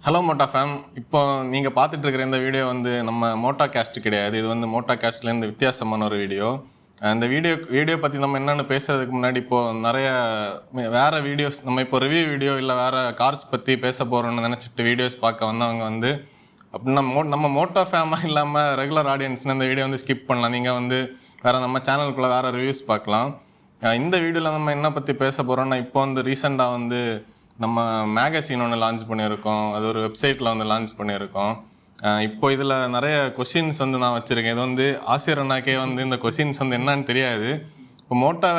Hello மோட்டா fame. இப்போ நீங்கள் பார்த்துட்டு இருக்கிற இந்த வீடியோ வந்து நம்ம மோட்டா கேஸ்ட் கிடையாது. இது வந்து மோட்டா கேஸ்ட்லேருந்து வித்தியாசமான ஒரு வீடியோ. இந்த வீடியோ பற்றி நம்ம என்னென்னு பேசுகிறதுக்கு முன்னாடி இப்போது நிறைய வேறு வீடியோஸ், நம்ம இப்போ ரிவ்யூ வீடியோ இல்லை வேறு கார்ஸ் பற்றி பேச போகிறோன்னு நினச்சிட்டு வீடியோஸ் பார்க்க வந்தவங்க வந்து அப்படின்னா நம்ம மோட்டா ஃபேமாக இல்லாமல் ரெகுலர் ஆடியன்ஸ்னு இந்த வீடியோ வந்து ஸ்கிப் பண்ணலாம். நீங்கள் வந்து வேறு நம்ம சேனலுக்குள்ளே வேறு ரிவ்யூஸ் பார்க்கலாம். இந்த வீடியோவில் நம்ம என்ன பற்றி பேச போகிறோம்னா, இப்போ வந்து ரீசெண்டாக வந்து நம்ம மேகசின் ஒன்று லான்ச் பண்ணியிருக்கோம். அது ஒரு வெப்சைட்டில் வந்து லான்ச் பண்ணியிருக்கோம். இப்போ இதில் நிறைய கொஷின்ஸ் வந்து நான் வச்சுருக்கேன். இது வந்து ஆசிரியர் அண்ணாக்கே வந்து இந்த கொஷின்ஸ் வந்து என்னன்னு தெரியாது. இப்போ மோட்டா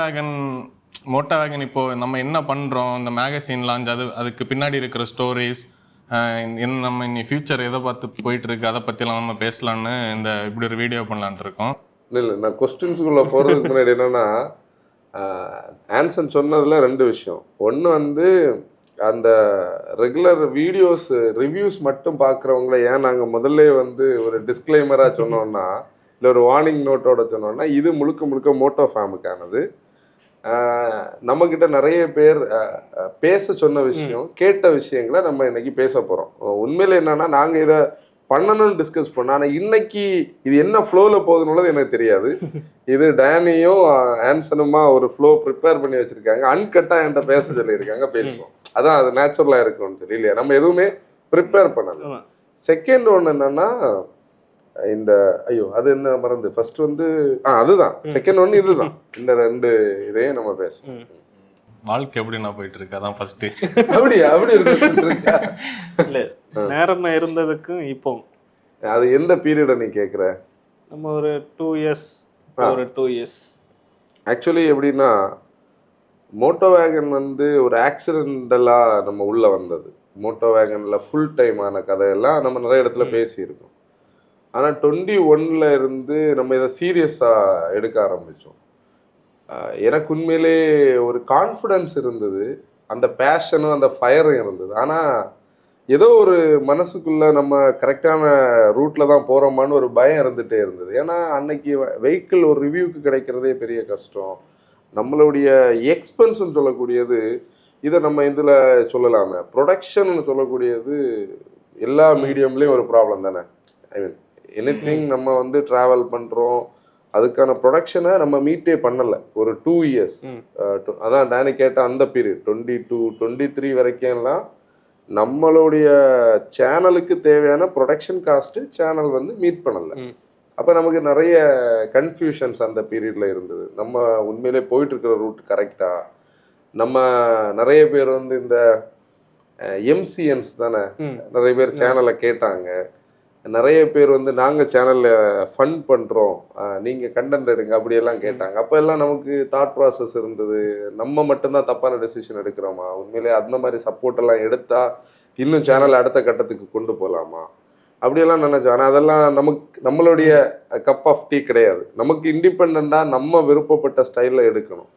வேகன் இப்போது நம்ம என்ன பண்ணுறோம், இந்த மேகசின் லான்ச், அதுக்கு பின்னாடி இருக்கிற ஸ்டோரிஸ், நம்ம இனி ஃபியூச்சர் எதை பார்த்து போயிட்டுருக்கு, அதை பற்றிலாம் நம்ம பேசலான்னு இப்படி ஒரு வீடியோ பண்ணலான்ட்டு இருக்கோம். இல்லை, நான் கொஸ்டின்ஸுக்குள்ளே போகிறதுக்கு முன்னாடி என்னென்னா, ஆன்சன் சொன்னதில் ரெண்டு விஷயம். ஒன்று வந்து அந்த ரெகுலர் ரிவ்யூஸ் மட்டும் பார்க்குறவங்கள ஏன் நாங்கள் முதல்ல வந்து ஒரு டிஸ்க்ளைமராக சொன்னோன்னா, இல்லை ஒரு வார்னிங் நோட்டோட சொன்னோன்னா, இது முழுக்க மோட்டோ ஃபேமுக்கானது. நம்மக்கிட்ட நிறைய பேர் பேச சொன்ன விஷயம், கேட்ட விஷயங்களை நம்ம இன்னைக்கு பேச போகிறோம். உண்மையில் என்னென்னா, நாங்கள் இதை பண்ணணும்னு டிஸ்கஸ் பண்ணோம். ஆனால் இன்னைக்கு இது என்ன ஃப்ளோவில் போகுதுன்னு எனக்கு தெரியாது. இது டேனியும் ஆன்சனுமா ஒரு ஃப்ளோ ப்ரிப்பேர் பண்ணி வச்சுருக்காங்க. அன்கட்டாக என்கிட்ட பேச சொல்லியிருக்காங்க, பேசுவோம். அதான் அது நேச்சுரலாக இருக்கும்னு சொல்லி, இல்லையா, நம்ம எதுவுமே ப்ரிப்பேர் பண்ணலாம். செகண்ட் ஒன்று என்னன்னா, அது என்ன மறந்து ஃபர்ஸ்ட் வந்து அதுதான் செகண்ட் ஒன்று இதுதான். இந்த ரெண்டு இதையும் நம்ம பேசுவோம். வாழ்க்கை எப்படி நான் போயிட்டு இருக்கு, அதான் ஃபர்ஸ்ட். அப்படி இருக்கு. இல்ல, நேரமா இருந்ததுக்கும் இப்போ அது எந்த பீரியட நீ கேட்குற? நம்ம ஒரு 2 இயர்ஸ் ஆக்சுவலி எப்படின்னா, மோட்டோ வேகன் வந்து ஒரு ஆக்சிடென்டலாக நம்ம உள்ளே வந்தது. மோட்டோ வேகனில் ஃபுல் டைமான கதையெல்லாம் நம்ம நிறைய இடத்துல பேசியிருக்கோம். ஆனால் 21 இருந்து நம்ம இதை சீரியஸாக எடுக்க ஆரம்பித்தோம். எனக்கு உண்மையிலே ஒரு கான்ஃபிடென்ஸ் இருந்தது, அந்த பேஷனும் அந்த ஃபயரும் இருந்தது. ஆனால் ஏதோ ஒரு மனசுக்குள்ளே நம்ம கரெக்டான ரூட்டில் தான் போகிறோமான்னு ஒரு பயம் இருந்துகிட்டே இருந்தது. ஏன்னா அன்னைக்கு வெஹிக்கிள் ஒரு ரிவ்யூக்கு கிடைக்கிறதே பெரிய கஷ்டம். நம்மளுடைய எக்ஸ்பென்ஸ்ன்னு சொல்லக்கூடியது, இதை நம்ம இதில் சொல்லலாமே, ப்ரொடக்ஷன் சொல்லக்கூடியது எல்லா மீடியம்லேயும் ஒரு ப்ராப்ளம் தானே. ஐ மீன் எனிதிங் நம்ம வந்து ட்ராவல் பண்ணுறோம், அதுக்கான ப்ரொடக்ஷனை நம்ம மீட்டே பண்ணலை ஒரு 2 இயர்ஸ். அதான் டேனி கேட்ட அந்த பீரியட் 22, 23 வரைக்கும்லாம் நம்மளுடைய சேனலுக்கு தேவையான ப்ரொடக்ஷன் காஸ்ட்டு சேனல் வந்து மீட் பண்ணலை. அப்போ நமக்கு நிறைய கன்ஃபியூஷன்ஸ் அந்த பீரியடில் இருந்தது. நம்ம உண்மையிலே போயிட்டுருக்கிற ரூட் கரெக்டாக, நம்ம நிறைய பேர் வந்து இந்த எம்சிஎன்ஸ் தானே நிறைய பேர் சேனலை கேட்டாங்க. நிறைய பேர் வந்து நாங்கள் சேனலில் ஃபண்ட் பண்ணுறோம், நீங்கள் கண்டென்ட் எடுங்க அப்படியெல்லாம் கேட்டாங்க. அப்போ எல்லாம் நமக்கு தாட் ப்ராசஸ் இருந்தது, நம்ம மட்டும்தான் தப்பான டெசிஷன் எடுக்கிறோமா, உண்மையிலே அந்த மாதிரி சப்போர்ட்டெல்லாம் எடுத்தால் இன்னும் சேனல் அடுத்த கட்டத்துக்கு கொண்டு போகலாமா, அப்படியெல்லாம் நினச்சோம். ஆனால் அதெல்லாம் நம்மளுடைய கப் ஆஃப் டீ கிடையாது. நமக்கு இண்டிபெண்ட்டாக நம்ம விருப்பப்பட்ட ஸ்டைலில் எடுக்கணும்.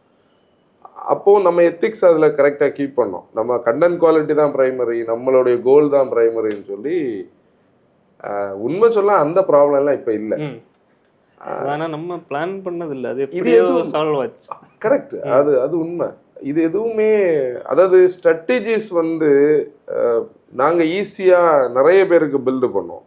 அப்போது நம்ம எத்திக்ஸ் அதில் கரெக்டாக கீப் பண்ணோம். நம்ம கண்டென்ட் குவாலிட்டி தான் ப்ரைமரி, நம்மளுடைய கோல் தான் ப்ரைமரின்னு சொல்லி உண்மை சொல்ல அந்த ப்ராப்ளம் எல்லாம் இப்ப இல்ல. ஆனா நம்ம பிளான் பண்ணது இல்ல, அது எப்படியோ சால்வ் ஆச்சு. கரெக்ட், அது உண்மை. இது எதுவுமே, அதாவது ஸ்ட்ராட்டஜிஸ் வந்து நாங்க ஈஸியா நிறைய பேருக்கு பில்டு பண்ணோம்.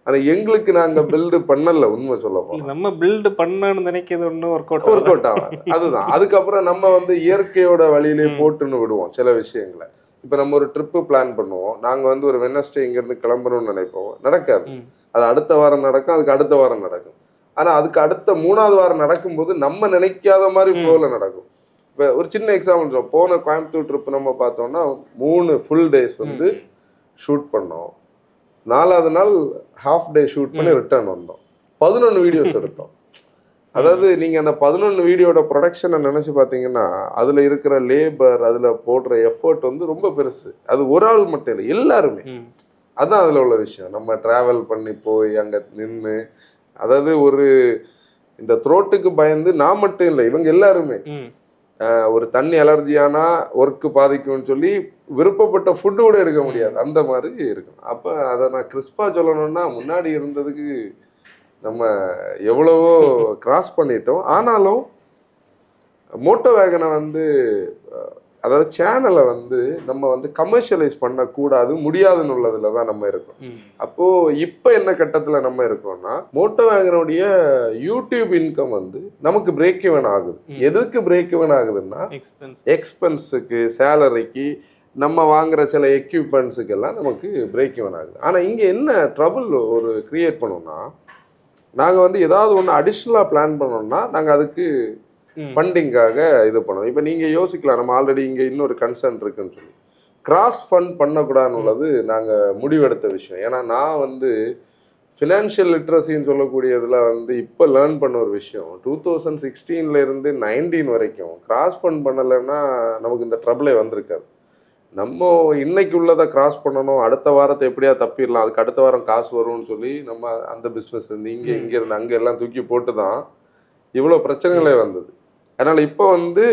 ஆனா எங்களுக்கு நாங்க பில்டு பண்ணல. உண்மை சொல்ல போறோம், நம்ம பில்டு பண்ணணும்னு நினைக்கிறது ஒன்றும் ஒர்க் அவுட் ஆகும். அதுதான். அதுக்கப்புறம் நம்ம வந்து இயற்கையோட வழியிலே போட்டுன்னு விடுவோம் சில விஷயங்களை. இப்போ நம்ம ஒரு ட்ரிப்பு பிளான் பண்ணுவோம், நாங்கள் வந்து ஒரு வெட்னஸ்டே இங்கேருந்து கிளம்பணும்னு நினைப்போம், நடக்காது. அது அடுத்த வாரம் நடக்கும், அதுக்கு அடுத்த வாரம் நடக்கும். ஆனால் அதுக்கு அடுத்த 3ஆவது வாரம் நடக்கும்போது நம்ம நினைக்காத மாதிரி ஃப்ளோவில் நடக்கும். இப்போ ஒரு சின்ன எக்ஸாம்பிள் சொல்லுவோம். போன கோயம்புத்தூர் ட்ரிப்பு நம்ம பார்த்தோம்னா 3 ஃபுல் டேஸ் வந்து ஷூட் பண்ணோம். 4ஆவது நாள் ஹாஃப் டே ஷூட் பண்ணி ரிட்டர்ன் வந்தோம். 11 வீடியோஸ் எடுத்தோம். அதாவது நீங்கள் அந்த 11 வீடியோட ப்ரொடக்ஷனை நினச்சி பார்த்தீங்கன்னா, அதில் இருக்கிற லேபர், அதில் போடுற எஃபர்ட் வந்து ரொம்ப பெருசு. அது ஒரு ஆள் மட்டும் இல்லை, எல்லாருமே. அதுதான் அதில் உள்ள விஷயம். நம்ம ட்ராவல் பண்ணி போய் அங்கே நின்று, அதாவது இந்த த்ரோட்டுக்கு பயந்து நான் மட்டும் இல்லை, இவங்க எல்லாருமே ஒரு தண்ணி அலர்ஜியானா ஒர்க்கு பாதிக்கும்னு சொல்லி விருப்பப்பட்ட ஃபுட்டு கூட எடுக்க முடியாது, அந்த மாதிரி இருக்கும். அப்போ அதை நான் கிறிஸ்பாக சொல்லணும்னா, முன்னாடி இருந்ததுக்கு நம்ம எவ்வளவோ கிராஸ் பண்ணிட்டோம். ஆனாலும் மோட்டோ வேகனை வந்து அதாவது சேனலை வந்து நம்ம வந்து கமர்ஷியலைஸ் பண்ணக்கூடாது, முடியாதுன்னு உள்ளதுல தான் நம்ம இருக்கோம். அப்போ இப்போ என்ன கட்டத்துல நம்ம இருக்கோம்னா, மோட்டோ வேகனுடைய யூடியூப் இன்கம் வந்து நமக்கு பிரேக் ஈவன் ஆகுது. எதுக்கு பிரேக் ஈவன் ஆகுதுன்னா, எக்ஸ்பென்ஸுக்கு, சேலரிக்கு, நம்ம வாங்குற சில எக்யூப்மெண்ட்ஸுக்கு எல்லாம் நமக்கு பிரேக் ஈவன் ஆகுது. ஆனா இங்க என்ன ட்ரபிள் ஒரு கிரியேட் பண்ணோம்னா, நாங்க வந்து ஏதாவது ஒன்று அடிஷ்னலா பிளான் பண்ணோம்னா நாங்க அதுக்கு ஃபண்டிங்காக இது பண்ணுவோம். இப்போ நீங்கள் யோசிக்கலாம், நம்ம ஆல்ரெடி இங்கே இன்னொரு கன்சர்ன் இருக்குன்னு சொல்லி கிராஸ் ஃபண்ட் பண்ணக்கூடாதுன்னு உள்ளது நாங்கள் முடிவெடுத்த விஷயம். ஏன்னா நான் வந்து ஃபினான்ஷியல் லிட்ரஸின்னு சொல்லக்கூடியதில் வந்து இப்போ லேர்ன் பண்ண ஒரு விஷயம், 2016 இருந்து 19 வரைக்கும் கிராஸ் ஃபண்ட் பண்ணலைன்னா நமக்கு இந்த ட்ரபிளே வந்திருக்காது. நம்ம இன்னைக்கு உள்ளதை கிராஸ் பண்ணணும், அடுத்த வாரத்தை எப்படியா தப்பிடலாம், அதுக்கு அடுத்த வாரம் காசு வரும்னு சொல்லி நம்ம அந்த பிஸ்னஸ் இருந்து இங்கே இருந்து அங்கே எல்லாம் தூக்கி போட்டு தான் இவ்வளோ பிரச்சனைகளே வந்தது. அதனால இப்போ வந்து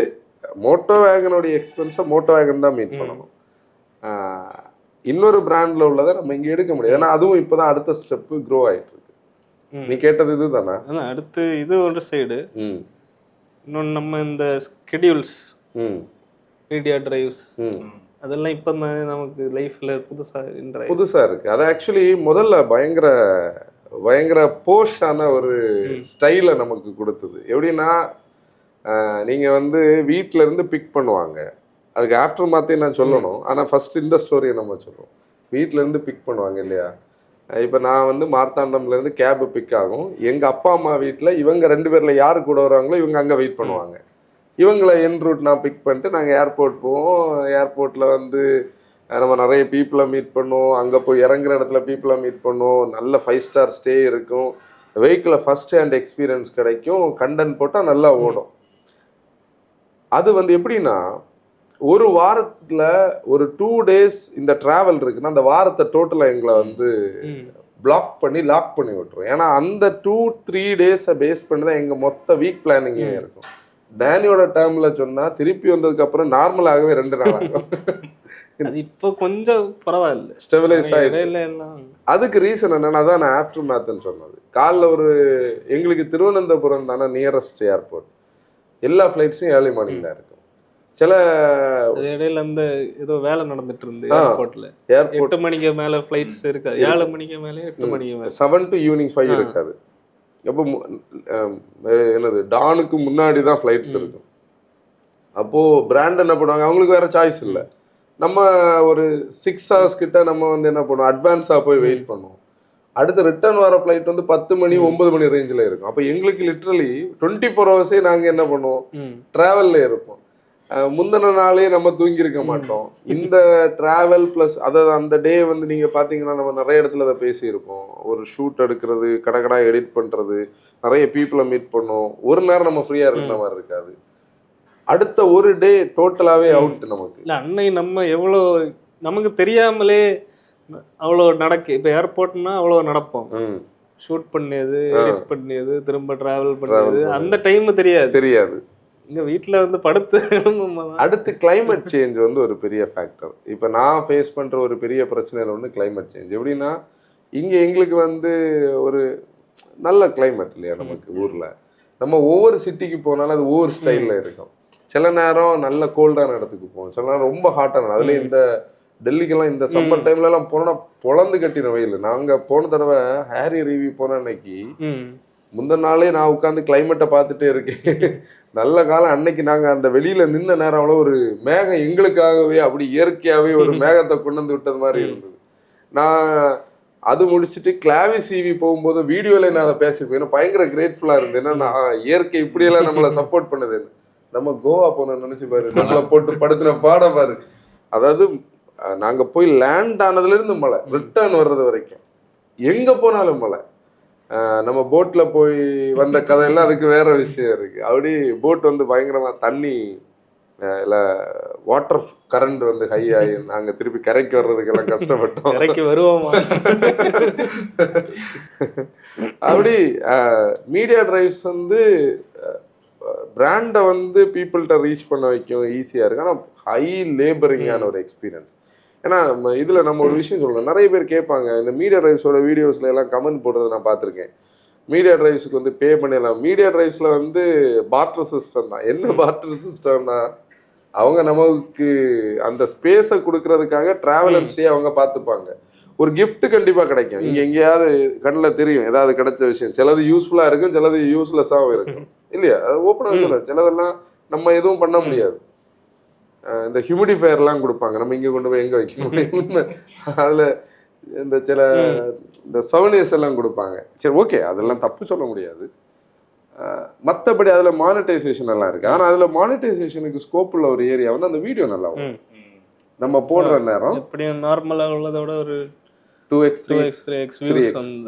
மோட்டோ வேகனுடைய எக்ஸ்பென்ஸை மோட்டோ வேகன் தான் மீட் பண்ணணும். இன்னொரு பிராண்ட்ல உள்ளதை நம்ம இங்கே எடுக்க முடியாது. ஏன்னா அதுவும் இப்போதான் அடுத்த ஸ்டெப்பு க்ரோ ஆயிட்டு இருக்கு. நீ கேட்டது இது தானே? அடுத்து இது ஒரு சைடு. இன்னொன்று நம்ம இந்த ஸ்கெடியூல்ஸ், மீடியா டிரைவ்ஸ், அதெல்லாம் இப்போ நமக்கு லைஃப்ல புதுசா இருக்கு. அது ஆக்சுவலி முதல்ல பயங்கர போஷான ஒரு ஸ்டைலை நமக்கு கொடுத்தது. எப்படின்னா, நீங்கள் வந்து வீட்டில இருந்து பிக் பண்ணுவாங்க, அதுக்கு ஆஃப்டர் மாத்தே நான் சொல்லணும். ஆனால் ஃபர்ஸ்ட் இந்த ஸ்டோரியை நம்ம சொல்லுவோம். வீட்டில இருந்து பிக் பண்ணுவாங்க இல்லையா? இப்போ நான் வந்து மார்த்தாண்டம்லேருந்து கேபு பிக் ஆகும். எங்கள் அப்பா அம்மா வீட்டில் இவங்க 2 பேரில் யார் கூட வருவாங்களோ இவங்க அங்கே வெயிட் பண்ணுவாங்க. இவங்களை என் ரூட் நான் பிக் பண்ணிட்டு நாங்கள் ஏர்போர்ட் போவோம். ஏர்போர்ட்டில் வந்து நம்ம நிறைய பீப்புளை மீட் பண்ணுவோம். அங்கே போய் இறங்குற இடத்துல பீப்புளை மீட் பண்ணுவோம். நல்ல 5 ஸ்டார் ஸ்டே இருக்கும். வெஹிக்கிளில் ஃபர்ஸ்ட் ஹேண்ட் எக்ஸ்பீரியன்ஸ் கிடைக்கும். கண்டென்ட் போட்டால் நல்லா ஓடும். அது வந்து எப்படின்னா, ஒரு வாரத்தில் ஒரு 2 days இந்த ட்ராவல் இருக்குன்னா அந்த வாரத்தை டோட்டலாக எங்களை வந்து லாக் பண்ணி விட்டுரும். ஏன்னா அந்த 2-3 days-ஐ பேஸ் பண்ணி தான் எங்கள் மொத்த வீக் பிளானிங்கே இருக்கும். டேனியோட டேர்ம்ல சொன்னா திருப்பி வந்ததுக்கு அப்புறம் நார்மலாகவே 2 நாள் ஆகும். அது இப்போ கொஞ்சம் பரவாயில்ல, ஸ்டெபிலைஸ் ஆயிடுச்சு. அதுக்கு ரீசன் என்னன்னா தான் நான் ஆஃப்டர் மேத்ன்னு சொன்னது. காலைல எங்களுக்கு திருவனந்தபுரம் தானே நியரஸ்ட் ஏர்போர்ட். எல்லா ஃப்ளைட்ஸும் ஏர்லி மார்னிங் தான் இருக்கும். சில இடையில அந்த ஏதோ வேலை நடந்துட்டு இருந்து ஏர்போர்ட்ல 8 மணிக்கு மேல ஃப்ளைட்ஸ் இருக்காது. 7 மணிக்கு மேல 8 மணிக்கு மேல 7 to evening 5 இருக்காது. எப்போ என்னது டானுக்கு முன்னாடி தான் ஃப்ளைட்ஸ் இருக்கும். அப்போது பிராண்ட் என்ன பண்ணுவாங்க, அவங்களுக்கு வேறு சாய்ஸ் இல்லை. நம்ம ஒரு 6 hours கிட்ட நம்ம வந்து என்ன பண்ணுவோம், அட்வான்ஸாக போய் வெயிட் பண்ணுவோம். அடுத்து ரிட்டர்ன் வர ஃப்ளைட் வந்து 10 மணி 9 மணி ரேஞ்சில் இருக்கும். அப்போ எங்களுக்கு லிட்ரலி 24 hours நாங்கள் என்ன பண்ணுவோம், ட்ராவலில் இருப்போம். முந்தின நாளே நம்ம தூங்கியிருக்க மாட்டோம். இந்த ட்ராவல் ப்ளஸ் அதாவது அந்த டே வந்து நீங்கள் பார்த்தீங்கன்னா நம்ம நிறைய இடத்துல அதை பேசியிருப்போம். ஒரு ஷூட் எடுக்கிறது, கடை எடிட் பண்ணுறது, நிறைய பீப்புளை மீட் பண்ணோம். ஒரு நேரம் நம்ம ஃப்ரீயாக இருக்கிற மாதிரி இருக்காது. அடுத்த ஒரு டே டோட்டலாகவே அவுட் நமக்கு. இல்லை அன்னை நம்ம எவ்வளோ நமக்கு தெரியாமலே அவ்வளோ இப்போ ஏர்போர்ட்னா அவ்வளோ நடப்போம். ஷூட் பண்ணியது, எடிட் பண்ணியது, திரும்ப ட்ராவல் பண்ணியது, அந்த டைம் தெரியாது. இங்க வீட்டில் வந்து படுத்து அடுத்து கிளைமேட் சேஞ்ச் வந்து ஒரு பெரிய ஃபேக்டர். இப்போ நான் ஃபேஸ் பண்ணுற ஒரு பெரிய பிரச்சனையில் ஒன்று கிளைமேட் சேஞ்ச். எப்படின்னா, இங்கே எங்களுக்கு வந்து ஒரு நல்ல கிளைமேட் இல்லையா நமக்கு ஊரில். நம்ம ஒவ்வொரு சிட்டிக்கு போனாலும் அது ஒவ்வொரு ஸ்டைலில் இருக்கும். சில நேரம் நல்ல கோல்டான இடத்துக்கு போவோம், சில நேரம் ரொம்ப ஹாட்டான. அதுலேயும் இந்த டெல்லிக்கெல்லாம் இந்த சம்மர் டைம்லலாம் போனால் பொழந்து கட்டின வெயில். நாங்கள் போன தடவை ஹேரி ரிவி போன அன்னைக்கு முந்தின நாளே நான் உட்காந்து கிளைமேட்டை பார்த்துட்டே இருக்கேன். நல்ல காலம். அன்னைக்கு நாங்கள் அந்த வெளியில் நின்ன நேரம் அவ்வளோ ஒரு மேகம் எங்களுக்காகவே அப்படி இயற்கையாகவே ஒரு மேகத்தை கொண்டு வந்து விட்டது மாதிரி இருந்தது. நான் அது முடிச்சுட்டு கிளாவி சிவி போகும்போது வீடியோவில் நான் அதை பேசியிருப்பேன். ஏன்னா பயங்கர கிரேட்ஃபுல்லாக இருந்தது. ஏன்னா நான் இயற்கை இப்படியெல்லாம் நம்மளை சப்போர்ட் பண்ணுது. நம்ம கோவா போனோம்னு நினச்சி பாரு, நம்மளை போட்டு படுத்தின பாட பாரு. அதாவது நாங்கள் போய் லேண்ட் ஆனதுலேருந்து மழை, ரிட்டர்ன் வர்றது வரைக்கும் எங்கே போனாலும் மழை. நம்ம போட்டில் போய் வந்த கதையெல்லாம் அதுக்கு வேற விஷயம் இருக்கு. அப்படி போட் வந்து பயங்கரமாக தண்ணி இல்லை வாட்டர் கரண்ட் வந்து ஹை ஆகி நாங்கள் திருப்பி கரைக்கு வர்றதுக்கெல்லாம் கஷ்டப்பட்டோம். கரைக்கு வருவோமா? அப்படி மீடியா டிரைவ்ஸ் வந்து பிராண்டை வந்து பீப்புள்கிட்ட ரீச் பண்ண வைக்கும், ஈஸியாக இருக்கு. ஆனால் ஹை லேபரிங்கான ஒரு எக்ஸ்பீரியன்ஸ். ஏன்னா இதில் நம்ம ஒரு விஷயம் சொல்லணும், நிறைய பேர் கேட்பாங்க இந்த மீடியா டிரைவ்ஸோட வீடியோஸில் எல்லாம் கமெண்ட் போடுறதை நான் பார்த்துருக்கேன். மீடியா டிரைவ்ஸுக்கு வந்து பே பண்ணிடலாம். மீடியா டிரைவ்ஸில் வந்து பார்ட்டர் சிஸ்டம் தான். என்ன பார்ட்டர் சிஸ்டம்னா, அவங்க நமக்கு அந்த ஸ்பேஸை கொடுக்கறதுக்காக டிராவல் அண்ட் ஸ்டே அவங்க பார்த்துப்பாங்க. ஒரு gift கண்டிப்பா கிடைக்கும். இங்க எங்கேயாவது கண்ணில் தெரியும் ஏதாவது கிடைச்ச விஷயம். சிலது யூஸ்ஃபுல்லா இருக்கும், சிலது யூஸ்லெஸ்ஸாகவும் இருக்கும் இல்லையா? அது ஓப்பனாக சொல்ல, சிலதெல்லாம் நம்ம எதுவும் பண்ண முடியாது. இந்த ஹியூமிடிஃபயர்லாம் கொடுப்பாங்க, நம்ம இங்கே கொண்டு போய் எங்கே வைக்க முடியும். அதில் இந்த சில இந்த சவனியர்ஸ் எல்லாம் கொடுப்பாங்க. சரி, ஓகே, அதெல்லாம் தப்பு சொல்ல முடியாது. மற்றபடி அதில் மானிட்டைசேஷன் எல்லாம் இருக்கு. ஆனால் அதில் மானிட்டைசேஷனுக்கு ஸ்கோப் உள்ள ஒரு ஏரியா வந்து அந்த வீடியோ நல்லா வரும். நம்ம போடுற நேரம் எப்படியும் நார்மலாக உள்ளதோட ஒரு 2x 3x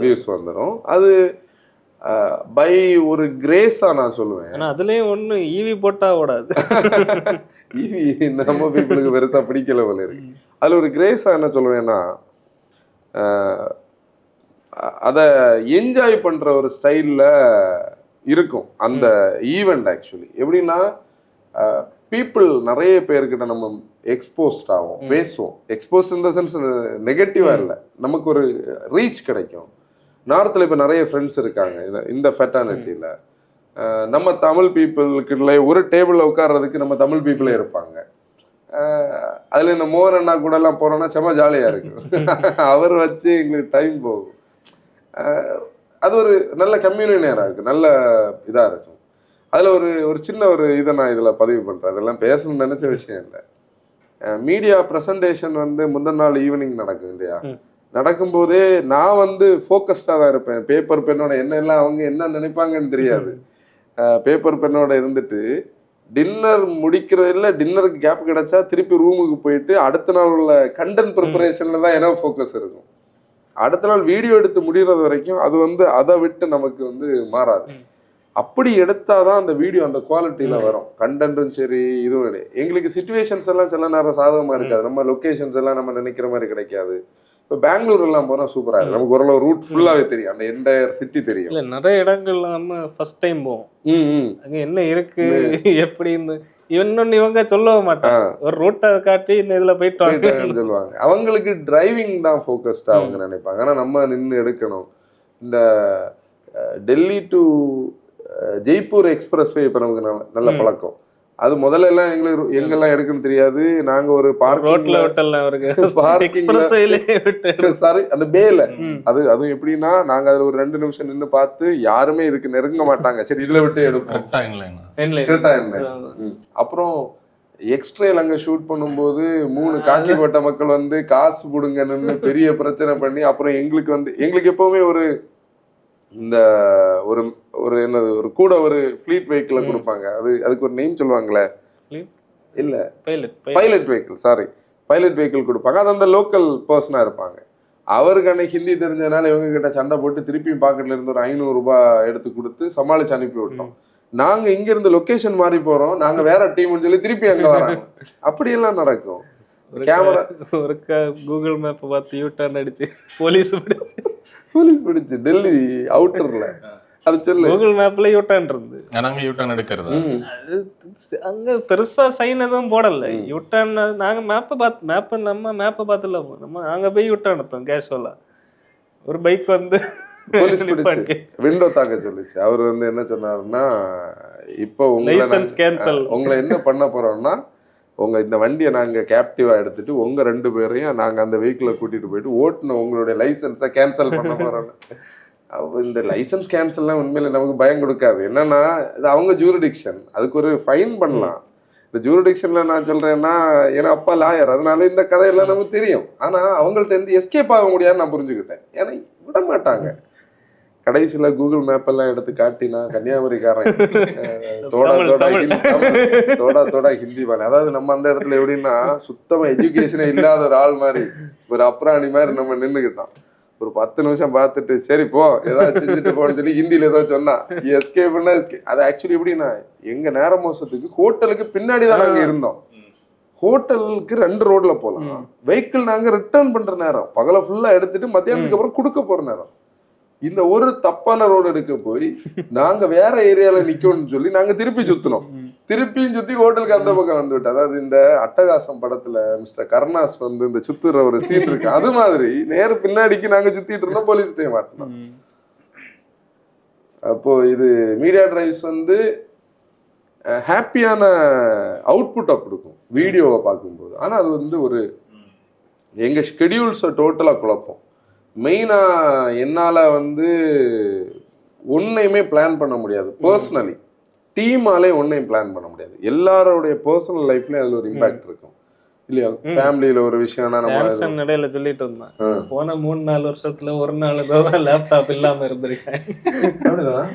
வியூஸ் வந்துடும். அது பை ஒரு கிரேஸா நான் சொல்லுவேன். ஆனால் அதுலேயும் ஒன்று ஈவி போட்டா ஓடாது. ஈவி நம்ம பீப்புளுக்கு பெருசா பிடிக்கல போல இருக்கு. அதில் ஒரு கிரேஸா என்ன சொல்லுவேன்னா, அதை என்ஜாய் பண்ற ஒரு ஸ்டைலில் இருக்கும் அந்த ஈவெண்ட். ஆக்சுவலி எப்படின்னா, பீப்புள் நிறைய பேர்கிட்ட நம்ம எக்ஸ்போஸ்ட் ஆகும், பேசுவோம். எக்ஸ்போஸ்ட் இந்த சென்ஸ் நெகட்டிவாக இல்லை, நமக்கு ஒரு ரீச் கிடைக்கும். நார்த்தில் இப்போ நிறைய ஃப்ரெண்ட்ஸ் இருக்காங்க இந்த ஃபெட்டர்னிட்டியில். நம்ம தமிழ் பீப்புளுக்குள்ள ஒரு டேபிளில் உட்கார்றதுக்கு நம்ம தமிழ் பீப்புளே இருப்பாங்க. அதில் இந்த மோகன் அண்ணா கூட எல்லாம் போகிறோன்னா செம்ம ஜாலியாக இருக்கும். அவர் வச்சு எங்களுக்கு டைம் போகும். அது ஒரு நல்ல கம்யூனிட்டியாக இருக்குது, நல்ல இதாக இருக்கும். அதில் ஒரு சின்ன ஒரு இதை நான் இதில் பதிவு பண்ணுறேன். அதெல்லாம் பேசணும்னு நினச்ச விஷயம் இல்லை. மீடியா ப்ரெசன்டேஷன் வந்து முந்தின நாள் ஈவினிங் நடக்கும் இல்லையா? நடக்கும்போதே நான் வந்து ஃபோக்கஸ்டாக தான் இருப்பேன். பேப்பர் பெண்ணோட என்னெல்லாம் அவங்க என்ன நினைப்பாங்கன்னு தெரியாது. பேப்பர் பெண்ணோட இருந்துட்டு டின்னர் முடிக்கிறதில்ல, டின்னருக்கு கேப் கிடைச்சா திருப்பி ரூமுக்கு போயிட்டு அடுத்த நாள் உள்ள கண்டென்ட் ப்ரிப்பரேஷனில் தான் என்ன ஃபோக்கஸ் இருக்கும். அடுத்த நாள் வீடியோ எடுத்து முடிகிறது வரைக்கும் அது வந்து அதை விட்டு நமக்கு வந்து மாறாது. அப்படி எடுத்தாதான் அந்த வீடியோ அந்த குவாலிட்டியில வரும். கண்டென்ட்டும் சரி, இதுவும் இல்லை. எங்களுக்கு சிச்சுவேஷன்ஸ் எல்லாம் சில நேரம் சாதகமா இருக்காது. நம்ம லொக்கேஷன்ஸ் எல்லாம் நம்ம நினைக்கிற மாதிரி கிடைக்காது. இப்போ பெங்களூர் எல்லாம் போனா சூப்பரா இருக்கு. நமக்கு ஓரளவு ரூட் ஃபுல்லாவே தெரியும், அந்த என்டையர் சிட்டி தெரியும். இல்ல நிறைய இடங்கள்ல நம்ம ஃபர்ஸ்ட் டைம் போவோம், அங்க என்ன இருக்கு எப்படின்னு இன்னொன்னு இவங்க சொல்லவும் மாட்டாங்க. ஒரு ரூட்டை காட்டி இதுல போயிட்டு சொல்லுவாங்க. அவங்களுக்கு டிரைவிங் தான் ஃபோக்கஸ்டா அவங்க நினைப்பாங்க. ஆனா நம்ம நின்று எடுக்கணும். இந்த டெல்லி டு ஜெய்ப்பூர் எக்ஸ்பிரஸ்வே இப்போ நமக்கு நல்ல பழக்கம். அது முதல்ல எல்லாம் எங்களுக்கு எங்கெல்லாம் எடுக்கணும் தெரியாது. நாங்க ஒரு சாரி அந்த பேல அதுவும் எப்படின்னா, நாங்க அதுல ஒரு 2 நிமிஷம் நின்று பார்த்து யாருமே இதுக்கு நெருங்க மாட்டாங்க. சரி, இதுல விட்டு எடுப்போம். அப்புறம் எக்ஸ்ட்ரேல அங்க ஷூட் பண்ணும்போது 3 காக்கி போட்ட மக்கள் வந்து காசு புடுங்கன்னு பெரிய பிரச்சனை பண்ணி, அப்புறம் எங்களுக்கு எப்பவுமே ஒரு இந்த ஒரு என்னது ஒரு கூட ஒரு ஃப்ளீட் வெஹிக்கிள கொடுப்பாங்க. அதுக்கு ஒரு நேம் சொல்லுவாங்களே, இல்ல pilot vehicle, sorry pilot vehicle கொடுப்பாங்க. அது அந்த லோக்கல் பர்சனா இருப்பாங்க. அவருக்கு அன்னைக்கு ஹிந்தி தெரிஞ்சதுனால இவங்க கிட்ட சண்டை போட்டு திருப்பியும் பாக்கெட்ல இருந்து ஒரு 500 ரூபாய் எடுத்து கொடுத்து சமாளிச்சு அனுப்பி விட்டோம். நாங்க இங்க இருந்து லொகேஷன் மாறி போறோம், நாங்க வேற டீம்னு சொல்லி திருப்பி அங்க வராங்க. அப்படியெல்லாம் நடக்கும். கேமரா ஒரு கூகுள் மேப் பார்த்து யூ டர்ன் அடிச்சு போலீஸ் பிடிச்சு டெல்லி அவுட்டர்ல அது சொல்லு. கூகுள் மேப்ல யூ டர்ன் இருந்து நாங்க யூ டர்ன் எடுக்கிறது. அங்க பெருசா சைன் எதுவும் போடல. யூ டர்ன் நாங்க நம்ம மேப்பை பார்த்துல நம்ம அங்க போய் யூ டர்ன் எடுத்தோம் கேஷுவலா. ஒரு பைக் வந்து போலீஸ் பிடிச்சு விண்டோ தாக்க சொல்லிச்சு. அவர் வந்து என்ன சொன்னாருன்னா, இப்போ உங்களை என்ன பண்ண போறோம்னா, உங்க இந்த வண்டியை நாங்க கேப்டிவா எடுத்துட்டு உங்க 2 பேரையும் நாங்க அந்த வெஹிக்கிள கூட்டிட்டு போயிட்டு ஓட்டுன உங்களுடைய லைசன்ஸை கேன்சல் பண்ண போறோம். இந்த லைசன்ஸ் கேன்சல்லாம் உண்மையில நமக்கு பயம் கொடுக்காது. என்னன்னா, இது அவங்க ஜூரிடிக்ஷன், அதுக்கு ஒரு ஃபைன் பண்ணலாம். இந்த ஜூரிடிக்ஷன்ல நான் சொல்றேன்னா, ஏன்னா அப்பா லாயர், அதனால இந்த கதையெல்லாம் நமக்கு தெரியும். ஆனா அவங்கள்ட்ட இருந்து எஸ்கேப் ஆக முடியாதுன்னு நான் புரிஞ்சுக்கிட்டேன். ஏன்னா விட மாட்டாங்க. கடைசியில கூகுள் மேப் எல்லாம் எடுத்து காட்டினா கன்னியாகுமரிக்காரன் தோடா ஹிந்தி பாரு. அதாவது நம்ம அந்த இடத்துல எப்படின்னா, சுத்தமா எஜுகேஷனே இல்லாத ஒரு ஆள் மாதிரி, ஒரு அப்ராணி மாதிரி நம்ம நின்றுக்கிட்டோம். ஒரு 10 நிமிஷம் பார்த்துட்டு சரி போ ஏதாவது செஞ்சுட்டு போன்னு சொல்லி ஹிந்தியில ஏதோ சொன்னா எஸ்கேப்னா அது ஆக்சுவலி எப்படின்னா, எங்க நேர மோசத்துக்கு ஹோட்டலுக்கு பின்னாடி தான் நாங்க இருந்தோம். ஹோட்டலுக்கு 2 ரோட்ல போலாம். வெஹிக்கிள் நாங்க ரிட்டர்ன் பண்ற நேரம், பகல ஃபுல்லா எடுத்துட்டு மத்தியானத்துக்கு அப்புறம் கொடுக்க போற நேரம். இந்த ஒரு தப்பான ரோடு எடுக்க போய் நாங்க வேற ஏரியால நிக்கணும்னு சொல்லி நாங்க திருப்பி சுத்தினோம். திருப்பியும் சுத்தி ஹோட்டலுக்கு அந்த பக்கம் வந்துவிட்டு. அதாவது இந்த அட்டகாசம் படத்துல மிஸ்டர் கருணாஸ் வந்து இந்த சுத்துற ஒரு சீன் இருக்கு, அது மாதிரி நேர பின்னாடிக்கு நாங்க சுத்திட்டு இருந்தோம். போலீஸ் டைம் மாட்டோம். அப்போ இது மீடியா டிரைவ்ஸ் வந்து ஹாப்பியான அவுட்புட்டை கொடுக்கும் வீடியோவை பார்க்கும்போது. ஆனால் அது வந்து ஒரு எங்கள் ஷெடியூல்ஸை டோட்டலாக குழப்பம். மெயினாக என்னால் வந்து ஒன்றையுமே பிளான் பண்ண முடியாது. பர்சனலி டீமாலே ஒன்றையும் பிளான் பண்ண முடியாது. எல்லாரோடைய பர்சனல் லைஃப்லேயும் அதில் ஒரு இம்பாக்ட் இருக்கும் இல்லையா? ஃபேமிலியில் ஒரு விஷயம்னா நம்ம இடையில சொல்லிட்டு இருந்தேன், போன 3-4 வருஷத்துல ஒரு நாள் தான் லேப்டாப் இல்லாமல் இருந்திருக்கேன். அப்படிதான்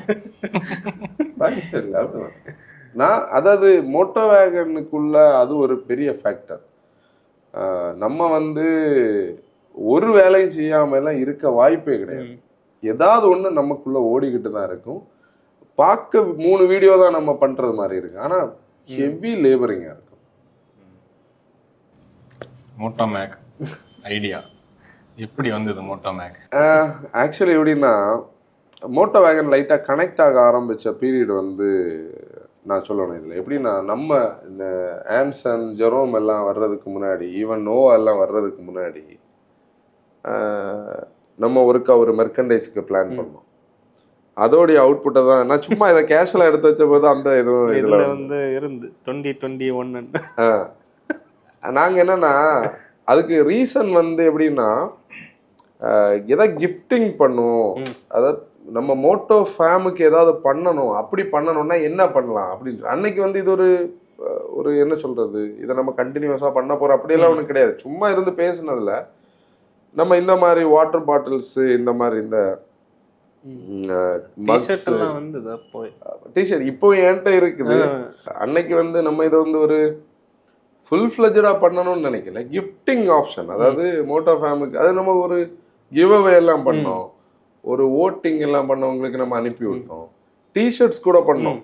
அப்படிதான் நான் அதாவது மோட்டோ வேகனுக்குள்ள அது ஒரு பெரிய ஃபேக்டர். நம்ம வந்து ஒரு வேலையும் செய்யாமலாம் இருக்க வாய்ப்பே கிடையாது. ஏதாவது ஒன்று நமக்குள்ள ஓடிக்கிட்டு தான் இருக்கும். பார்க்க 3 வீடியோ தான் நம்ம பண்றது மாதிரி இருக்கு, ஆனால் ஹெவி லேபரிங்காக இருக்கும். மோட்டோ மேக் ஐடியா எப்படி வந்தது? மோட்டோ மேக் ஆக்சுவலி எப்படின்னா, மோட்டோ வேகன் லைட்டாக கனெக்ட் ஆக ஆரம்பித்த பீரியட் வந்து நான் சொல்லணும். இதில் எப்படின்னா, நம்ம இந்த ஆன்சன் ஜெரோம் எல்லாம் வர்றதுக்கு முன்னாடி, ஈவன் நோவா எல்லாம் வர்றதுக்கு முன்னாடி நம்ம ஒரு மெர்கண்டைஸ்க்கு பிளான் பண்ணோம். அதோடைய அவுட்புட்டை தான் நான் சும்மா இதை கேஷுவலாக எடுத்து வச்ச போது அந்த இதுவும் இதில் வந்து இருந்து 2021 நாங்கள் என்னன்னா, அதுக்கு ரீசன் வந்து எப்படின்னா, எதை கிஃப்டிங் பண்ணும், அதாவது நம்ம மோட்டோ ஃபேமுக்கு ஏதாவது பண்ணணும், அப்படி பண்ணணும்னா என்ன பண்ணலாம் அப்படின்ற அன்னைக்கு வந்து இது ஒரு என்ன சொல்றது, இதை நம்ம கண்டினியூஸாக பண்ண போகிறோம் அப்படியெல்லாம் ஒன்றும் கிடையாது. சும்மா இருந்து பேசுனதுல நம்ம இந்த மாதிரி வாட்டர் பாட்டில்ஸ், இந்த மாதிரி இந்த டிஷர்ட் இப்போ என்கிட்ட இருக்குது. அன்னைக்கு வந்து நம்ம இதை வந்து ஒரு ஃபுல் ஃப்ளெஜ்டாக பண்ணணும்னு நினைக்கல, கிஃப்டிங் ஆப்ஷன். அதாவது மோட்டோ ஃபேமுக்கு அது நம்ம ஒரு கிவ் அவே எல்லாம் பண்ணோம், ஒரு ஓட்டிங் எல்லாம் பண்ணவங்களுக்கு நம்ம அனுப்பி விட்டோம், டிஷர்ட்ஸ் கூட பண்ணோம்.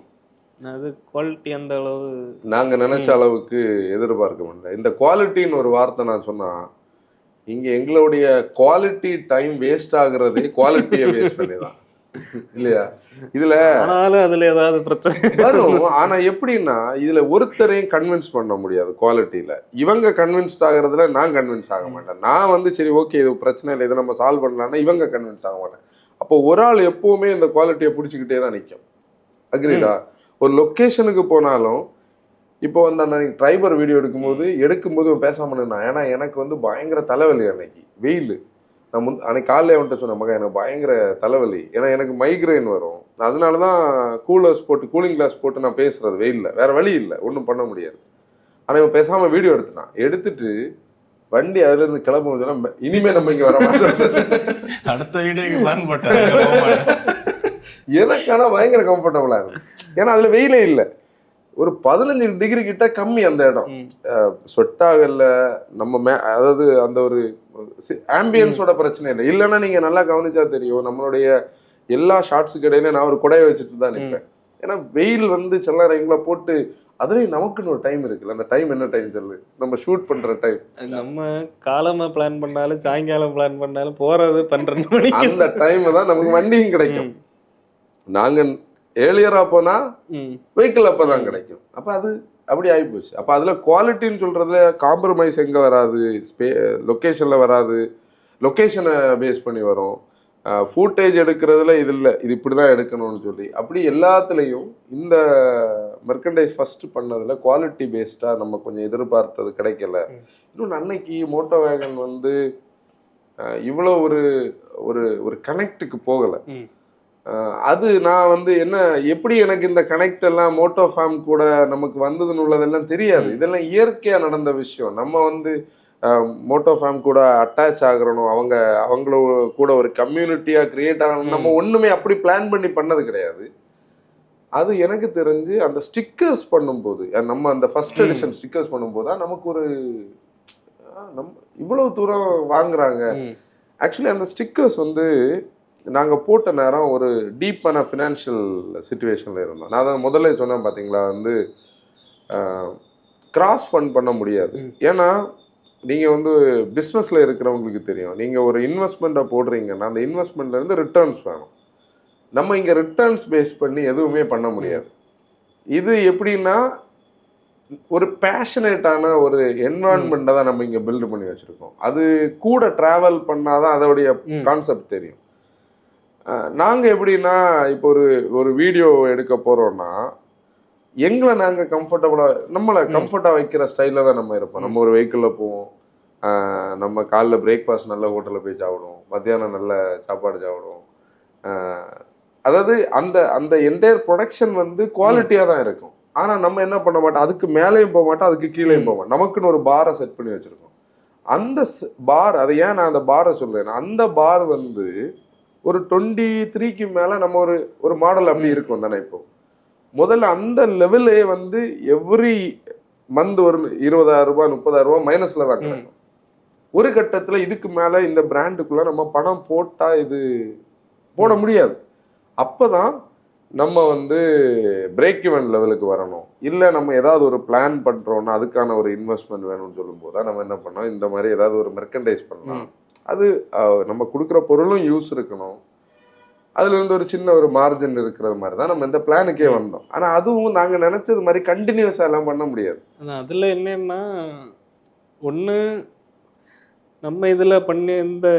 அது குவாலிட்டி அந்த அளவு நாங்கள் நினைச்ச அளவுக்கு எதிர்பார்க்க முடியல. இந்த குவாலிட்டின்னு ஒரு வார்த்தை நான் சொன்னா, இங்கே எங்களுடைய குவாலிட்டி டைம் வேஸ்ட் ஆகுறதே குவாலிட்டியை வேஸ்ட் பண்ணி தான் இல்லையா? இதுல ஏதாவது பிரச்சனை வரும். ஆனா எப்படின்னா, இதுல ஒருத்தரையும் கன்வின்ஸ் பண்ண முடியாது குவாலிட்டியில. இவங்க கன்வின்ஸ்ட் ஆகுறதுல நான் கன்வின்ஸ் ஆக மாட்டேன். நான் வந்து சரி ஓகே இது பிரச்சனை இல்லை, இதை நம்ம சால்வ் பண்ணலாம்னா இவங்க கன்வின்ஸ் ஆக மாட்டேன். அப்போ ஒரு ஆள் எப்பவுமே இந்த குவாலிட்டியை பிடிச்சிக்கிட்டே தான் நிற்கும். அக்ரீடா? ஒரு லொக்கேஷனுக்கு போனாலும் இப்போ வந்து அன்னைக்கு ட்ரைபர் வீடியோ எடுக்கும்போது பேசாமல் இருந்தான். ஏன்னா எனக்கு வந்து பயங்கர தலைவலி, அன்னைக்கு வெயில். நான் அன்னைக்கு காலையில் வந்துட்டு சொன்னேன், மகன் எனக்கு பயங்கர தலைவலி, ஏன்னா எனக்கு மைக்ரைன் வரும், அதனால தான் கூலிங் கிளாஸ் போட்டு நான் பேசுறது வெயிலில், வேற வழி இல்லை, ஒன்றும் பண்ண முடியாது. ஆனால் இவன் பேசாமல் வீடியோ எடுத்துட்டு வண்டி அதுலேருந்து கிளம்பும் சொன்னா, இனிமே நம்ம இங்கே வர மாட்டோம், அடுத்த வீடியோக்கு பிளான் போட்டேன். எனக்கான பயங்கர கம்ஃபர்டபுளாக இருக்கும். ஏன்னா அதில் வெயிலே இல்லை, ஒரு 15 டிகிரி கிட்ட கம்மி அந்த இடம், சொட்டாகல நம்ம அதாவது அந்த ஒரு ஆம்பியன்ஸோட பிரச்சனை இல்லை. இல்லைன்னா நீங்க நல்லா கவனிச்சா தெரியும், நம்மளுடைய எல்லா ஷார்ட்ஸுக்கு இடையில நான் ஒரு குடையை வச்சுட்டு தான் நிற்பேன். ஏன்னா வெயில் வந்து சில எங்களை போட்டு, அதுலேயும் நமக்குன்னு ஒரு டைம் இருக்குல்ல, அந்த டைம் என்ன டைம் சொல்லு, நம்ம ஷூட் பண்ற டைம். நம்ம காலமா பிளான் பண்ணாலும் சாயங்காலம் பிளான் பண்ணாலும் போறது 12 மணி, அந்த டைம் தான் நமக்கு வண்டியும் கிடைக்கும். நாங்க ஏர்லியரா போனா வெஹிக்கிள் அப்பதான் கிடைக்கும். அப்ப அது அப்படி ஆகிப்போச்சு. அப்ப அதுல குவாலிட்டின்னு சொல்றதுல காம்ப்ரமைஸ் எங்க வராது, லொக்கேஷன்ல வராது, லொக்கேஷனை பேஸ் பண்ணி வரும். ஃபுட்டேஜ் எடுக்கிறதுல இது இல்லை, இது இப்படிதான் எடுக்கணும்னு சொல்லி அப்படி எல்லாத்துலேயும் இந்த மெர்கண்டைஸ் ஃபர்ஸ்ட் பண்ணதுல குவாலிட்டி பேஸ்டா நம்ம கொஞ்சம் எதிர்பார்த்தது கிடைக்கல. இன்னொன்று, அன்னைக்கு மோட்டோ வேகன் வந்து இவ்வளோ ஒரு ஒரு கனெக்டுக்கு போகலை. அது நான் வந்து எப்படி எனக்கு இந்த கனெக்ட் எல்லாம் மோட்டோ ஃபேம் கூட நமக்கு வந்ததுன்னு உள்ளதெல்லாம் தெரியாது. இதெல்லாம் இயற்கையாக நடந்த விஷயம். நம்ம வந்து மோட்டோ ஃபேம் கூட அட்டாச் ஆகிறணும், அவங்கள கூட ஒரு கம்யூனிட்டியாக கிரியேட் ஆகணும், நம்ம ஒன்றுமே அப்படி பிளான் பண்ணி பண்ணது கிடையாது. அது எனக்கு தெரிஞ்சு அந்த ஸ்டிக்கர்ஸ் பண்ணும்போது, நம்ம அந்த ஃபர்ஸ்ட் எடிஷன் ஸ்டிக்கர்ஸ் பண்ணும்போது தான் நமக்கு ஒரு இவ்வளவு தூரம் வாங்குறாங்க. ஆக்சுவலி அந்த ஸ்டிக்கர்ஸ் வந்து நாங்கள் போட்ட நேரம் ஒரு டீப்பான ஃபினான்ஷியல் சுச்சுவேஷனில் இருந்தோம். நான் தான் முதல்ல சொன்னேன் பார்த்தீங்களா, வந்து கிராஸ் ஃபண்ட் பண்ண முடியாது. ஏன்னா நீங்கள் வந்து பிஸ்னஸில் இருக்கிறவங்களுக்கு தெரியும், நீங்கள் ஒரு இன்வெஸ்ட்மெண்ட்டை போடுறீங்கன்னா அந்த இன்வெஸ்ட்மெண்ட்லேருந்து ரிட்டர்ன்ஸ் வேணும். நம்ம இங்கே ரிட்டர்ன்ஸ் பேஸ் பண்ணி எதுவுமே பண்ண முடியாது. இது எப்படின்னா, ஒரு பேஷனேட்டான ஒரு என்வாரன்மெண்ட்டை தான் நம்ம இங்கே பில்டு பண்ணி வச்சுருக்கோம். அது கூட ட்ராவல் பண்ணாதான் அதோடைய கான்செப்ட் தெரியும். நாங்கள் எப்படின்னா, இப்போ ஒரு வீடியோ எடுக்க போகிறோன்னா எங்களை நாங்கள் கம்ஃபர்டபுளாக நம்மளை கம்ஃபர்ட்டாக வைக்கிற ஸ்டைலில் தான் நம்ம இருப்போம். நம்ம ஒரு வெஹிக்கிளில் போவோம், நம்ம காலைல பிரேக்ஃபாஸ்ட் நல்ல ஹோட்டலில் போய் சாப்பிடுவோம், மத்தியானம் நல்ல சாப்பாடு சாப்பிடுவோம். அதாவது அந்த அந்த என்டையர் ப்ரொடக்ஷன் வந்து குவாலிட்டியாக தான் இருக்கும். ஆனால் நம்ம என்ன பண்ண மாட்டோம், அதுக்கு மேலேயும் போக மாட்டோம், அதுக்கு கீழேயும் போக மாட்டோம். நமக்குன்னு ஒரு பாரை செட் பண்ணி வச்சுருக்கோம். அந்த பார், அதை ஏன் நான் அந்த பாரை சொல்கிறேன்னா, அந்த பார் வந்து ஒரு 23க்கு மேலே நம்ம ஒரு மாடல் அப்படி இருக்கும் தானே. இப்போ முதல்ல அந்த லெவலே வந்து எவ்ரி மந்த் ஒரு 20,000 ரூபாய் 30,000 ரூபாய் மைனஸில் தான் கிடைக்கும். ஒரு கட்டத்தில் இதுக்கு மேலே இந்த பிராண்டுக்குள்ளே நம்ம பணம் போட்டால் இது போட முடியாது. அப்போ தான் நம்ம வந்து பிரேக் ஈவன் லெவலுக்கு வரணும். இல்லை நம்ம ஏதாவது ஒரு பிளான் பண்ணுறோன்னா அதுக்கான ஒரு இன்வெஸ்ட்மெண்ட் வேணும்னு சொல்லும்போது தான் நம்ம என்ன பண்ணோம், இந்த மாதிரி ஏதாவது ஒரு மெர்கண்டைஸ் பண்ணலாம். அது நம்ம கொடுக்குற பொருளும் யூஸ் இருக்கணும், அதுலேருந்து ஒரு சின்ன ஒரு மார்ஜின் இருக்கிற மாதிரி தான் நம்ம இந்த பிளானுக்கே வந்தோம். ஆனால் அதுவும் நாங்கள் நினச்சது மாதிரி கண்டினியூஸாக எல்லாம் பண்ண முடியாது. அதில் என்னன்னா, ஒன்று நம்ம இதில் பண்ணி இந்த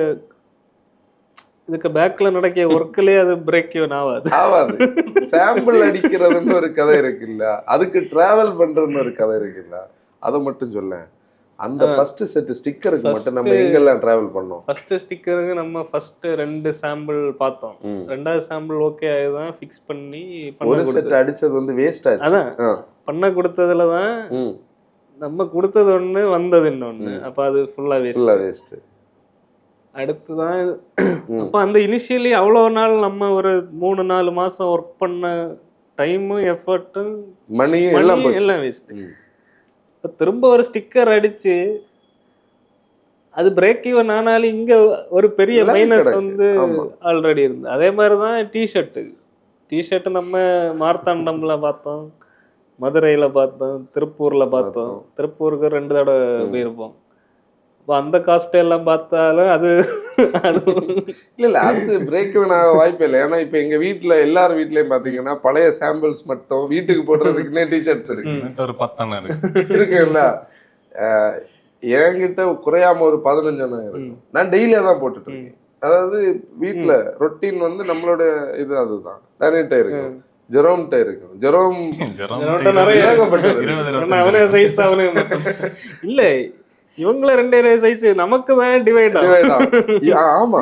இதுக்கு பேக்கில் நடக்கிய ஒர்க்கிலே அது பிரேக் ஈவன் ஆகாது. சாம்பிள் அடிக்கிறதுன்னு ஒரு கதை இருக்குல்ல, அதுக்கு டிராவல் பண்ணுறதுன்னு ஒரு கதை இருக்குல்ல, அதை மட்டும் சொல்ல. அந்த ஃபர்ஸ்ட் செட் ஸ்டிக்கருக்கு மட்டும் நம்ம எங்கெல்லாம் டிராவல் பண்ணோம். ஃபர்ஸ்ட் ஸ்டிக்கருக்கு நம்ம ஃபர்ஸ்ட் 2 சாம்பிள் பார்த்தோம். 2வது சாம்பிள் ஓகே ஆயிதான் ஃபிக்ஸ் பண்ணி ஒரு செட் அடிச்சது வந்து வேஸ்ட் ஆச்சு. அதான் பண்ண கொடுத்ததுல தான் நம்ம கொடுத்தது ஒன்று வந்தது இன்னொன்று. அப்போ அது ஃபுல்லாக வேஸ்ட். அடுத்துதான் அப்போ அந்த இனிஷியலி அவ்வளோ நாள் நம்ம ஒரு 3-4 மாதம் ஒர்க் பண்ண டைமும் எஃபர்ட்டும் மணியும் எல்லாம் வேஸ்ட். இப்போ திரும்ப ஒரு ஸ்டிக்கர் அடிச்சு அது பிரேக் ஈவன் ஆனாலும் இங்கே ஒரு பெரிய மைனஸ் வந்து ஆல்ரெடி இருந்து. அதே மாதிரி தான் டிஷர்ட்டு நம்ம மார்த்தாண்டம்ல பார்த்தோம், மதுரையில் பார்த்தோம், திருப்பூரில் பார்த்தோம். திருப்பூருக்கு 2 தடவை போயிருப்போம். இப்போ அந்த காஸ்ட் எல்லாம் பார்த்தாலும் அது இல்லை அது பிரேக் ஈவன் ஆக வாய்ப்பே இல்லை. ஏன்னா இப்போ எங்கள் வீட்டில் எல்லாரும் வீட்லேயும் பார்த்தீங்கன்னா பழைய சாம்பிள்ஸ் மட்டும் வீட்டுக்கு போடுறதுக்குன்னே டிஷர்ட்ஸ் இருக்கு, ஒரு 10 இருக்குல்ல. என்கிட்ட குறையாம ஒரு 15 இருக்கும். நான் டெய்லியாக தான் போட்டுட்டு இருக்கேன். அதாவது வீட்டில் ரொட்டீன் வந்து நம்மளோட இது அதுதான். நிறைய இருக்கும், ஜெரோம்கிட்ட இருக்கும். ஜெரோம் இல்லை, இவங்கள 2 சைஸ் நமக்கு தான் டிவைட் ஆகும். ஆமா,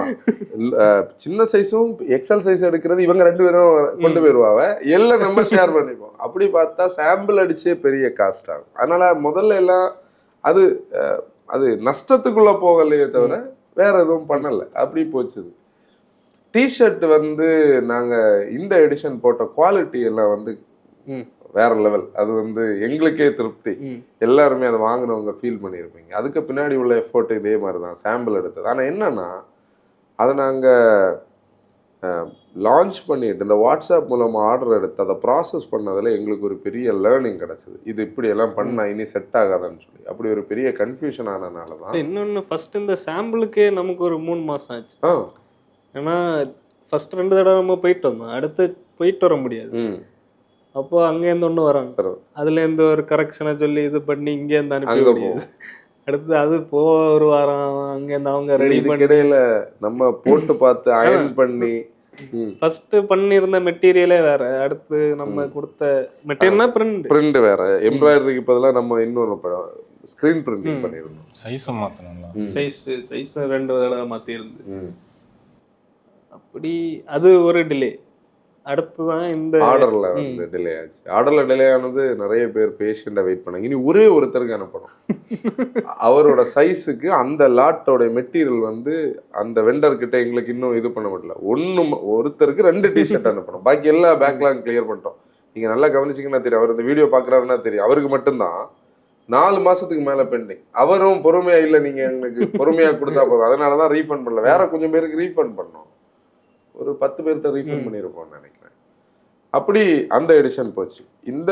சின்ன சைஸும் எக்ஸல் சைஸ் எடுக்கிறது இவங்க 2 பேரும் கொண்டு போயிருவாங்க, எல்லாம் நம்ம ஷேர் பண்ணிப்போம். அப்படி பார்த்தா சாம்பிள் அடிச்சே பெரிய காஸ்ட் ஆகும். அதனால முதல்ல எல்லாம் அது நஷ்டத்துக்குள்ள போகலையே தவிர வேற எதுவும் பண்ணல, அப்படி போச்சுது. டிஷர்ட் வந்து நாங்க இந்த எடிஷன் போட்ட குவாலிட்டி எல்லாம் வந்து வேற லெவல். அது வந்து எங்களுக்கே திருப்தி. எல்லாருமே அதை வாங்கினவங்க ஃபீல் பண்ணியிருப்பீங்க. அதுக்கு பின்னாடி உள்ள எஃபோர்ட் இதே மாதிரி தான் சாம்பிள் எடுத்தது. ஆனால் என்னன்னா, அதை நாங்கள் லான்ச் பண்ணிட்டு இந்த வாட்ஸ்அப் மூலமாக ஆர்டர் எடுத்து அதை ப்ராசஸ் பண்ணதில் எங்களுக்கு ஒரு பெரிய லேர்னிங் கிடச்சிது. இது இப்படி எல்லாம் பண்ணால் இனி செட் ஆகாதுன்னு சொல்லி அப்படி ஒரு பெரிய கன்ஃபியூஷன் ஆனதுனால தான். இன்னொன்று ஃபர்ஸ்ட் இந்த சாம்பிளுக்கே நமக்கு ஒரு 3 மாதம் ஆச்சு. ஏன்னா ஃபர்ஸ்ட் 2 தடவை நம்ம போயிட்டு வந்தோம், அடுத்து போயிட்டு வர முடியாது. அப்போ அங்கேருந்து ஒன்று வராங்க, அதுலேருந்து ஒரு கரெக்ஷனை சொல்லி இது பண்ணி இங்கேருந்து அனுப்பி முடியாது. அடுத்து அது ஒரு வாரம் அங்கேருந்து அவங்க ரெடி பண்ணி இடையில நம்ம போட்டு பார்த்து அயர்ன் பண்ணி ஃபர்ஸ்ட் பண்ணியிருந்த மெட்டீரியலே வேற, அடுத்து நம்ம கொடுத்த மெட்டீரியல்னா பிரிண்ட் வேற. எம்ப்ராய்டரிக்கு பதிலாக நம்ம இன்னொரு ஸ்கிரீன் பிரிண்டிங் பண்ணிருந்தோம். சைஸும் மாற்றணும், சைஸ் 2 தடவை மாற்றிருந்து. அப்படி அது ஒரு டிலே. அடுத்துதான் இந்த ஆர்டர்ல வந்து டிலே ஆச்சு. ஆர்டர்ல டிலே ஆனது நிறைய பேர் பேஷண்டா வெயிட் பண்ணாங்க. இனி ஒரே ஒருத்தருக்கு அனுப்பணும், அவரோட சைஸுக்கு அந்த லாட்டோட மெட்டீரியல் வந்து அந்த வெண்டர் கிட்ட எங்களுக்கு இன்னும் இது பண்ண முடியல. ஒருத்தருக்கு 2 டிஷர்ட் அனுப்பணும், பாக்கி எல்லா பேக்லாம் கிளியர் பண்ணிட்டோம். நீங்க நல்லா கவனிச்சிங்கன்னா தெரியும், அவர் இந்த வீடியோ பாக்குறாருன்னா தெரியும், அவருக்கு மட்டும்தான் 4 மாசத்துக்கு மேல பெண்டிங். அவரும் பொறுமையா இல்லை, நீங்க எங்களுக்கு பொறுமையா கொடுத்தா போதும், அதனாலதான் ரீஃபண்ட் பண்ணல. வேற கொஞ்சம் பேருக்கு ரீஃபண்ட் பண்ணோம், ஒரு 10 பேர்கிட்ட ரீஃபண்ட் பண்ணியிருப்போம்னு நினைக்கிறேன். அப்படி அந்த எடிஷன் போச்சு. இந்த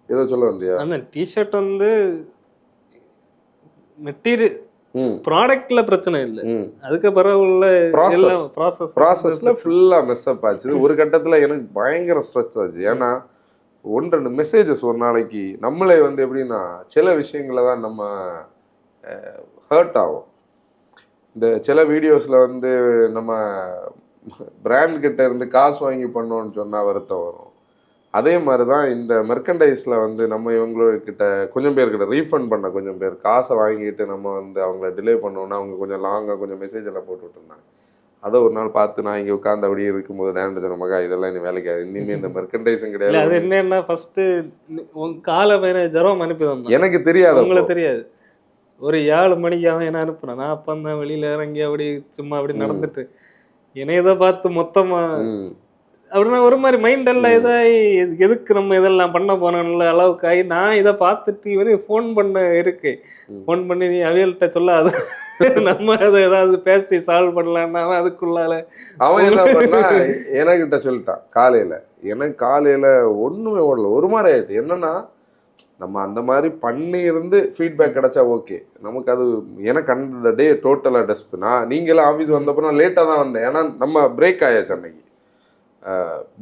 ஏதோ சொல்ல வந்தியா? அந்த டிஷர்ட் வந்து மெட்டீரியல் ப்ராடக்ட்ல பிரச்சனை இல்லை, அதுக்கு பிறகு உள்ள ப்ராசஸ்ல ஃபுல்லா மெஸ் அப் ஆச்சு. ஒரு கட்டத்துல எனக்கு பயங்கர ஸ்ட்ரெஸ் ஆச்சு. ஏன்னா 1-2 மெசேஜஸ் ஒரு நாளைக்கு நம்மளே வந்து எப்படின்னா சில விஷயங்கள தான் நம்ம ஹர்ட் ஆகும். இந்த சில வீடியோஸ்ல வந்து நம்ம பிராண்ட் கிட்ட இருந்து காசு வாங்கி பண்ணோன்னு சொன்னா வருத்தம் வரும். அதே மாதிரி தான் இந்த மெர்கண்டைஸில் வந்து நம்ம இவங்கக்கிட்ட கொஞ்சம் பேர்கிட்ட ரீஃபண்ட் பண்ண கொஞ்சம் பேர் காசை வாங்கிட்டு நம்ம வந்து அவங்கள டிலே பண்ணோன்னா அவங்க கொஞ்சம் லாங்காக கொஞ்சம் மெசேஜ் எல்லாம் போட்டுட்டு இருந்தாங்க. அதை ஒரு நாள் பார்த்து நான் இங்கே உட்காந்து அப்படியே இருக்கும்போது டேரக்டர் சொன்ன மகா இதெல்லாம் இனி வேலைக்கு இனிமேல் இந்த மெர்கண்டைஸும் கிடையாது. அது என்னன்னா ஃபர்ஸ்ட் காலை பையனை ஜெரோம் அனுப்பி வந்தான். எனக்கு தெரியாது, உங்களுக்கு தெரியாது. ஒரு 7 மணிக்கு அவன் என்ன அனுப்புனான். நான் அப்போ தான் வெளியில இறங்கி அப்படி சும்மா அப்படி நடந்துட்டு என்னையதை பார்த்து மொத்தமா அப்படின்னா ஒரு மாதிரி மைண்ட் எல்லாம் இதாகி எதுக்கு நம்ம இதெல்லாம் பண்ண போனோம்ல அளவுக்கு ஆகி நான் இதை பார்த்துட்டு இவரு ஃபோன் பண்ண இருக்கு. ஃபோன் பண்ணி நீ அவியல்கிட்ட சொல்லாத நம்ம அதை ஏதாவது பேசி சால்வ் பண்ணலான்னா அதுக்குள்ளால அவன் என்ன பண்ணா எனக்கிட்ட சொல்லிட்டான் காலையில. எனக்கு காலையில ஒண்ணுமே ஓடல, ஒரு மாதிரி ஆயிடுச்சு. என்னன்னா நம்ம அந்த மாதிரி பண்ணி இருந்து ஃபீட்பேக் கிடைச்சா ஓகே, நமக்கு அது எனக்கு அந்த டே டோட்டலாக டஸ்ட். நீங்களாம் ஆஃபீஸ் வந்தப்போ நான் லேட்டாக தான் வந்தேன். ஏன்னா நம்ம பிரேக் ஆயாச்சு அன்னைக்கு,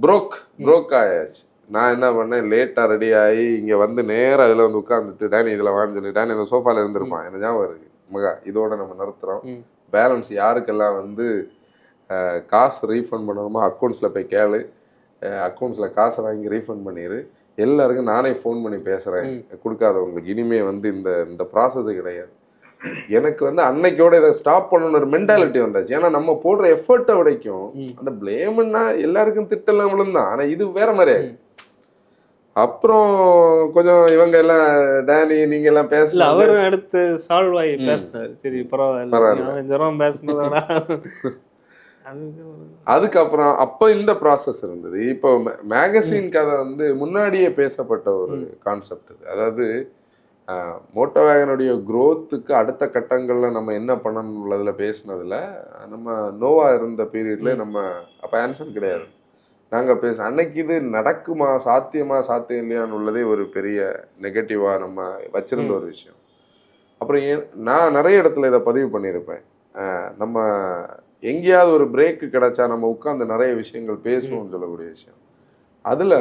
ப்ரோக் ஆயாச்சு. நான் என்ன பண்ணேன், லேட்டாக ரெடி ஆகி இங்கே வந்து நேராக இதில் வந்து உட்காந்துட்டு டேனி இதில் வான்னு சொல்லி டேனி இந்த சோஃபாவில் இருந்திருப்பான். எனக்கு ஞாபகம் இருக்கு. மகா இதோட நம்ம நிறுத்துறோம், பேலன்ஸ் யாருக்கெல்லாம் வந்து காசு ரீஃபண்ட் பண்ணணுமோ அக்கௌண்ட்ஸில் போய் கேளு, அக்கௌண்ட்ஸில் காசை வாங்கி ரீஃபண்ட் பண்ணிடு, எல்லாருக்கும் நானே ஃபோன் பண்ணி பேசுகிறேன் கொடுக்காதவங்களுக்கு. இனிமே வந்து இந்த ப்ராசஸ் கிடையாது. எனக்கு வந்து அன்னைக்கோட இதை ஸ்டாப் பண்ணணும்னு ஒரு மென்டாலிட்டி வந்தாச்சு. ஏன்னா நம்ம போடுற எஃபர்ட்டை விடைக்கும் அந்த பிளேம்னா எல்லாருக்கும் திட்டெல்லாம் விழுந்தான். ஆனால் இது வேற மாதிரி ஆயிடுச்சு. அப்புறம் கொஞ்சம் இவங்க எல்லாம் டேனி நீங்க எல்லாம் பேசல, அவரும் அடுத்து சால்வ் ஆகி பேசினாரு. சரி பரவாயில்ல ஜெரோம் பேசினதோட அதுக்கப்புறம் அப்போ இந்த ப்ராசஸ் இருந்தது. இப்போ மேகசின் கதை வந்து முன்னாடியே பேசப்பட்ட ஒரு கான்செப்ட் இது. அதாவது மோட்டோ வேகனுடைய க்ரோத்துக்கு அடுத்த கட்டங்களில் நம்ம என்ன பண்ணணும் உள்ளதில் பேசினதில் நம்ம நோவா இருந்த பீரியட்ல நம்ம அப்போ ஆன்சர் கிடையாது. நாங்கள் அன்னைக்கு இது நடக்குமா, சாத்தியம் இல்லையான்னு உள்ளதே ஒரு பெரிய நெகட்டிவாக நம்ம வச்சிருந்த ஒரு விஷயம். அப்புறம் நான் நிறைய இடத்துல இதை பதிவு பண்ணியிருப்பேன். நம்ம எங்கேயாவது ஒரு பிரேக்கு கிடைச்சா நம்ம உட்காந்து நிறைய விஷயங்கள் பேசுவோம்னு சொல்லக்கூடிய விஷயம். அதில்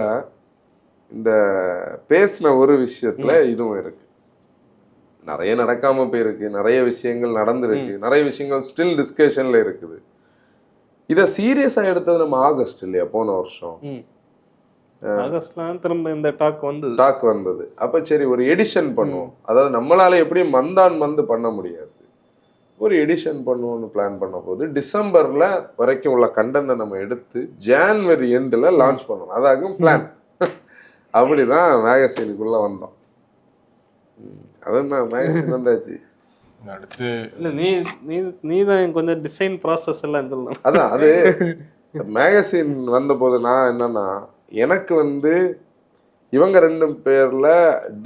இந்த பேசின ஒரு விஷயத்தில் இதுவும் இருக்கு. நிறைய நடக்காம போயிருக்கு, நிறைய விஷயங்கள் நடந்திருக்கு, நிறைய விஷயங்கள் ஸ்டில் டிஸ்கஷன்ல இருக்குது. இதை சீரியஸா எடுத்தது நம்ம ஆகஸ்ட் இல்லையா, போன வருஷம் ஆகஸ்ட்லாம் திரும்ப இந்த டாக் வந்தது. அப்ப சரி ஒரு எடிஷன் பண்ணுவோம். அதாவது நம்மளால எப்படியும் மந்த் பண்ண முடியாது, ஒரு எடிஷன் பண்ணுவோம்னு பிளான் பண்ண போது டிசம்பர்ல வரைக்கும் உள்ள கண்டென்ட்டை நம்ம எடுத்து ஜான்வரி எண்டில் லான்ச் பண்ணணும். அதாகும் பிளான். அப்படிதான் மேகசீனுக்குள்ள வந்தோம். அதான் மேகசின் வந்தாச்சு. அடுத்து இல்லை நீ தான் கொஞ்சம் டிசைன் ப்ராசஸ் எல்லாம் சொல்லலாம். அதான் அது மேகசின் வந்தபோது நான் என்னன்னா எனக்கு வந்து இவங்க 2 பேர்ல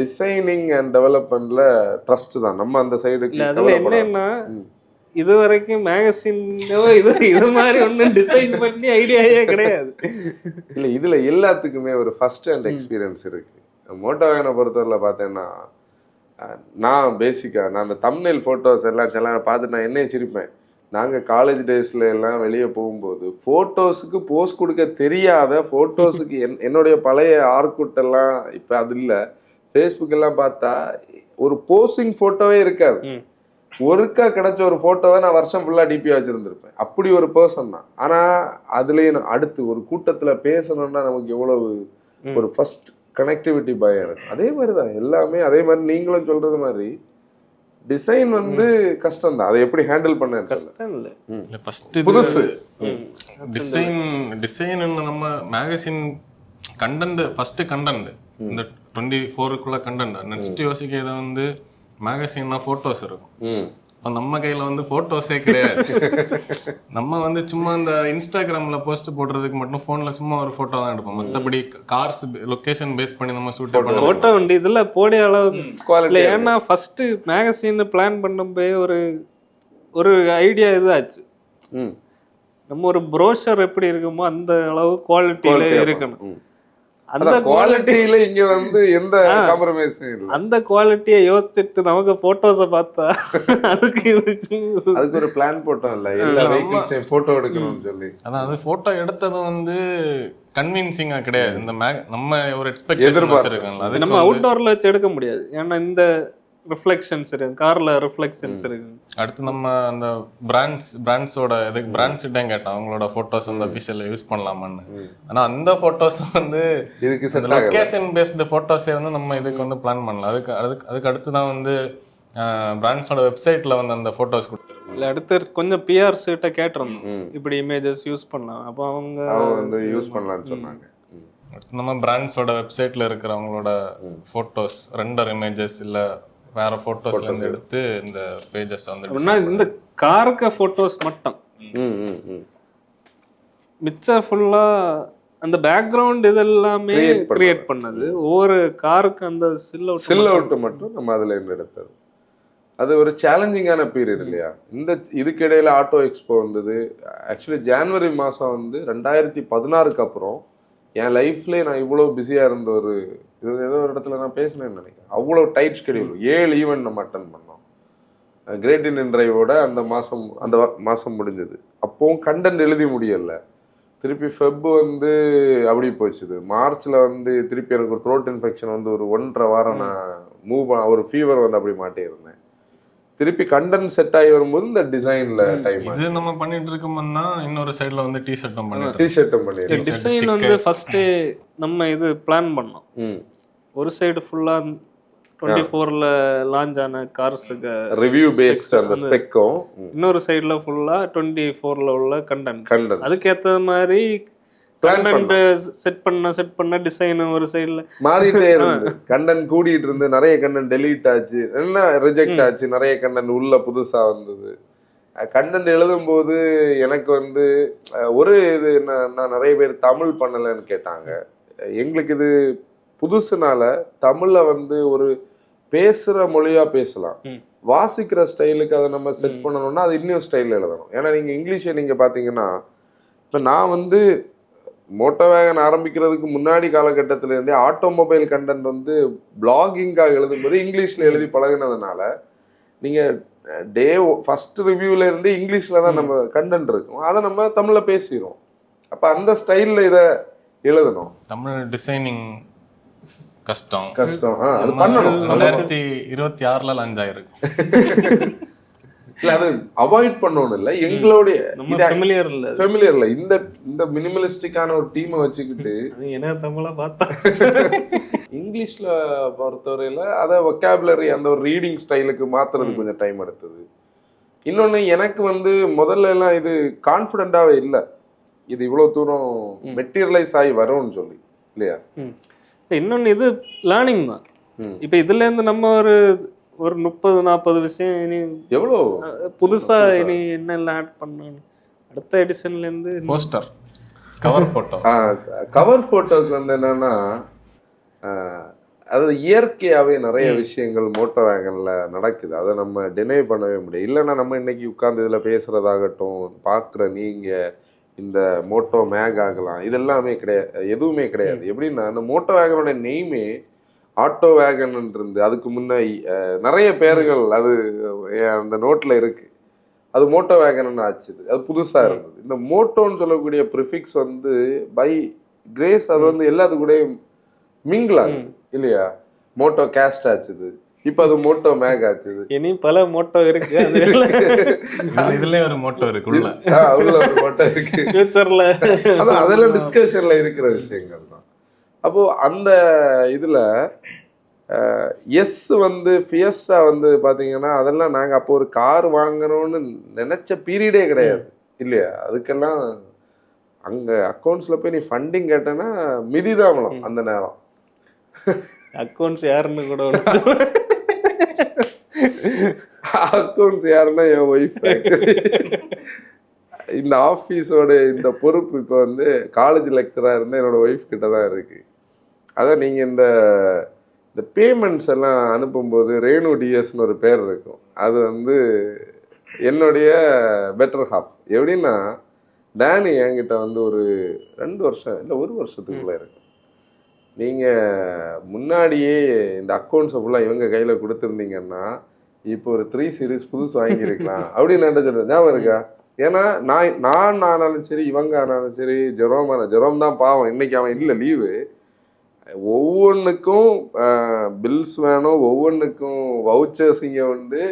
டிசைனிங் அண்ட் டெவலப்மெண்ட்ல ட்ரஸ்ட் தான். நம்ம அந்த சைடுக்கு என்னன்னா இது வரைக்கும் மேகசின் இது மாதிரி ஒன்றும் டிசைன் பண்ணி ஐடியாவே கிடையாது. இல்லை இதுல எல்லாத்துக்குமே ஒரு ஃபர்ஸ்ட் ஹேண்ட் எக்ஸ்பீரியன்ஸ் இருக்கு. மோட்டோ வேகனை பொறுத்தவரையில் பார்த்தேன்னா நான் அந்த தம்ப்நெயில் ஃபோட்டோஸ் எல்லாம் பார்த்துட்டு நான் என்னையே சிரிப்பேன். நாங்கள் காலேஜ் டேஸ்ல எல்லாம் வெளியே போகும்போது ஃபோட்டோஸுக்கு போஸ்ட் கொடுக்க தெரியாத ஃபோட்டோஸுக்கு என்னுடைய பழைய ஆர்குட் எல்லாம் இப்போ அது இல்லை, ஃபேஸ்புக் எல்லாம் பார்த்தா ஒரு போஸ்டிங் ஃபோட்டோவே இருக்காது. ஒருக்கா கிடைச்ச ஒரு ஃபோட்டோவை நான் வருஷம் ஃபுல்லாக டிபியா வச்சுருந்துருப்பேன். அப்படி ஒரு பர்சன் தான். ஆனால் அதுலேயே அடுத்து ஒரு கூட்டத்தில் பேசணும்னா நமக்கு எவ்வளவு ஒரு ஃபர்ஸ்ட் கனெக்டிவிட்டி பயம் இருக்கு. அதே மாதிரி தான் எல்லாமே. அதே மாதிரி நீங்களும் சொல்றது மாதிரி டிசைன் வந்து கஷ்டம் தான். அதை எப்படி ஹேண்டில் பண்ண கஷ்டம் இல்லை. புதுசு டிசைன் நம்ம மேகசின் கண்டென்ட் ஃபர்ஸ்ட் கண்டென்ட் இந்த 24க்குள்ள கண்டென்ட். நெக்ஸ்ட் யோசிக்க இதை வந்து மேகசின்னா ஃபோட்டோஸ் இருக்கும். இப்போ நம்ம கையில வந்து ஃபோட்டோஸே கிடையாது. நம்ம வந்து சும்மா இந்த இன்ஸ்டாகிராம்ல போஸ்ட் போடுறதுக்கு மட்டும் ஃபோன்ல சும்மா ஒரு ஃபோட்டோ தான் எடுப்போம். மற்றபடி கார்ஸ் லொகேஷன் பேஸ் பண்ணி நம்ம ஷூட் பண்ண ஃபோட்டோ வண்டி இதில் போடிய அளவுக்கு இல்லை. ஏன்னா ஃபர்ஸ்ட் மேகசின் பிளான் பண்ணும்போது ஒரு ஐடியா இதாச்சு. நம்ம ஒரு ப்ரோஷர் எப்படி இருக்குமோ அந்த அளவு குவாலிட்டியில இருக்கணும். அந்த குவாலிட்டியில இங்க வந்து எந்த காம்ப்ரமைஸும் இல்லை. அந்த குவாலிட்டியை யோசிச்சுட்டு நமக்கு போட்டோஸை பார்த்தா அதுக்கு ஒரு பிளான் போட்டோம் இல்ல, எல்லா வெஹிக்கிள்ஸையும் போட்டோ எடுக்கணும்னு சொல்லி. அதான் அது போட்டோ எடுத்தது வந்து கன்வின்சிங்கா கிடையாது. இந்த நம்ம ஒரு எக்ஸ்பெக்டேஷன் வச்சிருக்கோம்ல, அது நம்ம அவுட்டோர்ல வச்சு எடுக்க முடியாது. ஏன்னா இந்த ரிஃப்ளெக்ஷன்ஸ் இருக்கு, கார்ல ரிஃப்ளெக்ஷன்ஸ் இருக்கு. அடுத்து நம்ம அந்த பிராண்ட்ஸோட இதுக்கு பிராண்ட்ஸ்கிட்ட கேட்டோம் அவங்களோட போட்டோஸ் வந்து அபிஷியல் யூஸ் பண்ணலாமான்னு. ஆனா அந்த போட்டோஸ் வந்து இதுக்கு லொகேஷன் பேஸ்டு போட்டோஸே வந்து நம்ம இதுக்கு வந்து பிளான் பண்ணலாம். அதுக்கு அடுத்து தான் வந்து பிராண்ட்ஸோட வெப்சைட்ல வந்து அந்த போட்டோஸ் கொடுத்துருக்கோம். இல்லை, அடுத்து கொஞ்சம் பிஆர்ஸ் கிட்ட கேட்டிருந்தோம் இப்படி இமேஜஸ் யூஸ் பண்ணலாம், அப்போ அவங்க வந்து யூஸ் பண்ணலாம்னு சொன்னாங்க. நம்ம பிராண்ட்ஸோட வெப்சைட்ல இருக்கிற அவங்களோட போட்டோஸ் ரெண்டர் இமேஜஸ் இல்ல வேற போட்டோஸ்ல இருந்து எடுத்து இந்த பேஜஸ் வந்து இந்த காருக்கு போட்டோஸ் மட்டும் மிச்ச ஃபுல்லா அந்த பேக்ரவுண்ட் இதெல்லாமே கிரியேட் பண்ணது. ஒவ்வொரு காருக்கு அந்த சில் அவுட் மட்டும் நம்ம அதுல இருந்து எடுத்தது. அது ஒரு சேலஞ்சிங்கான பீரியட் இல்லையா. இதுக்கு இடையில ஆட்டோ எக்ஸ்போ வந்தது. ஆக்சுவலி ஜனவரி மாதம் வந்து 2016 அப்புறம் என் லைஃப்லேயே நான் இவ்வளோ பிஸியாக இருந்த ஏதோ ஒரு இடத்துல நான் பேசினேன்னு நினைக்கிறேன். அவ்வளோ டைட் ஸ்கெடியூல், 7 ஈவெண்ட் நம்ம அட்டன் பண்ணோம். கிரேட் இண்டியன் டிரைவோட அந்த மாதம் முடிஞ்சது. அப்போவும் கண்டென்ட் எழுதி முடியலை. திருப்பி ஃபெப் வந்து அப்படி போச்சுது. மார்ச்சில் வந்து திருப்பி எனக்கு ஒரு த்ரோட் இன்ஃபெக்ஷன் வந்து ஒரு 1.5 வாரம் நான் ஒரு ஃபீவர் வந்து அப்படி மாட்டியிருந்தேன். திருப்பி கண்டென்ட் செட் ஆகி வரும்போது இந்த டிசைன்ல டைம் இது நம்ம பண்ணிட்டு இருக்கோம்னா இன்னொரு சைடுல வந்து டி-ஷர்ட்டும் பண்ணிட்டு டிசைன் வந்து ஃபர்ஸ்ட் நம்ம இது பிளான் பண்ணோம். ஒரு சைடு ஃபுல்லா 24ல லான்ச் ஆன கார்ஸ்க்கு ரிவ்யூ பேஸ்ட் அந்த ஸ்பெக்கும், இன்னொரு சைடுல ஃபுல்லா 24ல உள்ள கண்டென்ட் அதுக்கு ஏத்த மாதிரி கண்டென்ட் செட் பண்ண டிசைன் ஒரு சைடுல மாறிட்டே இருந்து கண்டென்ட் கூடிட்டு இருந்து நிறைய கண்டென்ட் டெலீட் ஆச்சு, என்ன ரிஜெக்ட் ஆச்சு, நிறைய கண்டென்ட் உள்ள புதுசா வந்தது. கண்டென்ட் எழுதும்போது எனக்கு வந்து ஒரு இது என்ன, நிறைய பேர் தமிழ் பண்ணலன்னு கேட்டாங்க. எங்களுக்கு இது புதுசுனால தமிழ்ல வந்து ஒரு பேசுற மொழியா பேசலாம், வாசிக்கிற ஸ்டைலுக்கு அதை நம்ம செட் பண்ணணும்னா அது இன்னும் ஸ்டைலில் எழுதணும். ஏன்னா நீங்க இங்கிலீஷை நீங்க பாத்தீங்கன்னா, இப்போ நான் வந்து மோட்டோ வேகன் ஆரம்பிக்கிறதுக்கு முன்னாடி காலகட்டத்திலேருந்தே ஆட்டோமொபைல் கண்டென்ட் வந்து பிளாகிங்காக எழுதும்போது இங்கிலீஷில் எழுதி பழகினதுனால நீங்கள் ஃபர்ஸ்ட் ரிவ்யூல இருந்து இங்கிலீஷில் தான் நம்ம கண்டென்ட் இருக்கும், அதை நம்ம தமிழில் பேசிடுவோம். அப்போ அந்த ஸ்டைலில் இதை எழுதணும். தமிழ் டிசைனிங் கஷ்டம் அது பண்ணணும். 2026ல லான்ச் ஆயிருக்கு. இல்ல அது அவாய்ட் பண்ணணும். இல்ல எங்களுடைய ஃபெமிலியர்ல இந்த மினிமலிஸ்டிக்கான ஒரு டீமை வச்சுக்கிட்டு என்ன தமிழா பார்த்தா இங்கிலீஷ்ல பொறுத்தவரையில அதை வொக்காபுலரி அந்த ஒரு ரீடிங் ஸ்டைலுக்கு மாத்துறது கொஞ்சம் டைம் எடுத்தது. இன்னொன்னு எனக்கு வந்து முதல்ல எல்லாம் இது கான்ஃபிடென்ட்டாவே இல்லை, இது இவ்வளவு தூரம் மெட்டீரியலைஸ் ஆகி வரும்னு சொல்லி இல்லையா. இன்னொன்னு இது லேர்னிங் தான். இப்ப இதுல இருந்து நம்ம ஒரு 30-40 விஷயம் இனி எவ்வளோ புதுசா இனி என்ன ஆட் பண்ணணும். அடுத்த எடிஷன்ல இருந்து போஸ்டர், கவர் போட்டோக்கு வந்து என்னன்னா, அதாவது இயற்கையாவே நிறைய விஷயங்கள் மோட்டோ வேகன்ல நடக்குது, அதை நம்ம டினை பண்ணவே முடியும். இல்லைன்னா நம்ம இன்னைக்கு உட்கார்ந்து இதுல பேசுறதாகட்டும், பார்க்குற நீங்க இந்த மோட்டோ மேக் ஆகலாம், இதெல்லாமே கிடையாது, எதுவுமே கிடையாது. எப்படின்னா அந்த மோட்டோ வேகனோட நெய்மே ஆட்டோ வேகன் இருந்து அதுக்கு முன்ன நிறைய பேர்கள் அது அந்த நோட்ல இருக்கு, அது மோட்டோ வேகன் ஆச்சு, அது புதுசா இருந்தது. இந்த மோட்டோன்னு சொல்லக்கூடிய ப்ரிஃபிக்ஸ் வந்து பை கிரேஸ் அது வந்து எல்லாத்து கூட மிங்கிள் ஆகுது இல்லையா. மோட்டோ கேஸ்ட் ஆச்சுது, இப்ப அது மோட்டோ மேக் ஆச்சுது, இனி பல மோட்டோ இருக்கு, இதுல ஒரு மோட்டோ இருக்கு, உள்ள ஒரு மோட்டோ இருக்கு ஃபியூச்சர்ல. அதெல்லாம் டிஸ்கஷன்ல இருக்கிற விஷயங்கள் தான். அப்போ அந்த இதுல வந்து ஃபியஸ்டா வந்து பாத்தீங்கன்னா, அதெல்லாம் நாங்க அப்போ ஒரு கார் வாங்கணும்னு நினைச்ச பீரியடே கிடையாது இல்லையா. அதுக்கெல்லாம் அங்க அக்கௌண்ட்ஸ்ல போய் நீ ஃபண்டிங் கேட்டேன்னா மிதிதாமலம். அந்த நேரம் அக்கௌண்ட்ஸ் யாருன்னு கூட அக்கௌண்ட்ஸ் யாருன்னா என் ஒய்ஃப். இந்த ஆஃபீஸோட இந்த பொறுப்பு இப்போ வந்து காலேஜ் லெக்சராக இருந்தால் என்னோட ஒய்ஃப் கிட்ட தான் இருக்கு. அதான் நீங்கள் இந்த பேமெண்ட்ஸ் எல்லாம் அனுப்பும்போது ரேணு டிஎஸ்ன்னு ஒரு பேர் இருக்கும், அது வந்து என்னுடைய பெட்டர் ஹாஃப். எப்படின்னா டேனி என்கிட்ட வந்து ஒரு 2 வருஷம் இல்லை 1 வருஷத்துக்குள்ளே இருக்கும், நீங்கள் முன்னாடியே இந்த அக்கௌண்ட்ஸை ஃபுல்லாக இவங்க கையில் கொடுத்துருந்தீங்கன்னா இப்போ ஒரு 3 சீரீஸ் புதுசு வாங்கியிருக்கலாம் அப்படின்னு என்ன சொல்கிறேன், ஞாபகம் இருக்கா. ஏன்னா நான் ஆனாலும் சரி, இவங்க ஆனாலும் சரி, ஜெரோம் தான் பாவம், இன்னைக்கு அவன் இல்லை லீவு, ஒவ்வொன்றுக்கும் பில்ஸ் வேணும், ஒவ்வொன்றுக்கும் வவுச்சர்ஸ் இங்கே உண்டு.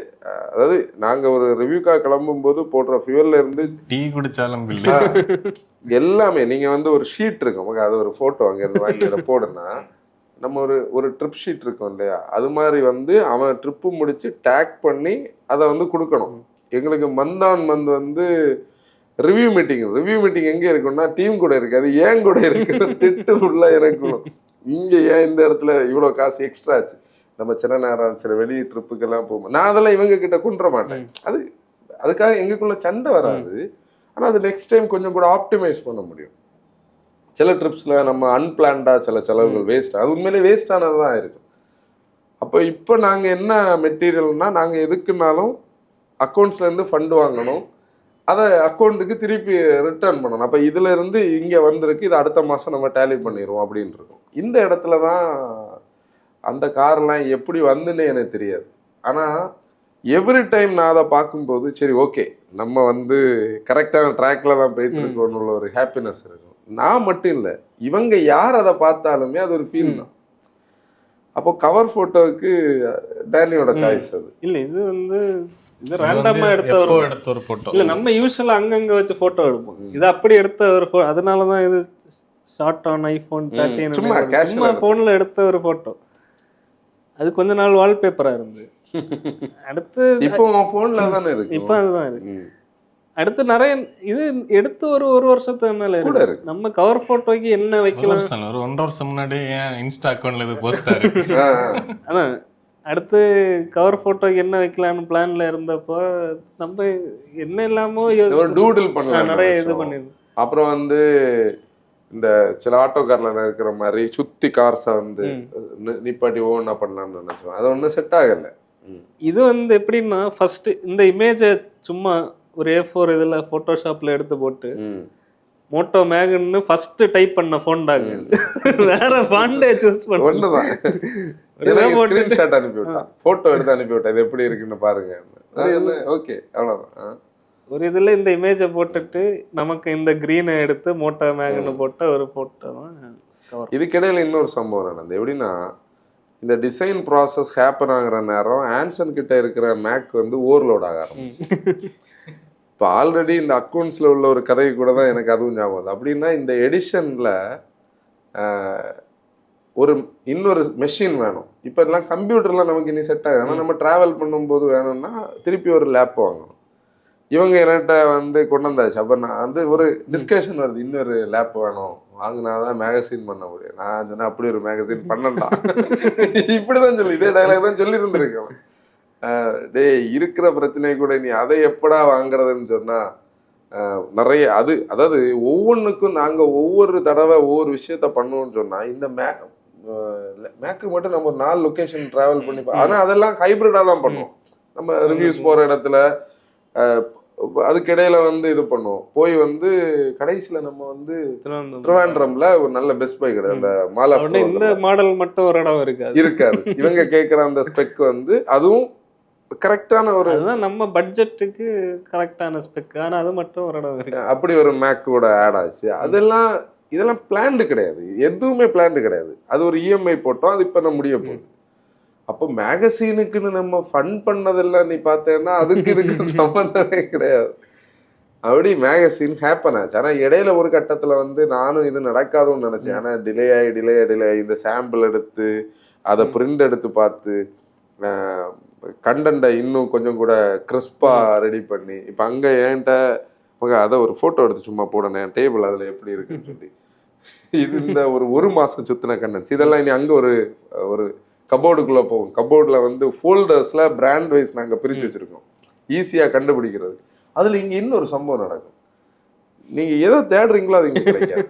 அதாவது நாங்கள் ஒரு ரிவ்யூக்காக கிளம்பும்போது போடுற ஃபியூவல்ல இருந்து டீ குடிச்சாலும் பில்லு எல்லாமே நீங்கள் வந்து ஒரு ஷீட் இருக்கும், அது ஒரு ஃபோட்டோ அங்கேருந்து வாங்கி இதை போடுனா நம்ம ஒரு ட்ரிப் ஷீட் இருக்கும் இல்லையா, அது மாதிரி வந்து அவன் ட்ரிப்பு முடிச்சு டேக் பண்ணி அதை வந்து கொடுக்கணும் எங்களுக்கு. மந்த் ஆன் மந்த் வந்து ரிவ்யூ மீட்டிங் எங்கே இருக்குன்னா டீம் கூட இருக்காது, ஏன் கூட இருக்கு. திட்டு ஃபுல்லாக எனக்கும் இங்கே ஏன் இந்த இடத்துல இவ்வளோ காசு எக்ஸ்ட்ரா ஆச்சு. நம்ம சில நேரம் சில வெளி ட்ரிப்புக்கெல்லாம் போகும், நான் அதெல்லாம் இவங்க கிட்ட கொண்டுற மாட்டேன். அதுக்காக எங்களுக்குள்ள சண்டை வராது. ஆனால் அது நெக்ஸ்ட் டைம் கொஞ்சம் கூட ஆப்டிமைஸ் பண்ண முடியும். சில ட்ரிப்ஸில் நம்ம அன்பிளான்டாக சில செலவுகள் வேஸ்ட், அது உண்மையிலே வேஸ்டானது தான் இருக்கும். அப்போ இப்போ நாங்கள் என்ன மெட்டீரியல்னா, நாங்கள் எதுக்குனாலும் அக்கௌண்ட்ஸ்லேருந்து ஃபண்டு வாங்கணும், அதை அக்கௌண்ட்டுக்கு திருப்பி ரிட்டர்ன் பண்ணணும். அப்போ இதில் இருந்து இங்கே வந்திருக்கு, இது அடுத்த மாதம் நம்ம டேலி பண்ணிடுவோம் அப்படின்னு இருக்கும். இந்த இடத்துல தான் அந்த கார்லாம் எப்படி வந்துன்னு எனக்கு தெரியாது. ஆனால் எவ்ரி டைம் நான் அதை பார்க்கும்போது சரி ஓகே நம்ம வந்து கரெக்டான ட்ராக்ல தான் போயிட்டு இருக்கோம்னு ஒரு ஹாப்பினஸ் இருக்கும். நான் மட்டும் இல்லை, இவங்க யார் அதை பார்த்தாலுமே அது ஒரு ஃபீல் தான். அப்போ கவர் ஃபோட்டோவுக்கு டேனியோட சாய்ஸ் அது இல்லை. இது வந்து இது ரேண்டமா எடுத்த ஒரு போட்டோ இல்லை, நம்ம யூஸ்வலாக அங்கங்கே வச்சு ஃபோட்டோ எடுப்போம். இது அப்படி எடுத்த ஒரு ஃபோட்டோ, அதனால தான் இது ஷார்ட் ஆன் ஐஃபோன் 13 சும்மா ஃபோனில் எடுத்த ஒரு ஃபோட்டோ. அது கொஞ்ச நாள் வால்பேப்பராக இருந்து அடுத்து இப்போ ஃபோனில் தானே இருக்கு. இப்போ அதுதான் இருக்கு. அடுத்து நிறைய இது எடுத்து ஒரு வருஷத்துக்கு மேல இருக்கு. நம்ம கவர் போட்டோக்கு என்ன வைக்கலாம், ஒரு 1.5 வருஷம் முன்னாடி இன்ஸ்டா அக்கௌண்ட்ல இது போஸ்டா இருக்கு. அதான் அடுத்து கவர் போட்டோக்கு என்ன வைக்கலாம்னு பிளான்ல இருந்தப்போ நம்ம என்ன இல்லாமோ டூடில் பண்ணலாம், நிறைய இது பண்ணிருந்தோம். அப்புறம் வந்து இந்த சில ஆட்டோ கார்ல இருக்கிற மாதிரி சுத்தி கார்ஸை வந்து நிப்பாட்டி ஓவனா பண்ணலாம்னு நினைச்சோம். அது ஒன்றும் செட் ஆகலை. இது வந்து எப்படின்னா ஃபர்ஸ்ட் இந்த இமேஜை சும்மா ஒரு A4 இதில் ஃபோட்டோஷாப்பில் எடுத்து போட்டு மோட்டோ மேகன்னு ஃபர்ஸ்ட் டைப் பண்ண ஃபோன்டாங்க, வேற ஃபாண்டே சூஸ் பண்ண ஒண்ணுதான். ஸ்கிரீன்ஷாட் அனுப்பி விட்டான், ஃபோட்டோ எடுத்து அனுப்பி விட்டேன், இது எப்படி இருக்குன்னு பாருங்க. ஓகே அவ்வளோதான். ஒரு இதில் இந்த இமேஜை போட்டுட்டு நமக்கு இந்த க்ரீனை எடுத்து மோட்டோ மேகன்னு போட்ட ஒரு ஃபோட்டோ தான். இதுக்கிடையில் இன்னொரு சம்பவம் நடந்தது. எப்படின்னா இந்த டிசைன் ப்ராசஸ் ஹேப்பன் ஆகிற நேரம் ஆன்சன் கிட்ட இருக்கிற மேக் வந்து ஓவர்லோட் ஆக ஆரம்பிச்சு. இப்போ ஆல்ரெடி இந்த அக்கௌண்ட்ஸில் உள்ள ஒரு கதை கூட தான் எனக்கு அதுவும் ஞாபகம். அப்படின்னா இந்த எடிஷனில் இன்னொரு மெஷின் வேணும். இப்போ எல்லாம் கம்ப்யூட்டர்லாம் நமக்கு இனி செட் ஆகும். ஆனால் நம்ம ட்ராவல் பண்ணும்போது வேணும்னா திருப்பி ஒரு லேப் வாங்கணும். இவங்க என்கிட்ட வந்து கொண்டு வந்தாச்சு. அப்போ நான் வந்து ஒரு டிஸ்கஷன் வருது, இன்னொரு லேப் வேணும், வாங்கினாதான் மேகசின் பண்ண முடியும். நான் சொன்னேன் அப்படி ஒரு மேகசின் பண்ணண்டா, இப்படிதான் சொல்லி இதே டைலாக் தான் சொல்லி இருந்திருக்கேன். டே இருக்கிற பிரச்சனை கூட நீ அதை எப்படா வாங்குறதுன்னு சொன்னா நிறைய அதாவது ஒவ்வொன்றுக்கும் நாங்கள் ஒவ்வொரு தடவை ஒவ்வொரு விஷயத்த பண்ணுவோம்னு சொன்னா இந்த மேக்கு மட்டும் நம்ம ஒரு 4 லொக்கேஷன் டிராவல் பண்ணி, ஆனால் அதெல்லாம் ஹைபிரிடாக தான் பண்ணுவோம். நம்ம ரிவ்யூஸ் போகிற இடத்துல அதுக்கிடையில வந்து இது பண்ணுவோம். போய் வந்து கடைசியில நம்ம வந்து திருவாண்டரம்ல ஒரு நல்ல பெஸ்ட் பை கிடையாது, அந்த மாலா இந்த மாடல் மட்டும் ஒரு இடம் இருக்காது. இவங்க கேட்குற அந்த ஸ்பெக் வந்து அதுவும் கரெக்டான ஒரு நம்ம பட்ஜெட்டுக்கு கரெக்டான ஸ்பெக், ஆனால் அது மட்டும் ஒரு இடம் இருக்கு. அப்படி ஒரு மேக்கோட ஆட் ஆச்சு. இதெல்லாம் பிளான்டு கிடையாது, எதுவுமே பிளான்டு கிடையாது. அது ஒரு இஎம்ஐ போட்டோம், அது இப்போ நம்ம முடிய போகுது. அப்போ மேகசீனுக்குன்னு நம்ம ஃபன் பண்ணதெல்லாம் நீ பார்த்தேன்னா அதுக்கு இதுக்கு சம்மந்தமே கிடையாது. அப்படி மேகசின் ஹேப்பன் ஆச்சு. ஆனால் இடையில ஒரு கட்டத்தில் வந்து நானும் இது நடக்காதுன்னு நினச்சேன். ஆனால் டிலே ஆகி இந்த சாம்பிள் எடுத்து அதை பிரிண்ட் எடுத்து பார்த்து கண்டென்ட்டை இன்னும் கொஞ்சம் கூட கிறிஸ்பாக ரெடி பண்ணி இப்போ அங்கே ஏன்ட்ட அதை ஒரு ஃபோட்டோ எடுத்து சும்மா போடணும் டேபிள் அதில் எப்படி இருக்குன்னு சொல்லி இது இந்த ஒரு மாதம் சுற்றின கண்டென்ட்ஸ் இதெல்லாம் இனி அங்கே ஒரு கபோர்டுக்குள்ளே போகும். கபோர்டில் வந்து ஃபோல்டர்ஸில் பிராண்ட் வைஸ் நாங்கள் பிரித்து வச்சுருக்கோம், ஈஸியாக கண்டுபிடிக்கிறது. அதில் இங்கே இன்னொரு சம்பவம் நடக்கும். நீங்கள் எதை தேடுறீங்களோ அது இங்கே கிடைக்காது.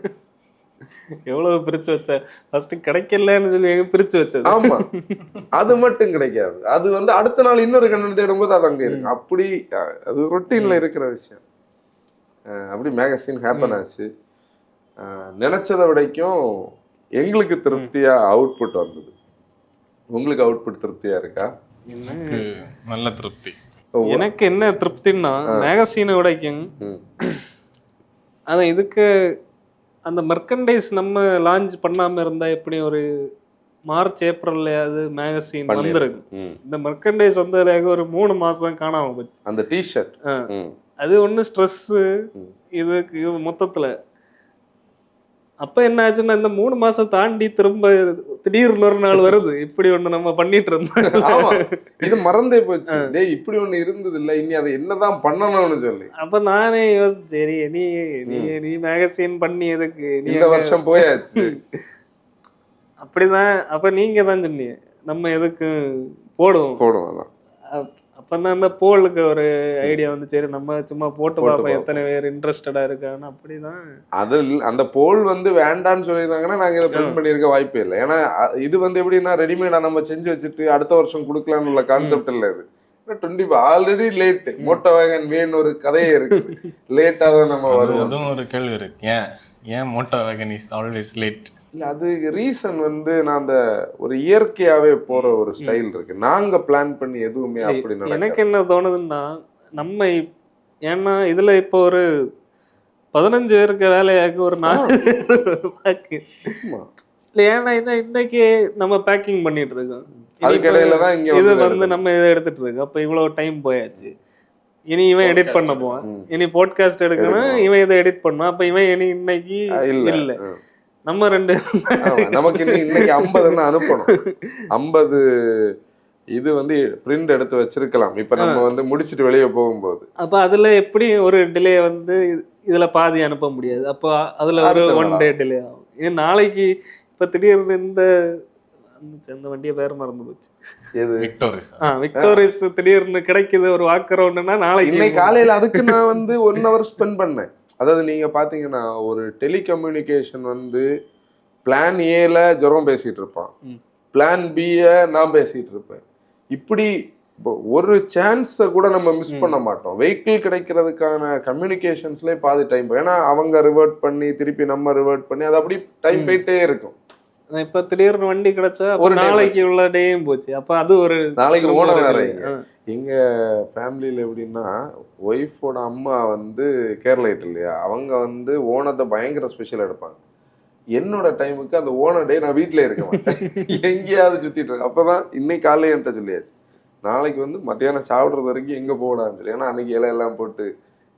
எவ்வளவு பிரிச்சு வச்ச ஃபர்ஸ்ட் கிடைக்கலன்னு சொல்லி பிரிச்சு வச்சது. ஆமா, அது மட்டும் கிடைக்காது. அது வந்து அடுத்த நாள் இன்னொரு கண்டென்ட் தேடும்போது அது அங்கே இருக்கு. அப்படி அது ரொட்டீன்ல இருக்கிற விஷயம். அப்படி மேகசின் ஹேப்பன் ஆச்சு. நினைச்சதை விடைக்கும் எங்களுக்கு திருப்தியா அவுட்புட் வந்தது. உங்களுக்கு அவுட்புட் திருப்தியா இருக்கா? நல்ல திருப்தி. எனக்கு என்ன திருப்தின்னா மேகசீனை விடைக்கும் அதான் இதுக்கு அந்த மெர்கண்டைஸ் நம்ம லான்ச் பண்ணாம இருந்தா எப்படி ஒரு மார்ச் ஏப்ரல்லையாவது மேகசின் வந்துருக்கு. இந்த மெர்கண்டைஸ் வந்ததுல ஒரு 3 மாசம் காணாம போச்சு. அந்த டிஷர்ட் அது ஒண்ணு ஸ்ட்ரெஸ் இதுக்கு மொத்தத்துல. அப்ப என்ன ஆச்சுன்னா இந்த 3 மாசம் தாண்டி திரும்ப திடீர்னு ஒரு நாள் வருது இப்படி ஒண்ணு நம்ம பண்ணிட்டு இருந்தோம். இது மறந்தே போச்சு. டேய் இப்படி ஒண்ணு இருந்தது இல்ல, இனி அதை என்னதான் பண்ணணும்னு சொல்லி. அப்ப நானே யோசிச்சு சரி நீ மேகசின் பண்ணி எதுக்கு இந்த வருஷம் போயாச்சு. அப்படிதான். அப்ப நீங்க தான் சொன்னீங்க நம்ம எதுக்கு போடுவோம். அப்பதான் அந்த போலுக்கு ஒரு ஐடியா வந்து சரி நம்ம சும்மா போட்டு பார்ப்போம் எத்தனை பேர் இன்ட்ரெஸ்டடா இருக்கான்னு. அப்படிதான் அது அந்த போல் வந்து வேண்டான்னு சொல்லியிருந்தாங்கன்னா நாங்க இதை பிரிண்ட் பண்ணிருக்க வாய்ப்பே இல்லை. ஏன்னா இது வந்து எப்படின்னா ரெடிமேடா நம்ம செஞ்சு வச்சுட்டு அடுத்த வருஷம் கொடுக்கலான்னு உள்ள கான்செப்ட் இல்லை. இது 25 ஆல்ரெடி லேட். மோட்டோ வேகன் வேன் ஒரு கதையே இருக்கு, லேட்டா தான் நம்ம வருவோம். அதுவும் ஒரு கேள்வி இருக்கு, ஏன் moto vegan is always late? இல்ல அது ரீசன் வந்து நான் அந்த ஒரு இயற்கையாவே போற ஒரு ஸ்டைல் இருக்கு. நாங்க பிளான் பண்ணி எதுவுமே அப்படி நடக்கல. எனக்கு என்ன தோணுதுன்னா நம்ம ஏன்னா இதுல இப்போ ஒரு 15 பேருக்கு வேலையாக்கு ஒரு 4 பேக்கு இல்லை. ஏன்னா இன்னைக்கு நம்ம பேக்கிங் பண்ணிட்டு இருக்கோம். இது வந்து நம்ம இதை எடுத்துட்டு இருக்கோம். அப்ப இவ்வளவு டைம் போயாச்சு. இனி இவன் எடிட் பண்ண போவான், இனி பாட்காஸ்ட் எடுக்கணும், இவன் இதை எடிட் பண்ணுவான். அப்ப இவன் இனி இன்னைக்கு இல்ல நம்ம 2 நமக்கு இன்னைக்கு 50 அனுப்பணும். 50 இது வந்து பிரிண்ட் எடுத்து வச்சிருக்கலாம் இப்ப நம்ம வந்து முடிச்சிட்டு வெளியே போகும்போது. அப்ப அதுல எப்படி ஒரு டிலே வந்து இதுல பாதி அனுப்ப முடியாது. அப்போ அதுல ஒரு 1 டே டிலே ஆகும். ஏன் நாளைக்கு இப்ப திடீர்னு இந்த வண்டிய பேர் மறந்து போச்சு, விக்டோரிஸ் திடீர்னு கிடைக்குது ஒரு வாக்கரவுண்ட்னா நாளைக்கு காலையில அதுக்கு நான் வந்து 1 hour ஸ்பெண்ட் பண்ணேன். அதாவது நீங்க பாத்தீங்கன்னா ஒரு டெலிகம்யூனிகேஷன் வந்து பிளான் ஏல ஜெரோம் பேசிட்டு இருப்பான், பிளான் பிய நான் பேசிட்டு இருப்பேன். இப்படி ஒரு சான்ஸை கூட நம்ம மிஸ் பண்ண மாட்டோம். வெஹிக்கிள் கிடைக்கிறதுக்கான கம்யூனிகேஷன்ஸ்லேயே பாதி டைம், ஏன்னா அவங்க ரிவர்ட் பண்ணி திருப்பி நம்ம ரிவர்ட் பண்ணி அது அப்படி டைம் போயிட்டே இருக்கும். இப்ப திடீர்னு வண்டி கிடைச்சா ஒரு நாளைக்கு உள்ள டேயும் போச்சு. அப்ப அது ஒரு நாளைக்கு ஓன வேற. எங்க ஃபேமிலியில எப்படின்னா ஒய்ஃபோட அம்மா வந்து கேரளைட் இல்லையா, அவங்க வந்து ஓனத்தை பயங்கர ஸ்பெஷல் எடுப்பாங்க. என்னோட டைமுக்கு அந்த ஓனர் டே நான் வீட்டிலே இருக்க மாட்டேன், எங்கேயாவது சுத்திட்டு இருக்கேன். அப்பதான் இன்னைக்கு காலையில என்கிட்ட சொல்லியாச்சு, நாளைக்கு வந்து மத்தியானம் சாப்பிட்றது வரைக்கும் எங்க போடான்னு சொல்லி. ஏன்னா அன்னைக்கு இலையெல்லாம் போட்டு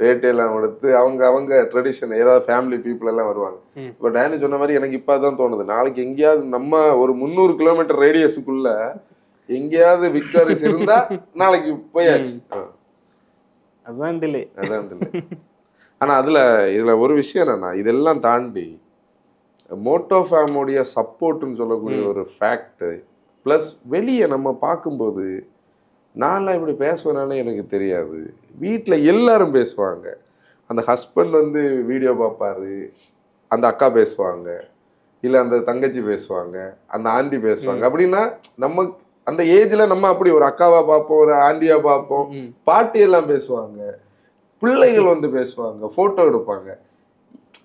வேட்டையெல்லாம் எடுத்து அவங்க ட்ரெடிஷன் ஏதாவது ஃபேமிலி பீப்புள் எல்லாம் வருவாங்க. இப்போ டேனி சொன்ன மாதிரி எனக்கு இப்போ தான் தோணுது, நாளைக்கு எங்கேயாவது நம்ம ஒரு 300 கிலோமீட்டர் ரேடியஸுக்குள்ள எங்கேயாவது விக்டோரிஸ் இருந்தா நாளைக்கு போயாச்சு. அதான் டிலே. ஆனா இதுல ஒரு விஷயம் என்னன்னா, இதெல்லாம் தாண்டி மோட்டோ ஃபேமோடைய சப்போர்ட்னு சொல்லக்கூடிய ஒரு ஃபேக்ட் ப்ளஸ் வெளியே நம்ம பார்க்கும்போது நான்லாம் இப்படி பேசுவேனானே எனக்கு தெரியாது. வீட்டில் எல்லாரும் பேசுவாங்க. அந்த ஹஸ்பண்ட் வந்து வீடியோ பார்ப்பாரு, அந்த அக்கா பேசுவாங்க, இல்லை அந்த தங்கச்சி பேசுவாங்க, அந்த ஆண்டி பேசுவாங்க. அப்படின்னா நம்ம அந்த ஏஜில் நம்ம அப்படி ஒரு அக்காவா பார்ப்போம், ஒரு ஆண்டியா பார்ப்போம், பாட்டி எல்லாம் பேசுவாங்க, பிள்ளைகள் வந்து பேசுவாங்க, ஃபோட்டோ எடுப்பாங்க.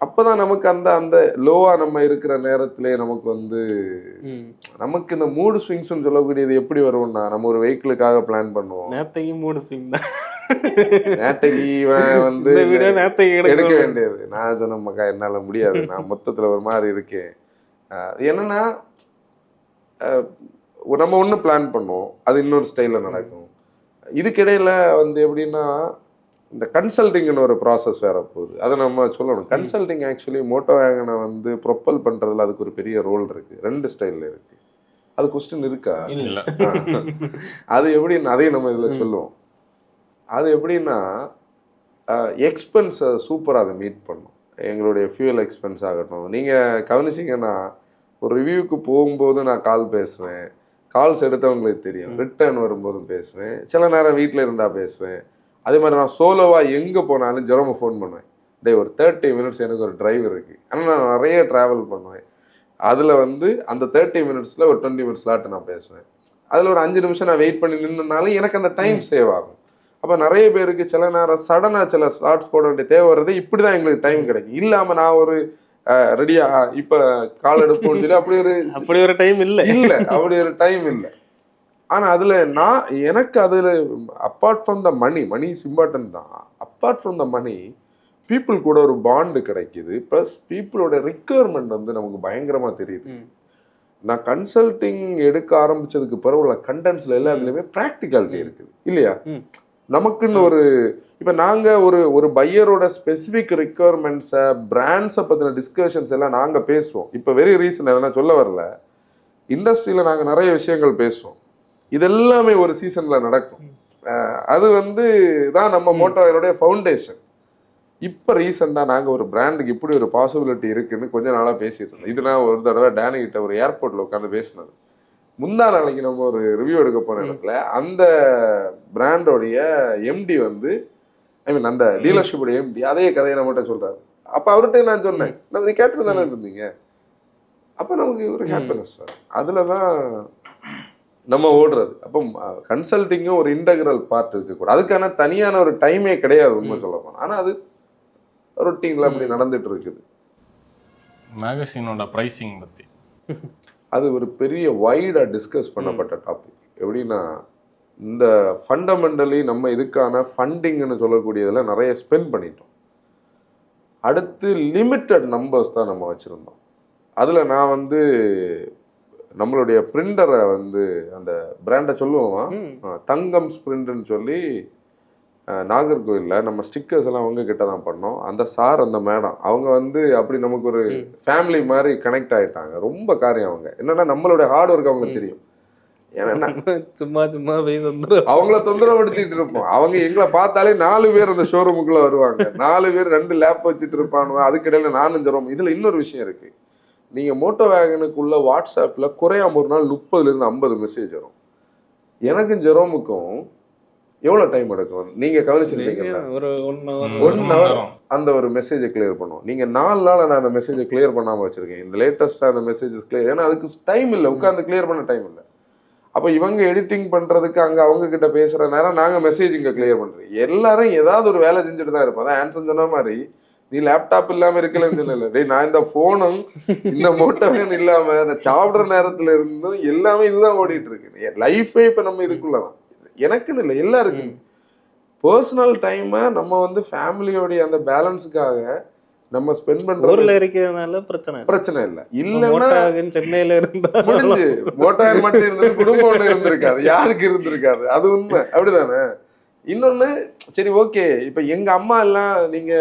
அப்போதான் நமக்கு அந்த லோவா நம்ம இருக்கிற நேரத்திலே நமக்கு வந்து நமக்கு இந்த மூடு ஸ்விங்ஸ்ன்னு சொல்லக்கூடியது எப்படி வரும்னா, நம்ம ஒரு வெஹிக்கிளுக்காக பிளான் பண்ணுவோம். நேத்தைக்கு மூடு ஸ்விங் தான். நேத்தைக்கு வந்து எடுக்க வேண்டியது. நான் சொன்ன மக்கா என்னால முடியாது, நான் மொத்தத்துல ஒரு மாதிரி இருக்கேன். என்னன்னா நம்ம ஒண்ணு பிளான் பண்ணுவோம், அது இன்னொரு ஸ்டைல்ல நடக்கும். இதுக்கிடையில வந்து எப்படின்னா இந்த கன்சல்டிங்னு ஒரு ப்ராசஸ் வேற போகுது, அதை நம்ம சொல்லணும். கன்சல்டிங் ஆக்சுவலி மோட்டோ வேகனை வந்து ப்ரொப்பல் பண்றதுல அதுக்கு ஒரு பெரிய ரோல் இருக்கு. 2 ஸ்டைல்ல இருக்கு. அது கொஸ்டின் இருக்கா? அது எப்படின்னு அதையும் நம்ம இதுல சொல்லுவோம். அது எப்படின்னா எக்ஸ்பென்ஸை சூப்பராக அதை மீட் பண்ணும். எங்களுடைய ஃபியூவல் எக்ஸ்பென்ஸ் ஆகட்டும். நீங்கள் கவனிச்சிங்கன்னா ஒரு ரிவ்யூக்கு போகும்போது நான் கால் பேசுவேன், கால்ஸ் எடுத்தவங்களுக்கு தெரியும், ரிட்டர்ன் வரும்போதும் பேசுவேன், சில நேரம் வீட்டில் இருந்தால் பேசுவேன். அதே மாதிரி நான் சோலோவாக எங்கே போனாலும் ஜெரோமை ஃபோன் பண்ணுவேன், டே ஒரு 30 minutes எனக்கு ஒரு டிரைவ் இருக்குது. ஆனால் நான் நிறைய ட்ராவல் பண்ணுவேன். அதில் வந்து அந்த 30 minutesல ஒரு 20 minutes ஸ்லாட் நான் பேசுவேன். அதில் ஒரு 5 நிமிஷம் நான் வெயிட் பண்ணி நின்றுனாலும் எனக்கு அந்த டைம் சேவ் ஆகும். அப்போ நிறைய பேருக்கு சில நேரம் சடனாக சில ஸ்லாட்ஸ் போட வேண்டிய தேவை வருது. இப்படி தான் எங்களுக்கு டைம் கிடைக்கும். இல்லாமல் நான் ஒரு ரெடியா இப்போ கால் எடுப்போம்னு சொல்லி அப்படி ஒரு டைம் இல்லை, அப்படி ஒரு டைம் இல்லை. ஆனால் அதில் எனக்கு அதில் apart from the money is important தான். Apart from the money people கூட ஒரு பாண்டு கிடைக்குது, ப்ளஸ் பீப்புளோட ரிக்குவயர்மெண்ட் வந்து நமக்கு பயங்கரமாக தெரியுது. நான் கன்சல்டிங் எடுக்க ஆரம்பிச்சதுக்கு பிறகு உள்ள கண்டென்ட்ஸ்ல எல்லாத்துலேயுமே ப்ராக்டிகாலிட்டி இருக்குது இல்லையா? நமக்குன்னு ஒரு இப்போ நாங்கள் ஒரு பையரோட ஸ்பெசிஃபிக் ரிக்குவயர்மெண்ட்ஸை, பிராண்ட்ஸை பற்றின டிஸ்கஷன்ஸ் எல்லாம் நாங்கள் பேசுவோம். இப்போ வெரி ரீசன் எதனா சொல்ல வரல, இண்டஸ்ட்ரியில் நாங்கள் நிறைய விஷயங்கள் பேசுவோம். இதெல்லாமே ஒரு சீசனில் நடக்கும். அது வந்து தான் நம்ம மோட்டோவேகனுடைய ஃபவுண்டேஷன். இப்போ ரீசெண்டாக நாங்கள் ஒரு பிராண்டுக்கு இப்படி ஒரு பாசிபிலிட்டி இருக்குன்னு கொஞ்ச நாளாக பேசிட்டு இருந்தோம். இது நான் ஒரு தடவை டேனி கிட்ட ஒரு ஏர்போர்ட்டில் உட்காந்து பேசினது. முந்தா நாளைக்கு நம்ம ஒரு ரிவ்யூ எடுக்க போன இடத்துல அந்த பிராண்டோடைய எம்டி வந்து, ஐ மீன் அந்த டீலர்ஷிப்போட எம்டி அதே கதையை நம்மகிட்ட சொல்கிறாரு. அப்போ அவர்கிட்ட நான் சொன்னேன், நம்ம கேட்டு தானே இருந்தீங்க, அப்போ நமக்கு ஒரு ஹாப்பினஸ் வரும். அதில் தான் நம்ம ஓடுறது. அப்போ கன்சல்டிங்கும் ஒரு இன்டெக்ரல் பார்ட் இருக்கக்கூடாது. அதுக்கான தனியான ஒரு டைமே கிடையாது உண்மை சொல்ல போனால். ஆனால் அது ரொட்டீனில் அப்படி நடந்துட்டு இருக்குது. மேகசினோட ப்ரைஸிங் பற்றி அது ஒரு பெரிய வைடாக டிஸ்கஸ் பண்ணப்பட்ட டாபிக். எப்படின்னா, இந்த ஃபண்டமெண்டலி நம்ம இதுக்கான ஃபண்டிங்னு சொல்லக்கூடியதில் நிறைய ஸ்பெண்ட் பண்ணிட்டோம். அடுத்து லிமிட்டட் நம்பர்ஸ் தான் நம்ம வச்சுருந்தோம். அதில் நான் வந்து நம்மளுடைய பிரிண்டரை வந்து அந்த பிராண்டை சொல்லுவோம், தங்கம் ஸ்பிரிண்ட்னு சொல்லி நாகர்கோவிலில் நம்ம ஸ்டிக்கர்ஸ் எல்லாம் அவங்க கிட்ட தான் பண்ணோம். அந்த சார், அந்த மேடம், அவங்க வந்து அப்படி நமக்கு ஒரு ஃபேமிலி மாதிரி கனெக்ட் ஆகிட்டாங்க. ரொம்ப காரியம் அவங்க. என்னன்னா நம்மளுடைய ஹார்ட் ஒர்க் அவங்களுக்கு தெரியும். ஏன்னா சும்மா அவங்கள தொந்தரவுப்படுத்திட்டு இருப்போம். அவங்க எங்களை பார்த்தாலே 4 பேர் அந்த ஷோரூமுக்குள்ள வருவாங்க. 4 பேர் 2 லேப் வச்சுட்டு இருப்பானுங்க. அதுக்கிடையில நானும் ஜெரோம். இதுல இன்னொரு விஷயம் இருக்கு. நீங்க மோட்டோ வேகனுக்குள்ள வாட்ஸ்அப்ல குறையாம ஒரு நாள் 30லேருந்து 50 மெசேஜ் வரும். எனக்கும் ஜெரோமுக்கும் எவ்வளவு டைம் எடுக்கும் நீங்க கவனிச்சிருப்பீங்களா? ஒரு 1 hour அந்த ஒரு மெசேஜை கிளியர் பண்ணுவோம். நீங்க 4 நாள் நான் அந்த மெசேஜை கிளியர் பண்ணாம வச்சிருக்கேன். இந்த லேட்டஸ்டா அந்த மெசேஜஸ் கிளியர், ஏன்னா அதுக்கு டைம் இல்லை, உட்காந்து கிளியர் பண்ண டைம் இல்லை. அப்போ இவங்க எடிட்டிங் பண்றதுக்கு அங்க அவங்க கிட்ட பேசுற நேரம் நாங்க மெசேஜ் இங்க கிளியர் பண்றோம். எல்லாரும் ஏதாவது ஒரு வேலை செஞ்சுட்டு தான் இருப்போம். அதான் ஆன்சர் சொன்ன மாதிரி, நீ லேப்டாப் இல்லாம இருக்கலன்னு சொல்லல, டேய் நான் இந்த போனும் இந்த மோட்டோவும் இல்லாம இந்த சாப்பிடுற நேரத்துல இருந்தும் எல்லாமே இதுதான் ஓடிட்டு இருக்கு. லைஃபே இப்ப நம்ம இதுக்குள்ளதான். எனக்குன்னு இல்லை, எல்லாருக்கும் பர்சனல் டைமை நம்ம வந்து ஃபேமிலியோடைய அந்த பேலன்ஸுக்காக நம்ம ஸ்பெண்ட் பண்ற ஊர்ல இருக்கிறதுனால பிரச்சனை இல்லை. இல்லன்னா சென்னையில இருந்தா முடிஞ்சு மோட்டார் மட்டும் இருந்தது, குடும்பம் ஒண்ணு இருந்திருக்காது, யாருக்கு இருந்திருக்காது. அது உண்மை, அப்படிதானே? இன்னொன்னு, சரி ஓகே, இப்ப எங்க அம்மா எல்லாம், நீங்க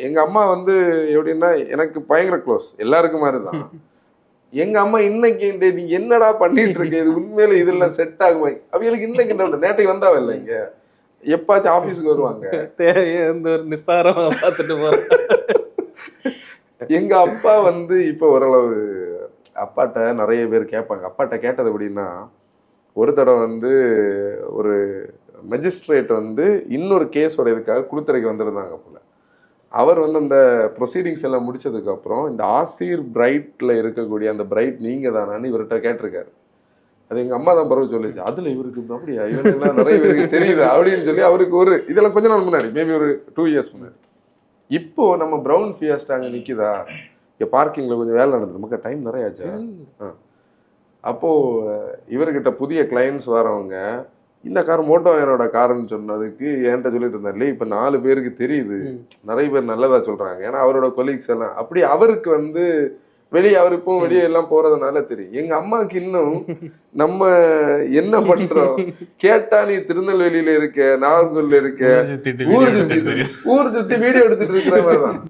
எங்க அம்மா வந்து எப்படின்னா எனக்கு பயங்கர க்ளோஸ், எல்லாருக்கும் மாதிரிதான். எங்க அம்மா இன்னைக்கு நீங்க என்னடா பண்ணிட்டு இருக்க, இது உண்மையில இதெல்லாம் செட் ஆகுமா அவங்களுக்கு? இன்னைக்கு நேற்றைக்கு வந்தாவ இல்லை, இங்க எப்பாச்சும் ஆபீஸ்க்கு வருவாங்க, ஒரு நிஸ்தாரம் பார்த்துட்டு போறேன். எங்க அப்பா வந்து இப்ப ஓரளவு, அப்பாட்ட நிறைய பேர் கேட்பாங்க. அப்பாட்ட கேட்டது எப்படின்னா, ஒரு தடவை வந்து ஒரு மெஜிஸ்ட்ரேட் வந்து இன்னொரு கேஸோட இதுக்காக குளித்துறைக்கு வந்திருந்தாங்க போல. அவர் வந்து அந்த ப்ரொசீடிங்ஸ் எல்லாம் முடிச்சதுக்கு அப்புறம் இந்த ஆசிர் பிரைட்ல இருக்கக்கூடிய அந்த பிரைட் நீங்க தானான்னு இவர்கிட்ட கேட்டிருக்காரு. அது எங்க அம்மா தான் பரவ சொல்லிச்சு. அதுல இவருக்கு அப்படியா, இவனுக்குலாம் நிறைய பேருக்கு தெரியுது அப்படின்னு சொல்லி அவருக்கு ஒரு இதெல்லாம் கொஞ்ச நாள் முன்னாடி, மேபி ஒரு 2 years முன்னாடி. இப்போ நம்ம ப்ரௌன் ஃபியஸ்டா அங்கே நிற்கிதா, இங்கே பார்க்கிங்கில் கொஞ்சம் வேலை நடந்தது, நமக்கு டைம் நிறைய ஆச்சா. அப்போது இவர்கிட்ட புதிய கிளைண்ட்ஸ் வரவங்க, இந்த கார் மோட்டோ வேகனோட காருன்னு சொன்னதுக்கு என்கிட்ட சொல்லிட்டு இருந்தார்லே, இப்போ 4 பேருக்கு தெரியுது, நிறைய பேர் நல்லதா சொல்கிறாங்க. ஏன்னா அவரோட கொலீக்ஸ் எல்லாம் அப்படி அவருக்கு வந்து வெளியே, அவர் இப்போ வெளியே எல்லாம் போறதுனால தெரியும். எங்க அம்மாவுக்கு இன்னும் நம்ம என்ன பண்றோம் கேட்டா, நீ திருநெல்வேலியில இருக்க, நாகர்கோவில்ல இருக்க, ஊர் சுத்தி வீடியோ எடுத்துட்டு இருக்கிற மாதிரிதான்.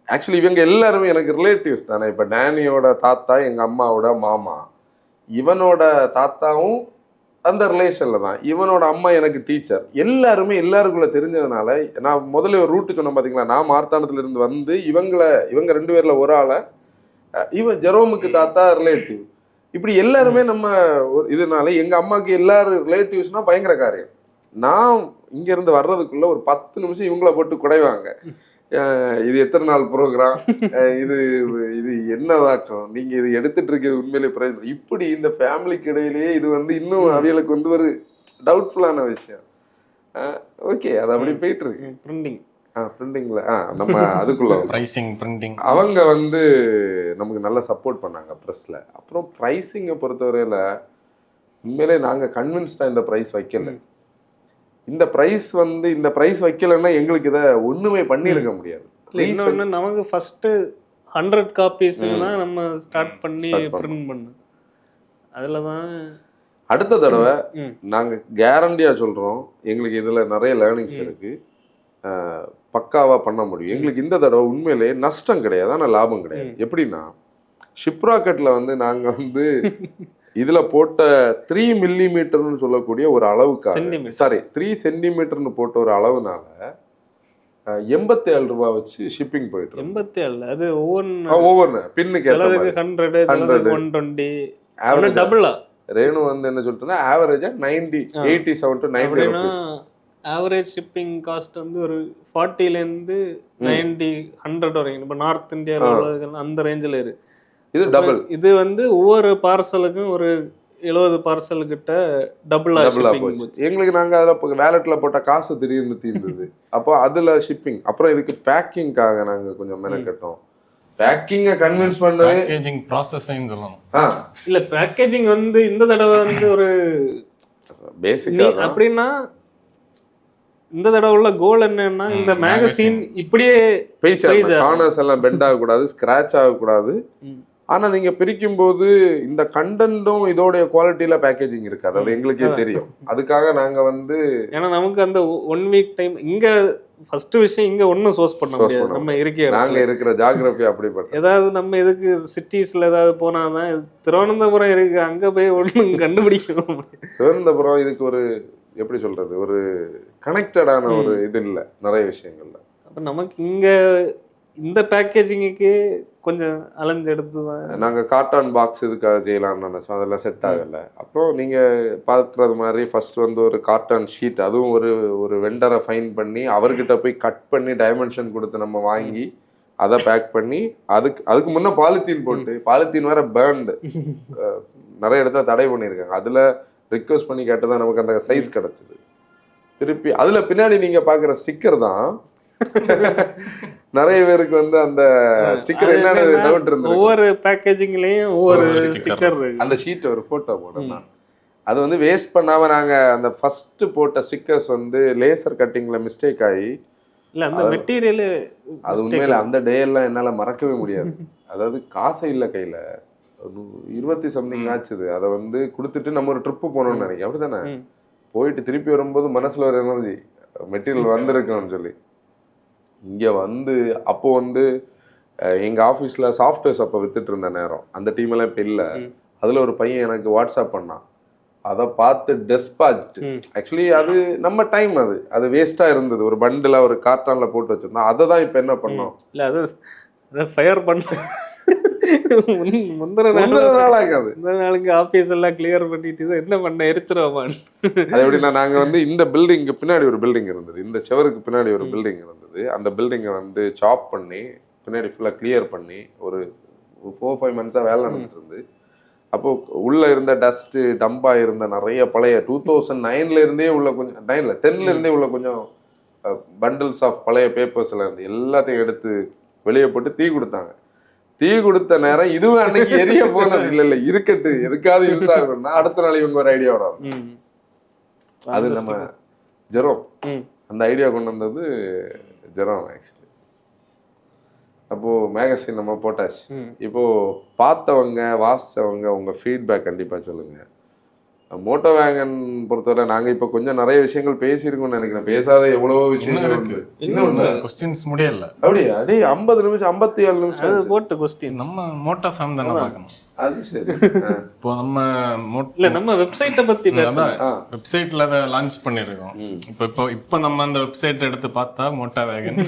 ஆக்சுவலி இவங்க எல்லாருமே எனக்கு ரிலேட்டிவ்ஸ் தானே. இப்ப டேனியோட தாத்தா எங்க அம்மாவோட மாமா, இவனோட தாத்தாவும் அந்த ரிலேஷன்ல தான், இவனோட அம்மா எனக்கு டீச்சர். எல்லாருமே எல்லாருக்குள்ள தெரிஞ்சதுனால, நான் முதல்ல ஒரு ரூட்டு சொன்னேன் பாத்தீங்களா, நான் மார்த்தாண்டத்துல இருந்து வந்து இவங்க 2 பேர்ல ஒரு ஆளை, இவன் ஜெரோமுக்கு தாத்தா ரிலேட்டிவ், இப்படி எல்லாருமே நம்ம இதனால எங்க அம்மாவுக்கு எல்லாரும் ரிலேட்டிவ்ஸ்னா பயங்கர காரியம். நான் இங்க இருந்து வர்றதுக்குள்ள ஒரு 10 நிமிஷம் இவங்கள போட்டு குடைவாங்க. இது எத்தனை நாள் ப்ரோக்ராம், இது என்னதாக்கம், நீங்க இது எடுத்துட்டு இருக்கிறது உண்மையிலே பிரயோஜனம். இப்படி இந்த ஃபேமிலிக்கு இடையிலேயே இது வந்து இன்னும் அவியலுக்கு வந்து ஒரு டவுட்ஃபுல்லான விஷயம். ஓகே, அது அப்படி போயிட்டு இருக்கு. பிரிண்டிங்ல நம்ம அதுக்குள்ள பிரிண்டிங் அவங்க வந்து நமக்கு நல்லா சப்போர்ட் பண்ணாங்க ப்ரெஸ்ல. அப்புறம் ப்ரைஸிங்கை பொறுத்தவரையில உண்மையிலே நாங்க கன்வின்ஸ்டா இந்த ப்ரைஸ் வைக்கல. இந்த ப்ரைஸ் வந்து இந்த ப்ரைஸ் வைக்கலைன்னா எங்களுக்கு இதை ஒண்ணுமே பண்ணியிருக்க முடியாது. இன்னொன்று நமக்கு ஃபர்ஸ்ட் 100 காப்பீஸ்னா நம்ம ஸ்டார்ட் பண்ணி பிரிண்ட் பண்ணோம். அதில் தான் அடுத்த தடவை நாங்க கேரண்டியா சொல்றோம், எங்களுக்கு இதுல நிறைய லேர்னிங்ஸ் இருக்கு, பக்காவா பண்ண முடியும். எங்களுக்கு இந்த தடவை உண்மையிலே நஷ்டம் கிடையாது, ஆனால் லாபம் கிடையாது. எப்படின்னா ஷிப் ராக்கெட்ல வந்து நாங்க வந்து இதுல போட்ட 3 மில்லிமீட்டர்னு சொல்லக்கூடிய ஒரு அளவுக்காக, சாரி 3 சென்டிமீட்டர்னு போட்ட ஒரு அளவுனால 87 ரூபாய் வச்சு ஷிப்பிங் போயிட்டு 87. அது ஒவ்வொரு பின்னுக்கு 100 120 டபுளா. ரேணு வந்து என்ன சொல்லிட்டுனா ஆவரேஜா 87 to 90 rupees. Average shipping cost வந்து ஒரு 40லேருந்து 90 100 வரைக்கும். இப்போ நார்த் இந்தியாவில் அந்த ரேஞ்சில் இருக்கு. இது டபுள். இது வந்து ஒவ்வொரு பார்சலுக்கும் ஒரு 70 பார்சல் கிட்ட டபுளா போச்சு எங்களுக்கு. நாங்க அதில் வேலெட்ல போட்ட காசு திடீர்னு தீர்ந்தது. அப்போ அதுல ஷிப்பிங், அப்புறம் இதுக்கு பேக்கிங்காக நாங்க கொஞ்சம் மெனக்கட்டோம். பேக்கிங்கை கன்வின்ஸ் பண்ணவே பேக்கேஜிங் ப்ராசஸையும் சொல்லணும். இல்ல பேக்கேஜிங் வந்து இந்த தடவை வந்து ஒரு பேசிக்கா அப்படின்னா இந்த தடவை உள்ள கோல் என்னன்னா இந்த மேகசின் இப்படியே கார்னர்ஸ் எல்லாம் பெண்ட் ஆகக்கூடாது, ஸ்கிராச் ஆகக்கூடாது. ஆனா நீங்க பிரிக்கும் போது இந்த கண்டென்ட்டும் இதோடைய குவாலிட்டியில பேக்கேஜிங் இருக்காது, அது எங்களுக்கே தெரியும். அதுக்காக நாங்க வந்து ஏன்னா நமக்கு அந்த 1 வீக் டைம் இங்க ஃபர்ஸ்ட் விஷயம் இங்க ஒன்னும் சோர்ஸ் பண்ண முடியாது. நம்ம நாங்க இருக்கிற ஜியோகிராஃபி அப்படிப்பட்ட ஏதாவது நம்ம எதுக்கு சிட்டிஸ்ல ஏதாவது போனாதான், திருவனந்தபுரம் இருக்கு, அங்க போய் ஒன்னும் கண்டுபிடிக்கணும். திருவனந்தபுரம் இதுக்கு ஒரு எப்படி சொல்றது, ஒரு கனெக்டடான ஒரு இது இல்லை நிறைய விஷயங்கள்ல. அப்ப நமக்கு இங்க இந்த பேக்கேஜிங்க்கு கொஞ்சம் அலைஞ்சு எடுத்து தான் நாங்க காட்டன் பாக்ஸ் இதுக்காக செய்யலாம்னு நினைச்சோம், அதெல்லாம் செட் ஆகல. அப்புறம் நீங்க பார்க்குறது மாதிரி ஃபர்ஸ்ட் வந்து ஒரு காட்டன் ஷீட், அதுவும் ஒரு வெண்டரை ஃபைன் பண்ணி அவர்கிட்ட போய் கட் பண்ணி டைமென்ஷன் கொடுத்து நம்ம வாங்கி அதை பேக் பண்ணி அதுக்கு முன்னே பாலித்தீன் போட்டு, பாலித்தீன் வேற பேர்ன்டு நிறைய இடத்துல தடை பண்ணியிருக்காங்க. அதுல ரிக்வெஸ்ட் பண்ணி கேட்டதான் நமக்கு அந்த சைஸ் கிடைச்சது. திருப்பி அதுல பின்னாடி நீங்க பாக்குற ஸ்டிக்கர் தான் நிறைய பேருக்கு வந்து அந்த ஸ்டிக்கர் என்ன டவுட் இருந்தது. ஒவ்வொரு பேக்கேஜிங்லயும் ஒவ்வொரு ஸ்டிக்கர், அந்த ஷீட் ஒரு போட்டோ போட்டேன். அது வந்து வேஸ்ட் பண்ணாம நாங்க அந்த ஃபர்ஸ்ட் போட்ட ஸ்டிக்கர்ஸ் வந்து லேசர் கட்டிங்ல மிஸ்டேக் ஆகி இல்ல அந்த மெட்டீரியல் அது உண்மையில அந்த டே எல்லாம் என்னால மறக்கவே முடியாது. அதாவது காசை இல்ல கையில 20 சம்திங் ஆச்சுது. அதை வந்து கொடுத்துட்டு நம்ம ஒரு ட்ரிப்பு போனோம்னு நினைக்கிறேன், அப்படித்தானே? போயிட்டு திருப்பி வரும்போது மனசுல ஒரு எனர்ஜி, மெட்டீரியல் வந்திருக்கணும்னு சொல்லி இங்க வந்து அப்போ வந்து எங்க ஆஃபீஸ்ல சாஃப்ட்வேர்ஸ் அப்போ வித்துட்டு இருந்த நேரம், அந்த டீம் எல்லாம் இப்போ இல்லை. அதுல ஒரு பையன் எனக்கு வாட்ஸ்அப் பண்ணான், அதை பார்த்து டெஸ்பாச். ஆக்சுவலி அது நம்ம டைம், அது வேஸ்டா இருந்தது. ஒரு பண்டில் ஒரு கார்ட்டான்ல போட்டு வச்சிருந்தோம், அதை தான் இப்போ என்ன பண்ணோம், இல்லை அது ஃபயர் பண்ண முந்தின நாளுக்கு ஆபீஸ் எல்லாம் கிளியர் பண்ணிட்டு என்ன பண்ண எரிச்சிருவான். அது எப்படின்னா நாங்க வந்து இந்த பில்டிங் பின்னாடி ஒரு பில்டிங் இருந்தது, இந்த செவருக்கு பின்னாடி ஒரு பில்டிங் இருந்தது. அந்த பில்டிங்கை வந்து சாப் பண்ணி பின்னாடி ஃபுல்லா கிளியர் பண்ணி ஒரு 4-5 மந்த்ஸா வேலை நடந்துட்டு இருந்து, அப்போ உள்ள இருந்த டஸ்ட் டம்பா இருந்த நிறைய பழைய 2009ல இருந்தே உள்ள கொஞ்சம் 10ல இருந்தே உள்ள கொஞ்சம் பண்டில்ஸ் ஆஃப் பழைய பேப்பர்ஸ் எல்லாம் இருந்து எல்லாத்தையும் எடுத்து வெளியே போட்டு தீ கொடுத்தாங்க. தீ கொடுத்த நேரம் இதுவும் அன்னைக்கு எரிய போனது இல்ல இருக்கட்டு எதுக்காவது யூஸ் ஆகணும்னா அடுத்த நாள் இவங்க ஒரு ஐடியா வரும். அது நம்ம ஜெரோம் அந்த ஐடியா கொண்டு வந்தது ஜெரோம் ஆக்சுவலி. அப்போ மேகசின் நம்ம போட்டாச்சு. இப்போ பார்த்தவங்க வாசிச்சவங்க உங்க ஃபீட்பேக் கண்டிப்பா சொல்லுங்க. மோட்டோ வேகன் பொறுத்தவரை நாங்க இப்ப கொஞ்சம் நிறைய விஷயங்கள் பேசியிருக்கோம்னு நினைக்கிறேன். பேசாத எவ்வளவோ விஷயங்கள் இருக்கு, இன்னும் கொஸ்டின்ஸ் முடியல. அப்படியா? அதே 50 நிமிஷம் 57 நிமிஷம் போட்டு கொஸ்டின். நம்ம மோட்டோ ஃபேம் தானே பார்க்கணும். அது சரி. இப்போ நம்ம வெப்சைட்டை பத்தி பேசலாம். வெப்சைட்ல அதை லான்ச் பண்ணிருக்கோம். இப்போ நம்ம அந்த வெப்சைட் எடுத்து பார்த்தா மோட்டோ வேகன்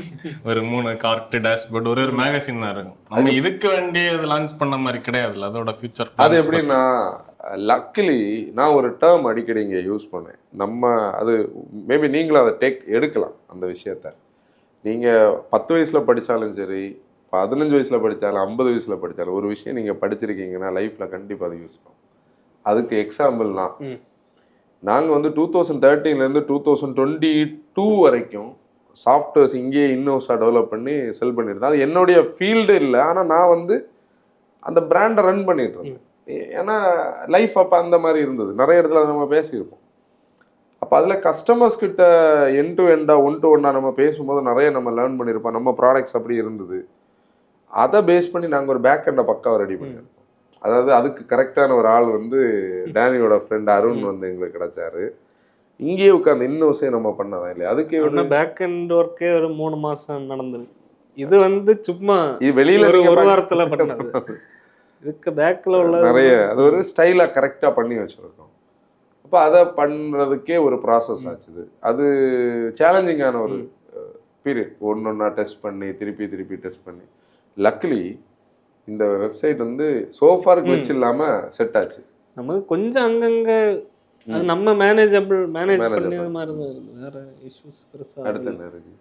ஒரு 3 கார்ட் டேஷ்போர்ட் ஒரு மேகசின் தான் இருக்கும். நம்ம இதுக்கு வேண்டி அது லான்ச் பண்ண மாதிரி கிடையாதுல்ல, அதோட ஃபியூச்சர். அது எப்படின்னா லக்கிலி நான் ஒரு டேர்ம் அடிக்கடி இங்கே யூஸ் பண்ணேன். நம்ம அது மேபி நீங்களும் அதை எடுக்கலாம். அந்த விஷயத்த நீங்கள் 10 வயசில் படித்தாலும் சரி, 15 வயசில் படித்தாலும் 50 வயசில் படித்தாலும் ஒரு விஷயம் நீங்கள் படிச்சிருக்கீங்கன்னா லைஃப்பில் கண்டிப்பாக அதை யூஸ் பண்ணும். அதுக்கு எக்ஸாம்பிள்னா நாங்கள் வந்து 2013லேருந்து 2022 வரைக்கும் சாஃப்ட்வேர்ஸ் இங்கேயே இன்னோஸாக டெவலப் பண்ணி செல் பண்ணியிருந்தேன். அது என்னுடைய ஃபீல்டு இல்லை, ஆனால் நான் வந்து அந்த பிராண்டை ரன் பண்ணிட்டு இருந்தேன். ஏன்னா லைஃப் அப்போ அந்த மாதிரி இருந்தது. நிறைய இடத்துல நம்ம பேசியிருப்போம். அப்போ அதில் கஸ்டமர்ஸ் கிட்ட என் டு எண்டாக ஒன் டு ஒன்னாக நம்ம பேசும்போது நிறைய நம்ம லேர்ன் பண்ணியிருப்போம். நம்ம ப்ராடக்ட்ஸ் அப்படி இருந்தது. அதை பேஸ் பண்ணி நாங்கள் ஒரு பேக் எண்டை பக்காவை ரெடி பண்ணியிருக்கோம். அதாவது அதுக்கு கரெக்டான ஒரு ஆள் வந்து டேனியோட ஃப்ரெண்ட் அருண் வந்து எங்களுக்கு கிடைச்சாரு. இங்கேயே உட்காந்து இன்னும் விஷயம் நம்ம பண்ணதான் இல்லையா, அதுக்கு ஒரு பேக் எண்ட் ஒர்க்கே ஒரு 3 மாசம் நடந்திருக்கு. இது வந்து சும்மா வெளியில ஒரு வாரத்துல பண்ணது. இதுக்கு பேக்ல உள்ள நிறைய அது ஒரு ஸ்டைலா கரெக்டா பண்ணி வச்சிருக்கோம். அப்போ அதை பண்றதுக்கே ஒரு ப்ராசஸ் ஆச்சுது. அது சேலஞ்சிங்கான ஒரு பீரியட். ஒன்னொன்னா டெஸ்ட் பண்ணி திருப்பி டெஸ்ட் பண்ணி லக்லி இந்த வெப்சைட் வந்து சோஃபார் கிளிச் இல்லாம செட் ஆச்சு. நமக்கு கொஞ்சம் அங்கங்க அது நம்ம மேனேஜ் பண்ணி மாதிரி தான் இருந்து வேற இஷ்யூஸ் பெருசா அடுத்து என்ன இருக்கு?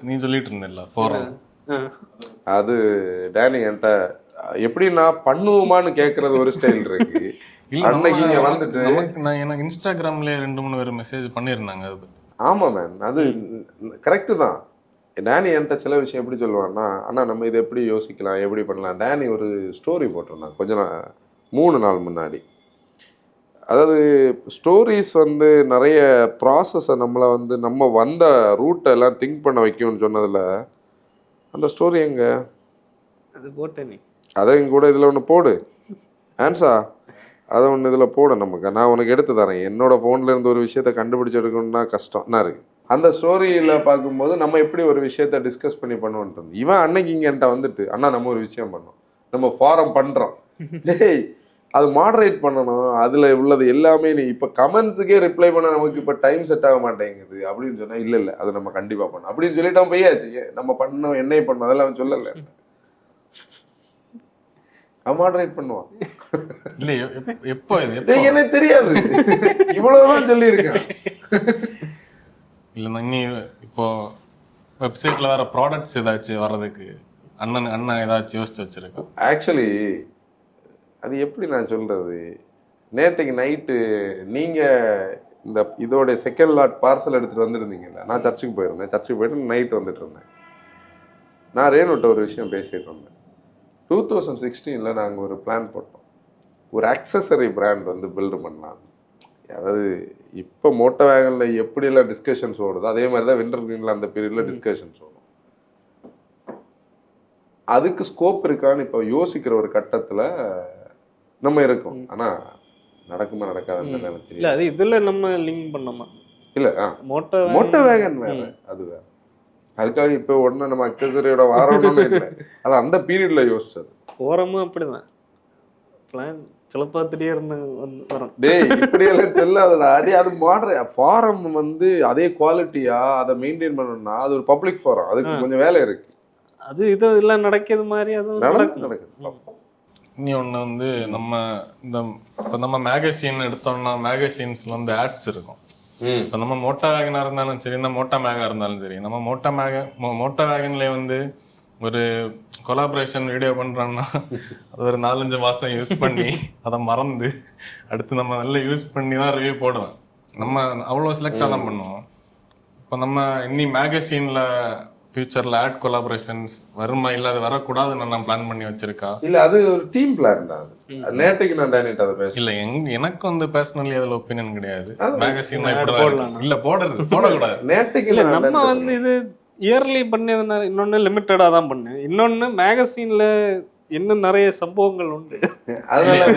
நீ சொல்லிட்டு இருந்தல ஃபோரம், அது டேனி என்கிட்ட எப்படி நான் பண்ணுவோமான்னு கேட்கறது ஒரு ஸ்டைல் இருக்கு. அன்னைக்கு இங்க வந்துட்டு எனக்கு இன்ஸ்டாகிராம்ல 2-3 பேர் மெசேஜ் பண்ணியிருந்தாங்க அதை பத்தி. ஆமா மேம், அது கரெக்டு தான். டேனி என்கிட்ட சில விஷயம் எப்படி சொல்லுவான்னா, அண்ணா நம்ம இதை எப்படி யோசிக்கலாம், எப்படி பண்ணலாம். டேனி ஒரு ஸ்டோரி போட்டிருந்தாங்க கொஞ்சம் 3 நாள் முன்னாடி. அதாவது ஸ்டோரிஸ் வந்து நிறைய ப்ராசஸை நம்மளை வந்து நம்ம வந்த ரூட்டை எல்லாம் திங்க் பண்ண வைக்கும்னு சொன்னதில் அந்த ஸ்டோரி எங்கே அது போட்டேனே, அதையும் கூட இதில் ஒன்று போடு ஆன்சா, அதை ஒன்று இதில் போடு. நமக்கு நான் உனக்கு எடுத்து தரேன். என்னோடய ஃபோனில் இருந்து ஒரு விஷயத்தை கண்டுபிடிச்சி எடுக்கணும்னா கஷ்டம் என்ன இருக்குது. அந்த ஸ்டோரியில் பார்க்கும்போது நம்ம எப்படி ஒரு விஷயத்த டிஸ்கஸ் பண்ணி பண்ணுவோன்ட்டு இவன் அன்னைக்கு இங்கே என்கிட்ட வந்துட்டு, அண்ணா நம்ம ஒரு விஷயம் பண்ணோம், நம்ம ஃபாரம் பண்ணுறோம், டேய் அது மாடரேட் பண்ணணும், அதில் உள்ளது எல்லாமே நீ இப்போ கமெண்ட்ஸுக்கே ரிப்ளை பண்ண நமக்கு இப்போ டைம் செட் ஆக மாட்டேங்குது அப்படின்னு சொன்னால் இல்லை அது நம்ம கண்டிப்பாக பண்ணோம் அப்படின்னு சொல்லிட்டு அவன் போயாச்சு. நம்ம பண்ணோம் என்னை பண்ணோம் அதெல்லாம் அவன் சொல்லலை. அவன் மாடரேட் பண்ணுவான். இல்லை எப்போ எனக்கு தெரியாது, இவ்வளவுதான் சொல்லியிருக்கேன். இல்லைன்னா நீ இப்போ வெப்சைட்ல வேற ப்ராடக்ட்ஸ் ஏதாச்சும் வர்றதுக்கு அண்ணன் ஏதாச்சும் யோசிச்சு வச்சிருக்கோம். ஆக்சுவலி அது எப்படி நான் சொல்றது, நேற்றுக்கு நைட்டு நீங்கள் இந்த இதோட செகண்ட் லாட் பார்சல் எடுத்துகிட்டு வந்துருந்தீங்கல்ல, நான் சர்ச்சுக்கு போயிருந்தேன். சர்ச்சுக்கு போயிட்டு நைட்டு வந்துட்டு இருந்தேன். நான் ரேணுட்ட ஒரு விஷயம் பேசிகிட்டு இருந்தேன். 2016 நாங்கள் ஒரு பிளான் போட்டோம், ஒரு அக்சசரி பிராண்ட் வந்து பில்டு பண்ணலாம். அதாவது இப்போ மோட்டோ வேகனில் எப்படியெல்லாம் டிஸ்கஷன்ஸ் ஓடுதோ அதே மாதிரி தான் விண்டர் கிரீனில் அந்த பீரியடில் டிஸ்கஷன்ஸ் ஓடும். அதுக்கு ஸ்கோப் இருக்கான்னு இப்போ யோசிக்கிற ஒரு கட்டத்தில் நம்ம இருக்கோம். ஆனால் நடக்குமா நடக்காதுன்னு எனக்கு தெரியல. அது இதில் நம்ம லிங்க் பண்ணோமா இல்லை, மோட்டோ வேகன் வேறு, அது வேறு. அதுக்காக இப்போ உடனே நம்ம அக்சசரியோட வாரணும்னு இல்லை, அது அந்த பீரியடில் யோசிச்சது. ஃபோரமும் அப்படிதான் பிளான் சிலப்பா திடீர்னு வரும். டேய் இப்படியெல்லாம் சொல்லாதடா. அது மாடரேட் ஃபாரம் வந்து அதே குவாலிட்டியா அதை மெயின்டைன் பண்ணணும்னா அது ஒரு பப்ளிக் ஃபாரம், அதுக்கு கொஞ்சம் வேலை இருக்கு. அது இதெல்லாம் நடக்கிறது மாதிரி அது நடக்குது. இனி ஒன்று வந்து நம்ம மேகசின் எடுத்தோம்னா மேகசின்ஸ்ல வந்து ஆட்ஸ் இருக்கும். இப்போ நம்ம மோட்டோ வேகனா இருந்தாலும் சரி, இந்த மோட்டோ மேகா இருந்தாலும் சரி, நம்ம மோட்டோ வேகன்ல வந்து ஒரு கொலாபரேஷன் வீடியோ பண்றோம்னா அது ஒரு 4-5 மாசம் யூஸ் பண்ணி அதை மறந்து அடுத்து நம்ம நல்லா யூஸ் பண்ணி தான் ரிவ்யூ போடுவோம். நம்ம அவ்வளோ செலக்டாக தான் பண்ணுவோம். இப்போ நம்ம இன்னி மேகசின்ல ஃபியூச்சர்ல ஆட் கொலாபரேஷன்ஸ் வருமா இல்லை அது வரக்கூடாதுன்னு நான் பிளான் பண்ணி வச்சிருக்கா? இல்லை அது ஒரு டீம் பிளான் தான். நேற்றுக்கு நான் டேனிட்ட அதை பேச இல்லை எனக்கு வந்து பர்சனலி அதில் ஒப்பீனியன் கிடையாது. மேகசின் இல்லை போடக்கூடாது. நேற்றுக்கு இல்லை நம்ம வந்து இது இயர்லி பண்ணதுனால இன்னொன்று லிமிட்டடாக தான் பண்ணேன். இன்னொன்று மேகசினில் இன்னும் நிறைய சம்பவங்கள் உண்டு. அதனால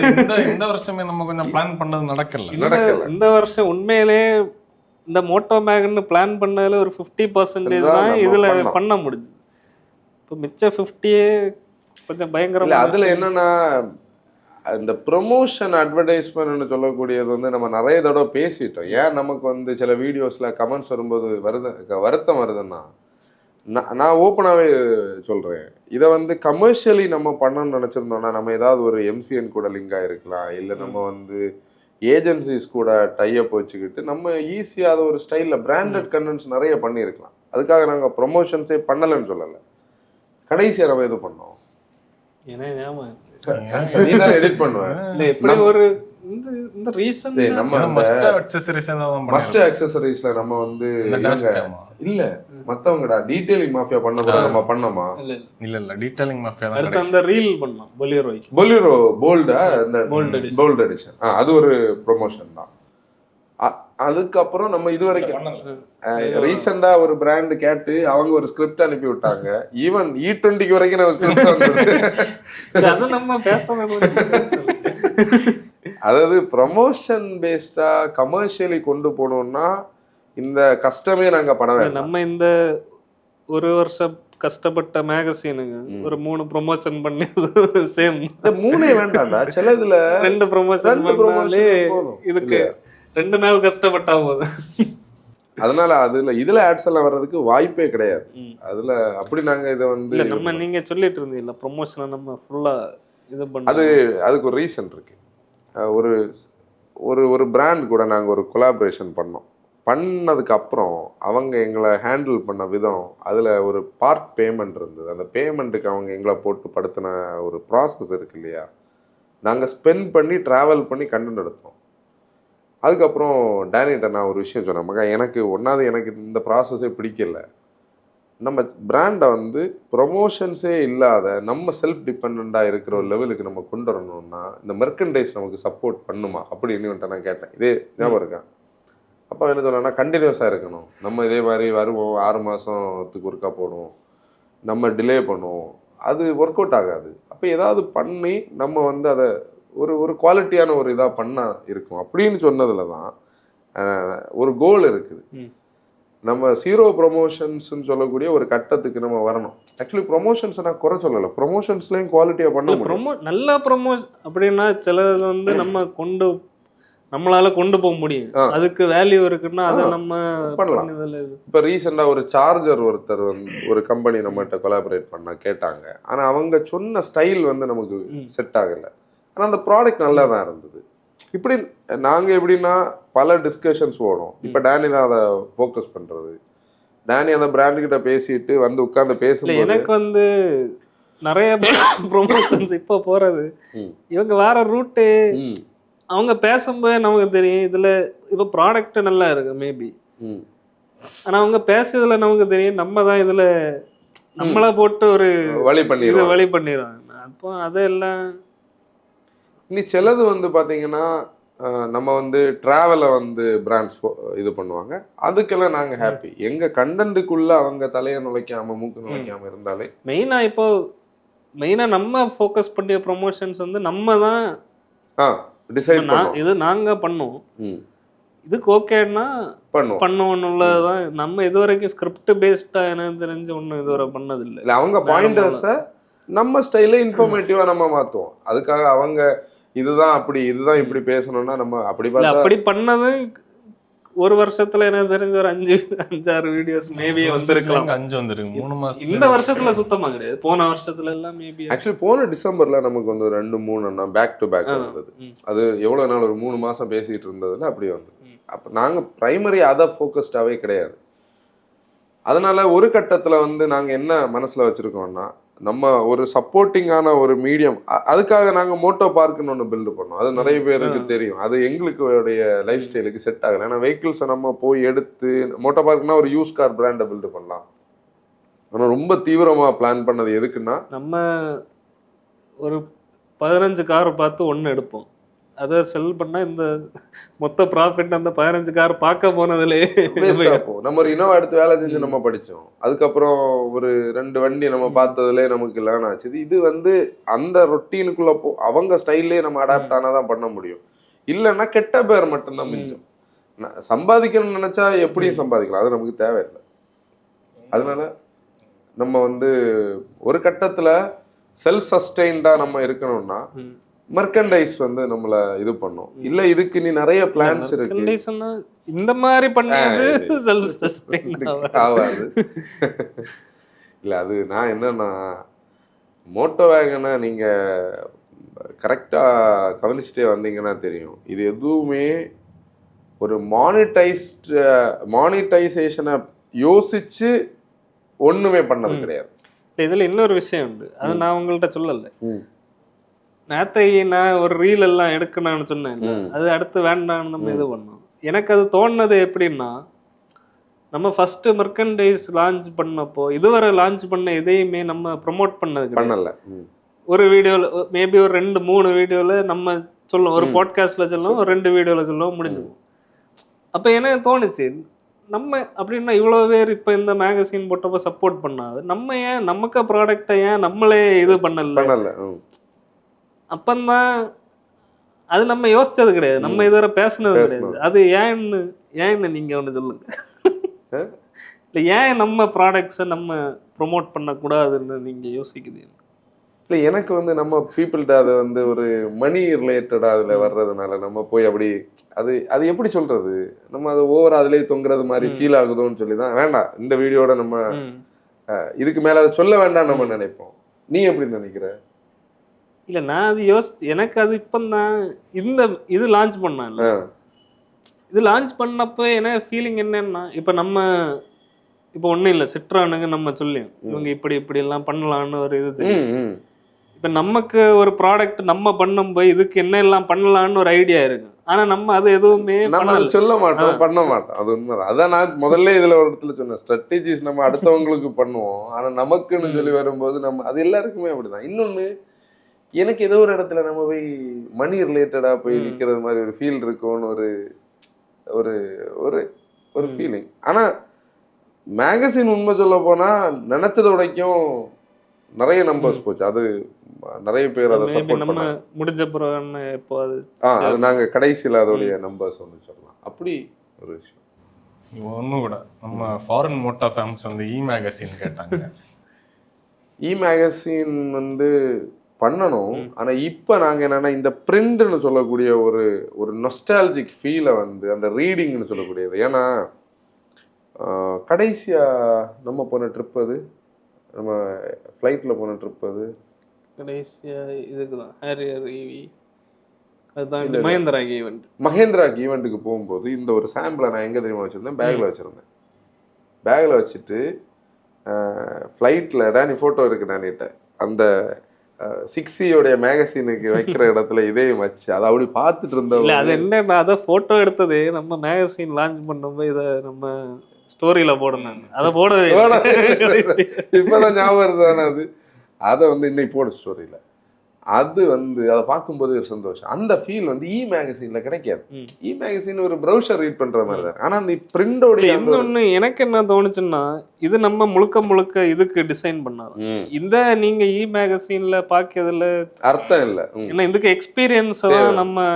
இந்த வருஷமே நம்ம கொஞ்சம் பிளான் பண்ணது நடக்கல. இந்த வருஷம் உண்மையிலே இந்த மோட்டோ மேகன்னு பிளான் பண்ணதில் ஒரு 50% தான் இதில் பண்ண முடிஞ்சுது. இப்போ மிச்ச 50 கொஞ்சம் பயங்கரம். அதில் என்னன்னா இந்த ப்ரொமோஷன் அட்வர்டைஸ்மெண்ட்னு சொல்லக்கூடியது வந்து நம்ம நிறைய தடவை பேசிட்டோம். ஏன் நமக்கு வந்து சில வீடியோஸில் கமெண்ட்ஸ் வரும்போது வருத்தம் வருதுன்னா, நான் ஓப்பனாகவே சொல்கிறேன், இதை வந்து கமர்ஷியலி நம்ம பண்ணணும்னு நினச்சிருந்தோம்னா நம்ம ஏதாவது ஒரு எம்சிஎன் கூட லிங்க் ஆகிருக்கலாம், இல்லை நம்ம வந்து ஏஜென்சிஸ் கூட டைஅப் வச்சுக்கிட்டு நம்ம ஈஸியாக அதை ஒரு ஸ்டைலில் பிராண்டட் கண்டென்ட்ஸ் நிறைய பண்ணியிருக்கலாம். அதுக்காக நாங்கள் ப்ரொமோஷன்ஸே பண்ணலைன்னு சொல்லலை. கடைசியாக நம்ம இது பண்ணோம், ஏன்னா நீ தான் எடிட் பண்ணுவேன். எப்படி ஒரு இந்த ரீசன் நம்ம மஸ்ட் அக்சஸரிஸ் தான் மஸ்ட் அக்சஸரிஸ்ல நம்ம வந்து இல்ல மத்தவங்கடா டீடைலிங் மாஃபியா பண்ண நம்ம பண்ணோமா? இல்ல டீடைலிங் மாஃபியா தான். அடுத்து அந்த ரீல் பண்ணோம் பொலிரோ போல்டா இந்த போல்ட் எடிஷன், அது ஒரு ப்ரொமோஷன் தான். அதுக்கப்புறம் நம்ம இது வரைக்கும் ரீசெண்டா ஒரு பிராண்ட் கேட்டு அவங்க ஒரு ஸ்கிரிப்ட் அனுப்பி விட்டாங்க. ஈவன் E20 வரைக்கும் நம்ம ஸ்கிரிப்ட் வந்தது. நம்ம அதாவது ப்ரமோஷன் பேஸ்டா கமர்ஷியலி கொண்டு போனோம்னா இந்த கஷ்டமே நாங்க பட வேண்டாம். நம்ம இந்த ஒரு வருஷம் கஷ்டப்பட்ட மேகசினுங்க ஒரு 3 ப்ரொமோஷன் பண்ணி சேம் 3 வேண்டாம்டா. சில இதுல 2 ப்ரொமோஷன் இதுக்கு 2 நாள் கஷ்டப்பட்டா போதும். அதனால இதுல ஆட்ஸ் எல்லாம் வர்றதுக்கு வாய்ப்பே கிடையாது. அதுல அப்படி நாங்க இதை வந்து நம்ம நீங்க சொல்லிட்டு இருந்தீங்கல்ல ப்ரொமோஷனை நம்ம ஃபுல்லா இது பண்ண அதுக்கு ஒரு ரீசன் இருக்கு. ஒரு ஒரு ஒரு பிராண்ட் கூட நாங்கள் ஒரு கொலாபரேஷன் பண்ணதுக்கு அப்புறம் அவங்க எங்களை ஹேண்டில் பண்ண விதம், அதில் ஒரு பார்ட் பேமெண்ட் இருந்தது. அந்த பேமெண்ட்டுக்கு அவங்க எங்களை போட்டு படுத்தின ஒரு ப்ராசஸ் இருக்கு இல்லையா, நாங்கள் ஸ்பெண்ட் பண்ணி ட்ராவல் பண்ணி கண்டென்ட் எடுத்தோம். அதுக்கப்புறம் டேனிட்ட நான் ஒரு விஷயம் சொன்னேன், மகா எனக்கு எனக்கு இந்த ப்ராசஸே பிடிக்கல. நம்ம பிராண்டை வந்து ப்ரொமோஷன்ஸே இல்லாத நம்ம செல்ஃப் டிபெண்டாக இருக்கிற ஒரு லெவலுக்கு நம்ம கொண்டு வரணும்னா இந்த மெர்கண்டைஸ் நமக்கு சப்போர்ட் பண்ணுமா அப்படின்னு நான் கேட்டேன். இதே ஞாபகம் இருக்கேன். அப்போ என்ன சொன்னேன்னா கண்டினியூஸாக இருக்கணும், நம்ம இதே மாதிரி வருவோம் 6 மாதத்துக்கு ஒருக்கா போடுவோம், நம்ம டிலே பண்ணுவோம், அது ஒர்க் அவுட் ஆகாது. அப்போ ஏதாவது பண்ணி நம்ம வந்து அதை ஒரு குவாலிட்டியான ஒரு இதாக பண்ணால் இருக்கும் அப்படின்னு சொன்னதில் தான் ஒரு கோல் இருக்குது. நம்ம 0 ப்ரொமோஷன்ஸ்ன்னு சொல்லக்கூடிய ஒரு கட்டத்துக்கு நம்ம வரணும். ஆக்சுவலி ப்ரொமோஷன்ஸை நான் குறை சொல்லலை, ப்ரொமோஷன்ஸ்லேயும் குவாலிட்டியாக பண்ண நல்லா ப்ரொமோஷன் அப்படின்னா சிலது வந்து நம்மளால கொண்டு போக முடியும், அதுக்கு வேல்யூ இருக்குன்னா அதை நம்ம பண்ணலாம். இப்போ ரீசெண்டாக ஒரு சார்ஜர் ஒருத்தர் வந்து ஒரு கம்பெனி நம்மகிட்ட கொலாபரேட் பண்ண கேட்டாங்க. ஆனால் அவங்க சொன்ன ஸ்டைல் வந்து நமக்கு செட் ஆகலை. ஆனால் அந்த ப்ராடக்ட் நல்லா தான் இருந்தது. இப்படி நாங்கள் எப்படின்னா பல டிஸ்கஷன்ஸ் ஓடும். இப்போ டேனி தான் அதை ஃபோக்கஸ் பண்ணுறது. டேனி அந்த பிராண்டுக்கிட்ட பேசிட்டு வந்து உட்காந்து பேசும்போது எனக்கு வந்து நிறைய ப்ரொமோஷன்ஸ் இப்போ போகிறது இவங்க வேற ரூட்டு, அவங்க பேசும்போது நமக்கு தெரியும் இதில் இப்போ ப்ராடக்ட் நல்லா இருக்கு மேபி, ஆனால் அவங்க பேசுறதுல நமக்கு தெரியும் நம்ம தான் இதில் நம்மளை போட்டு ஒரு வழி பண்ணிடுவாங்க. அப்போ அதெல்லாம் இனி சிலது வந்து பார்த்தீங்கன்னா நம்ம வந்து ட்ராவலை வந்து பிராண்ட்ஸ் இது பண்ணுவாங்க, அதுக்கெல்லாம் நாங்கள் ஹாப்பி. எங்கள் கண்டென்ட்டுக்குள்ளே அவங்க தலையை நுழைக்காமல் மூக்கு நுழைக்காமல் இருந்தாலே மெயினாக நம்ம ஃபோக்கஸ் பண்ணிய ப்ரொமோஷன்ஸ் வந்து நம்ம தான் டிசைட் இது நாங்கள் பண்ணோம், இதுக்கு ஓகேன்னா பண்ணுவோம்னுள்ளதான். நம்ம இது வரைக்கும் ஸ்கிரிப்ட் பேஸ்டாக எனக்கு தெரிஞ்சு ஒன்றும் இதுவரை பண்ணதில்லை. இல்லை அவங்க பாயிண்டர்ஸை நம்ம ஸ்டைலில் இன்ஃபர்மேட்டிவாக நம்ம மாற்றுவோம். அதுக்காக அவங்க இதுதான் இதுதான் இப்படி பேசணும்னா நம்ம அப்படி பண்ணது ஒரு வருஷத்துல எனக்கு தெரிஞ்ச ஒரு 5-6 வீடியோஸ் மேபி வந்திருக்கலாம். 5 வந்திருக்கு 3 மாசம். இந்த வருஷத்துல சுத்தமா கிடையாது, போன வருஷத்துல எல்லாம் மேபி. ஆக்சுவலி போன டிசம்பர்ல நமக்கு வந்து 2-3 பேக் டு பேக் வந்தது. அது எவ்வளவு நாள், ஒரு 3 மாசம் பேசிட்டு இருந்ததுல அப்படி வந்து. அப்ப நாங்க பிரைமரி அதை ஃபோக்கஸ்டாவே கிடையாது. அதனால ஒரு கட்டத்துல வந்து நாங்க என்ன மனசுல வச்சிருக்கோம்னா, நம்ம ஒரு சப்போர்ட்டிங்கான ஒரு மீடியம், அதுக்காக நாங்கள் மோட்டோ பார்க்குன்னு ஒன்று பில்டு பண்ணோம். அது நிறைய பேருக்கு தெரியும், அது எங்களுக்கு லைஃப் ஸ்டைலுக்கு செட் ஆகலை. ஏன்னா வெஹிக்கிள்ஸை நம்ம போய் எடுத்து மோட்டோ பார்க்குனா ஒரு யூஸ் கார் பிராண்டை பில்டு பண்ணலாம். ஆனால் ரொம்ப தீவிரமாக பிளான் பண்ணது எதுக்குன்னா, நம்ம ஒரு 15 காரை பார்த்து ஒன்று எடுப்போம், அதை செல் பண்ணால் இந்த மொத்த ப்ராஃபிட் அந்த 15 கார் பார்க்க போனதுலேயே நம்ம ஒரு இனோவா எடுத்து வேலை செஞ்சு நம்ம படித்தோம். அதுக்கப்புறம் ஒரு 2 வண்டி நம்ம பார்த்ததுலே நமக்கு இல்லைன்னு ஆச்சு. இது வந்து அந்த ரொட்டீனுக்குள்ளே அவங்க ஸ்டைல்லே நம்ம அடாப்ட் ஆனால் தான் பண்ண முடியும். இல்லைன்னா கெட்ட பேர் மட்டும்தான் மிஞ்சும். சம்பாதிக்கணும்னு நினச்சா எப்படியும் சம்பாதிக்கலாம், அது நமக்கு தேவையில்லை. அதனால நம்ம வந்து ஒரு கட்டத்தில் செல்ஃப் சஸ்டெயின்டாக நம்ம இருக்கணும்னா மெர்கண்டைஸ் வந்து நம்மள இது பண்ணும். இல்ல இதுக்கு நீ நிறைய பிளான்ஸ் இருக்கு, இந்த மாதிரி பண்ணது செல்ஃப் சஸ்டெயின் ஆகாது. இல்ல அது நான் என்னன்னா, மோட்டோ வேகனை நீங்க கரெக்டா கவனிச்சுட்டே வந்தீங்கன்னா தெரியும், இது எதுவுமே ஒரு மானிட்டைசேஷனை யோசிச்சு ஒண்ணுமே பண்ணது கிடையாது. இதுல இன்னொரு விஷயம் உண்டு, அது நான் உங்கள்கிட்ட சொல்லல. நேத்தைக்கு நான் ஒரு ரீல் எல்லாம் எடுக்கணும்னு சொன்னேன், அது அடுத்து வேண்டாம்னு நம்ம இது பண்ணோம். எனக்கு அது தோணுனது எப்படின்னா, நம்ம ஃபர்ஸ்ட் மெர்கண்டைஸ் லான்ச் பண்ணப்போ இதுவரை லான்ச் பண்ண எதையுமே நம்ம ப்ரொமோட் பண்ணது பண்ணல. ஒரு வீடியோவில் மேபி ஒரு 2-3 வீடியோவில் நம்ம சொல்லுவோம், ஒரு பாட்காஸ்ட்டில் சொல்லுவோம், ஒரு 2 வீடியோவில் சொல்லுவோம், முடிஞ்சுவோம். அப்போ எனக்கு தோணுச்சு, நம்ம அப்படின்னா இவ்வளோ பேர் இப்போ இந்த மேகசின் போட்டப்போ சப்போர்ட் பண்ணாது, நம்ம ஏன் நமக்கு ப்ராடக்டை ஏன் நம்மளே இது பண்ணல. அப்பந்தான் அது நம்ம யோசிச்சது கிடையாது, நம்ம இதுவரை பேசுனது கிடையாது. அது ஏன்னு நீங்கள் ஒன்று சொல்லுங்க. இல்லை ஏன் நம்ம ப்ராடக்ட்ஸை நம்ம ப்ரொமோட் பண்ணக்கூடாதுன்னு நீங்கள் யோசிக்குது? இல்லை எனக்கு வந்து நம்ம பீப்புள்கிட்ட அதை வந்து ஒரு மணி ரிலேட்டடாக அதில் வர்றதுனால நம்ம போய் அப்படி அது எப்படி சொல்கிறது, நம்ம அது ஓவர் அதிலே தொங்குறது மாதிரி ஃபீல் ஆகுதோன்னு சொல்லி தான் வேண்டாம், இந்த வீடியோட நம்ம இதுக்கு மேலே அதை சொல்ல வேண்டாம் நம்ம நினைப்போம். நீ எப்படி நினைக்கிற? இல்லை நான் அது எனக்கு அது இப்போ தான் இது லான்ச் பண்ணல, இது லான்ச் பண்ணப்போ எனக்கு ஃபீலிங் என்னன்னா, இப்போ ஒன்றும் இல்லை, சிட்ரானுங்க நம்ம சொல்லியும் இவங்க இப்படி எல்லாம் பண்ணலான்னு ஒரு இது தெரியும். இப்போ நமக்கு ஒரு ப்ராடக்ட் நம்ம பண்ணும்போது இதுக்கு என்ன எல்லாம் பண்ணலான்னு ஒரு ஐடியா இருக்கு, ஆனா நம்ம அது எதுவுமே சொல்ல மாட்டோம், பண்ண மாட்டோம். அது உண்மைதான். அதான் நான் முதல்ல இதுல ஒரு இடத்துல சொன்னேன், ஸ்ட்ராட்டஜிஸ் நம்ம அடுத்தவங்களுக்கு பண்ணுவோம், ஆனா நமக்குன்னு சொல்லி வரும்போது நம்ம அது எல்லாருக்குமே அப்படிதான். இன்னொன்னு, எனக்கு ஏதோ ஒரு இடத்துல நம்ம போய் மணி ரிலேட்டடா போய் நிக்கிறது மாதிரி ஒரு ஃபீல் இருக்கும்னு ஒரு ஒரு ஒரு ஒரு ஃபீலிங். ஆனா மேகசின் உண்மை சொல்ல போனா நினைச்சத உடைக்கும் நிறைய நம்பர்ஸ் போச்சு. அது நிறைய பேர் அதை சப்போர்ட் பண்ணாங்க. முடிஞ்ச பிறகு இப்போ அது நாங்க கடைசியில் அதோடைய நம்பர்ஸ் வந்து சொல்லலாம். அப்படி ஒரு விஷயம். ஒன்றும் கூட நம்ம ஃபாரின் மோட்டா ஃபேன்ஸ் வந்து மேகசின் கேட்டாங்க. மேகசின் வந்து பண்ணணும். ஆனா இப்ப நாங்க என்னன்னா, இந்த பிரிண்ட்னு சொல்லக்கூடிய ஒரு நொஸ்டாலஜிக் ஃபீலை வந்து அந்த ரீடிங்னு சொல்லக்கூடியது. ஏன்னா கடைசியா நம்ம போன ட்ரிப், அது நம்ம ஃப்ளைட்ல போன ட்ரிப், அது கடைசியா இதுக்கு தான் ஹேரியர் ஈவி, அதுதான் மகேந்திராக்கு ஈவெண்ட்டுக்கு போகும்போது இந்த ஒரு சாம்பிளை நான் எங்க தெரியுமா வச்சிருந்தேன், பேக்ல வச்சுட்டு ஃப்ளைட்ல நீ போட்டோ இருக்கு நானிட்ட அந்த 6C மேகசினுக்கு வைக்கிற இடத்துல இதையும் வச்சு அதை அப்படி பார்த்துட்டு இருந்தோம். அது என்ன, அதை போட்டோ எடுத்தது நம்ம மேகசின் லான்ச் பண்ணும்போது இதை நம்ம ஸ்டோரியில போடணும், அதை போடவே இப்பதான் ஞாபகம் இருக்குதானே. அதை வந்து இன்னைக்கு போட ஸ்டோரியில அது வந்து அதை பார்க்கும்போது ஒரு சந்தோஷம். அந்த ஃபீல் வந்து மேகசின்ல கிடைக்காது. மேகசின் ஒரு ப்ரௌசர் ரீட் பண்ற மாதிரி தான். ஆனா அந்த பிரிண்டோட இன்னொன்னு எனக்கு என்ன தோணுச்சுன்னா, இது நம்ம முழுக்க இதுக்கு டிசைன் பண்ணாது. இந்த நீங்க மேகசின்ல பாக்கிறதுல அர்த்தம் இல்லை. ஏன்னா இதுக்கு எக்ஸ்பீரியன்ஸ் தான் நம்ம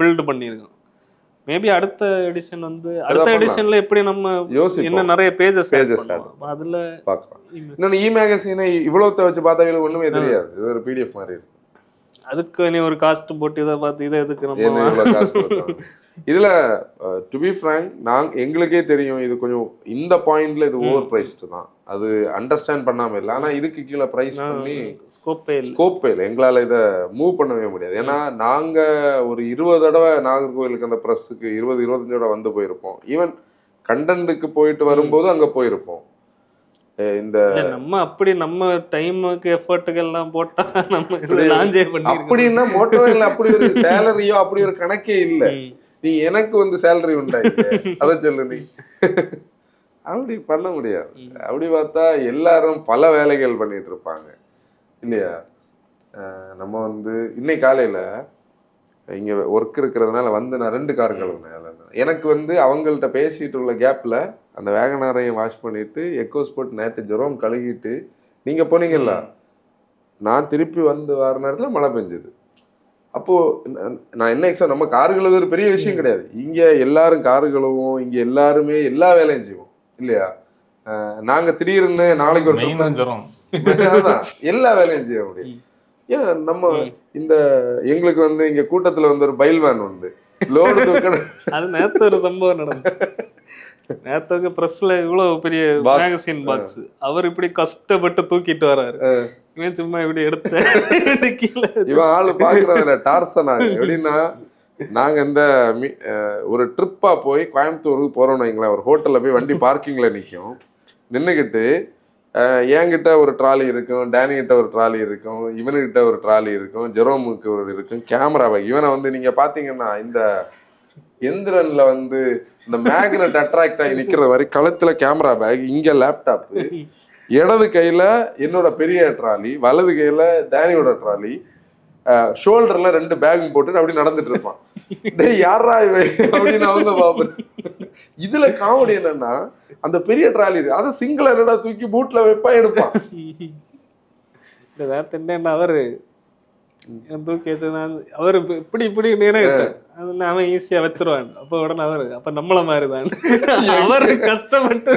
பில்ட் பண்ணிருக்கோம். மேபி அடுத்த எடிஷன் வந்து அடுத்த எடிஷன்ல எப்படி நம்ம இன்னும் நிறைய பேஜஸ் அதுல பார்க்கலாம். இன்னொன்னு மேகசினை இவ்வளவு வச்சு பார்த்தா ஒண்ணுமே தெரியாது, இது ஒரு பிடிஎஃப் மாதிரி இருக்கு. அதுக்கு நீ ஒரு காஸ்ட் போட்டு இதை பார்த்து இதை எதுக்கு நம்ம இதுல டு பி ஃப்ராங்க் எங்களுக்கே தெரியும் இது கொஞ்சம் இந்த பாயிண்ட்ல இது ஓவர் பிரைஸ்டு தான், அது அண்டர்ஸ்டாண்ட் பண்ணாம இல்லை. ஆனா இதுக்கு கீழே பிரைஸ் பண்ணி ஸ்கோப்பே இல்லை, எங்களால இதை மூவ் பண்ணவே முடியாது. ஏன்னா நாங்க ஒரு 20 தடவை நாகர்கோவிலுக்கு அந்த ப்ரெஸ்ஸுக்கு 20-25 தடவை வந்து போயிருப்போம். ஈவன் கண்டென்ட்டுக்கு போயிட்டு வரும்போது அங்க போயிருப்போம். இந்த நம்ம அப்படி நம்ம டைமுக்கு எஃபர்ட்டுக்கு எல்லாம் போட்டா நம்ம லான்ச்சே பண்ணி அப்படின்னா மோட்டோவேல அப்படி ஒரு சேலரியோ அப்படி ஒரு கணக்கே இல்லை. நீ எனக்கு வந்து சேலரி உண்டாயிட்டு அதை சொல்லு, நீ அப்படி பண்ண முடியாது. அப்படி பார்த்தா எல்லாரும் பல வேலைகள் பண்ணிட்டு இருப்பாங்க இல்லையா. நம்ம வந்து இன்னைக்கு காலையில இங்க ஒர்க் இருக்கிறதுனால வந்து நான் 2 கார் கழுவுனேன். எனக்கு வந்து அவங்கள்ட்ட பேசிட்டு உள்ள கேப்ல அந்த வேகனாரையும் வாஷ் பண்ணிட்டு எக்கோஸ்போர்ட் நேற்று ஜெரோம் கழுகிட்டு நீங்க போனீங்கல்ல, நான் திருப்பி வந்து வர நேரத்துல மழை பெஞ்சது. அப்போ நான் என்ன எக்ஸாம், நம்ம கார் கழுவுறது ஒரு பெரிய விஷயம் கிடையாது. இங்க எல்லாரும் கார் கழுவோம், இங்க எல்லாருமே எல்லா வேலையும் செய்வோம் இல்லையா. நாங்க திடீர்னு நாளைக்கு ஒரு எல்லா வேலையும் செய்ய முடியும். ஏன் நம்ம இந்த எங்களுக்கு வந்து இங்க கூட்டத்துல வந்து ஒரு பைல்வான் உண்டு, லோடு தூக்க. அது நேத்து ஒரு சம்பவம் நடந்தது. நேத்துக்கு பிரஸ்ல இவ்வளவு பெரிய மேகசின் பாக்ஸ் அவர் இப்படி கஷ்டப்பட்டு தூக்கிட்டு வர்றாரு. இவன் சும்மா இப்படி எடுத்த கீழே இவன் ஆளு பாக்குறதுல டார்சனா. எப்படின்னா நாங்க இந்த ஒரு ட்ரிப்பா போய் கோயம்புத்தூருக்கு போறோம்னு வைங்களேன், ஒரு ஹோட்டல்ல போய் வண்டி பார்க்கிங்ல நிற்கும், நின்றுக்கிட்டு என்கிட்ட ஒரு ட்ராலி இருக்கும், டேனி கிட்ட ஒரு ட்ராலி இருக்கும், இவனுக்கிட்ட ஒரு ட்ராலி இருக்கும், ஜெரோமுக்கு ஒரு இருக்கும், கேமரா பேக். இவனை வந்து நீங்க பாத்தீங்கன்னா இந்த எந்திரன்ல வந்து இந்த மேக்னெட் அட்ராக்ட் ஆகி நிக்கிற மாதிரி கழுத்துல கேமரா பேக், இங்க லேப்டாப், இடது கையில என்னோட பெரிய ட்ராலி, வலது கையில டேனியோட ட்ராலி, ஷோல்டர்ல 2 பேக் போட்டு அப்படி நடந்துட்டு இருப்பான். டேய் யாரா இவன் அப்படின்னு அவங்க பாப்பேன். இதுல காமெடி என்னன்னா அந்த பெரிய ட்ராலி அதை சிங்கிள் என்னடா தூக்கி பூட்ல வைப்பா எடுப்பான். இந்த வேற என்ன அவரு தூக்கி அவரு இப்படி இப்படி நேரம் அது அவன் ஈஸியா வச்சிருவான். அப்ப உடனே அவரு அப்ப நம்மள மாதிரிதான் அவரு கஷ்டப்பட்டு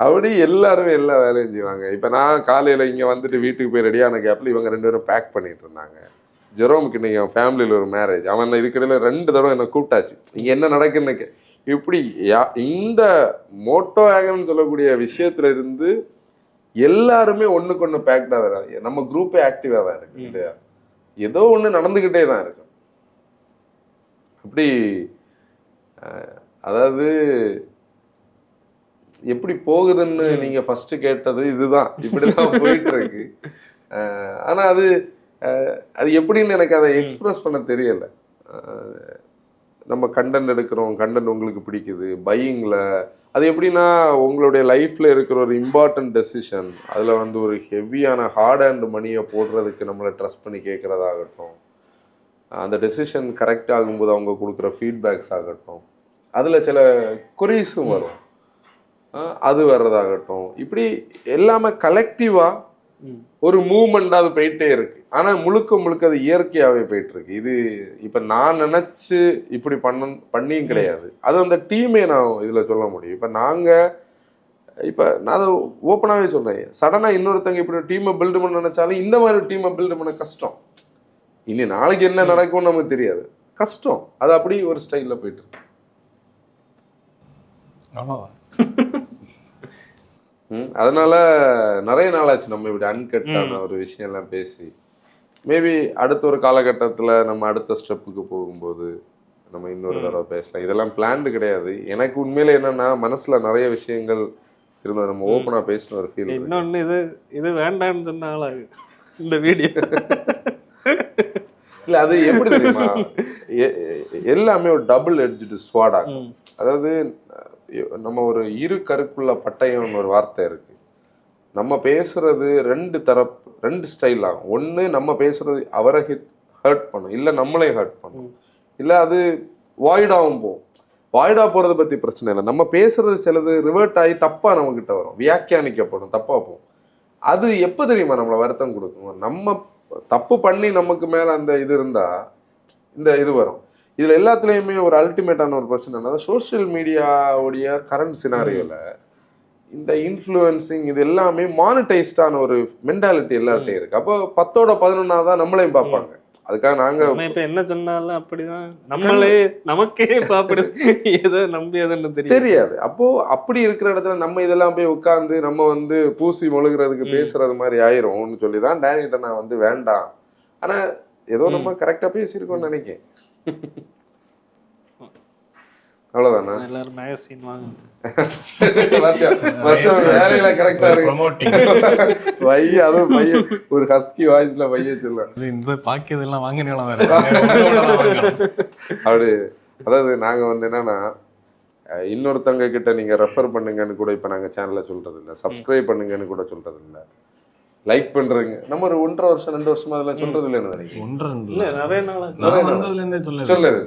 அப்படி எல்லாருமே எல்லா வேலையும் செய்வாங்க. இப்ப நான் காலையில இங்க வந்துட்டு வீட்டுக்கு போய் ரெடியான கேப்ல இவங்க 2 பேரும் பேக் பண்ணிட்டு இருந்தாங்க. ஜெரோமுக்கு இன்னைக்கு அவன் ஃபேமிலியில் ஒரு மேரேஜ். அவன் இதுக்கிடையில 2 தடவை என்னை கூப்பிட்டாச்சு, இங்க என்ன நடக்குன்னு. இப்படி இந்த மோட்டோ வேகன் சொல்லக்கூடிய விஷயத்துல இருந்து எல்லாருமே ஒண்ணுக்கு ஒண்ணு பேக்டா வராது. நம்ம குரூப்பே ஆக்டிவா தான் இருக்கு இல்லையா, ஏதோ ஒண்ணு நடந்துகிட்டே தான் இருக்கு. அப்படி அதாவது எப்படி போகுதுன்னு நீங்க ஃபர்ஸ்ட் கேட்டது இதுதான், இப்படிதான் போயிட்டு இருக்கு. ஆனா அது எப்படின்னு எனக்கு அதை எக்ஸ்பிரஸ் பண்ண தெரியல. நம்ம கண்டென்ட் எடுக்கிறோம், கண்டென்ட் உங்களுக்கு பிடிக்குது, பையிங்கில் அது எப்படின்னா உங்களுடைய லைஃப்பில் இருக்கிற ஒரு இம்பார்ட்டன்ட் டெசிஷன், அதில் வந்து ஒரு ஹெவியான ஹார்ட் அண்ட் மணியை போடுறதுக்கு நம்மளை ட்ரஸ்ட் பண்ணி கேட்குறதாகட்டும், அந்த டெசிஷன் கரெக்ட் ஆகும்போது அவங்க கொடுக்குற ஃபீட்பேக்ஸ் ஆகட்டும், அதில் சில குறிஸும் வரும், அது வர்றதாகட்டும், இப்படி எல்லாமே கலெக்டிவாக ஒரு மூவ்மெண்ட் அது போயிட்டே இருக்கு. ஆனா முழுக்க முழுக்க அது இயற்கையாவே போயிட்டு இருக்கு. இது இப்ப நான் நினைச்சு இப்படி பண்ணியும் கிடையாது. அது அந்த டீமே நான் இதுல சொல்ல முடியும். இப்ப நான் அதை ஓப்பனாவே சொல்றேன், சடனா இன்னொருத்தங்க இப்படி டீமை பில்டு பண்ண நினைச்சாலும் இந்த மாதிரி டீமை பில்டு பண்ண கஷ்டம். இனி நாளைக்கு என்ன நடக்கும்னு நமக்கு தெரியாது, கஷ்டம். அது அப்படி ஒரு ஸ்டைல்ல போயிட்டு இருக்கு. அதனால நிறைய நாளாச்சு நம்ம இப்படி அன்கட்டான ஒரு விஷயம் எல்லாம் பேசி. மேபி அடுத்த ஒரு காலகட்டத்தில் நம்ம அடுத்த ஸ்டெப்புக்கு போகும்போது நம்ம இன்னொரு தடவை பேசலாம். இதெல்லாம் பிளான்டு கிடையாது. எனக்கு உண்மையில என்னன்னா மனசுல நிறைய விஷயங்கள் இருந்தது, நம்ம ஓப்பனா பேசின ஒரு ஃபீல். இன்னொன்னு இது வேண்டாம்னு சொன்னால இந்த வீடியோ இல்ல அது எப்படி தெரியுமா, எல்லாமே ஒரு டபுள் எட்ஜ்டு ஸ்வாட் ஆகும். அதாவது நம்ம ஒரு இரு கருக்குள்ள பட்டயம்னு ஒரு வார்த்தை இருக்கு. நம்ம பேசுறது 2 ஸ்டைல் ஆகும். ஒன்று நம்ம பேசுறது அவரை ஹர்ட் பண்ணும், இல்லை நம்மளே ஹர்ட் பண்ணும், இல்லை அது வாய்டாகவும் போகும். வாய்டா போறதை பத்தி பிரச்சனை இல்லை, நம்ம பேசுறது சிலது ரிவர்ட் ஆகி தப்பா நம்ம கிட்ட வரும், வியாக்கியானிக்கப்படும், தப்பா போகும். அது எப்போ தெரியுமா நம்மளை வருத்தம் கொடுக்கும், நம்ம தப்பு பண்ணி நமக்கு மேல அந்த இது இருந்தா இந்த இது வரும். இதுல எல்லாத்துலயுமே ஒரு அல்டிமேட்டான ஒரு பிரச்சனை என்னன்னா, சோசியல் மீடியாவுடைய கரண்ட் சினாரியோல இந்த இன்ஃப்ளூயன்சிங் இது எல்லாமே மானிட்டைஸ்டான ஒரு மென்டாலிட்டி எல்லார்ட்டையும் இருக்கு. அப்போ 10ஓட 11 தான் நம்மளையும் பார்ப்பாங்க. அதுக்காக நாங்க இப்ப என்ன சொன்னாலும் அப்படிதான் நமக்கே பாப்பிடு ஏதோ நம்பியதுன்னு தெரியாது. அப்போ அப்படி இருக்கிற இடத்துல நம்ம இதெல்லாம் போய் உட்கார்ந்து நம்ம வந்து பூசி மொழுகிறதுக்கு பேசுறது மாதிரி ஆயிரும்னு சொல்லிதான் டேனிட்ட நான் வந்து வேண்டாம். ஆனா ஏதோ நம்ம கரெக்டா பேசியிருக்கோம்னு நினைக்கிறேன். அவ்வளவுதானா? எல்லாரும் மேகசின் வாங்க வேலையில கரெக்டா இருக்கு. அதுவும் பையன் ஒரு ஹஸ்கி வாய்ஸ்ல பையன் சொல்ல இந்த பாக்கியதெல்லாம் வாங்கினீங்களா வேற அப்படி. அதாவது நாங்க வந்து என்னன்னா இன்னொருத்தவங்க கிட்ட நீங்க ரெஃபர் பண்ணுங்கன்னு கூட இப்ப நாங்க சேனல்ல சொல்றது இல்லை, சப்ஸ்கிரைப் பண்ணுங்கன்னு கூட சொல்றது இல்லை, லைக் பண்றீங்க. நம்ம ஒரு 1.5 வருஷம் 2 வருஷமா அதெல்லாம் சொல்றது இல்லைன்னு நினைக்கிறேன். சொல்லது.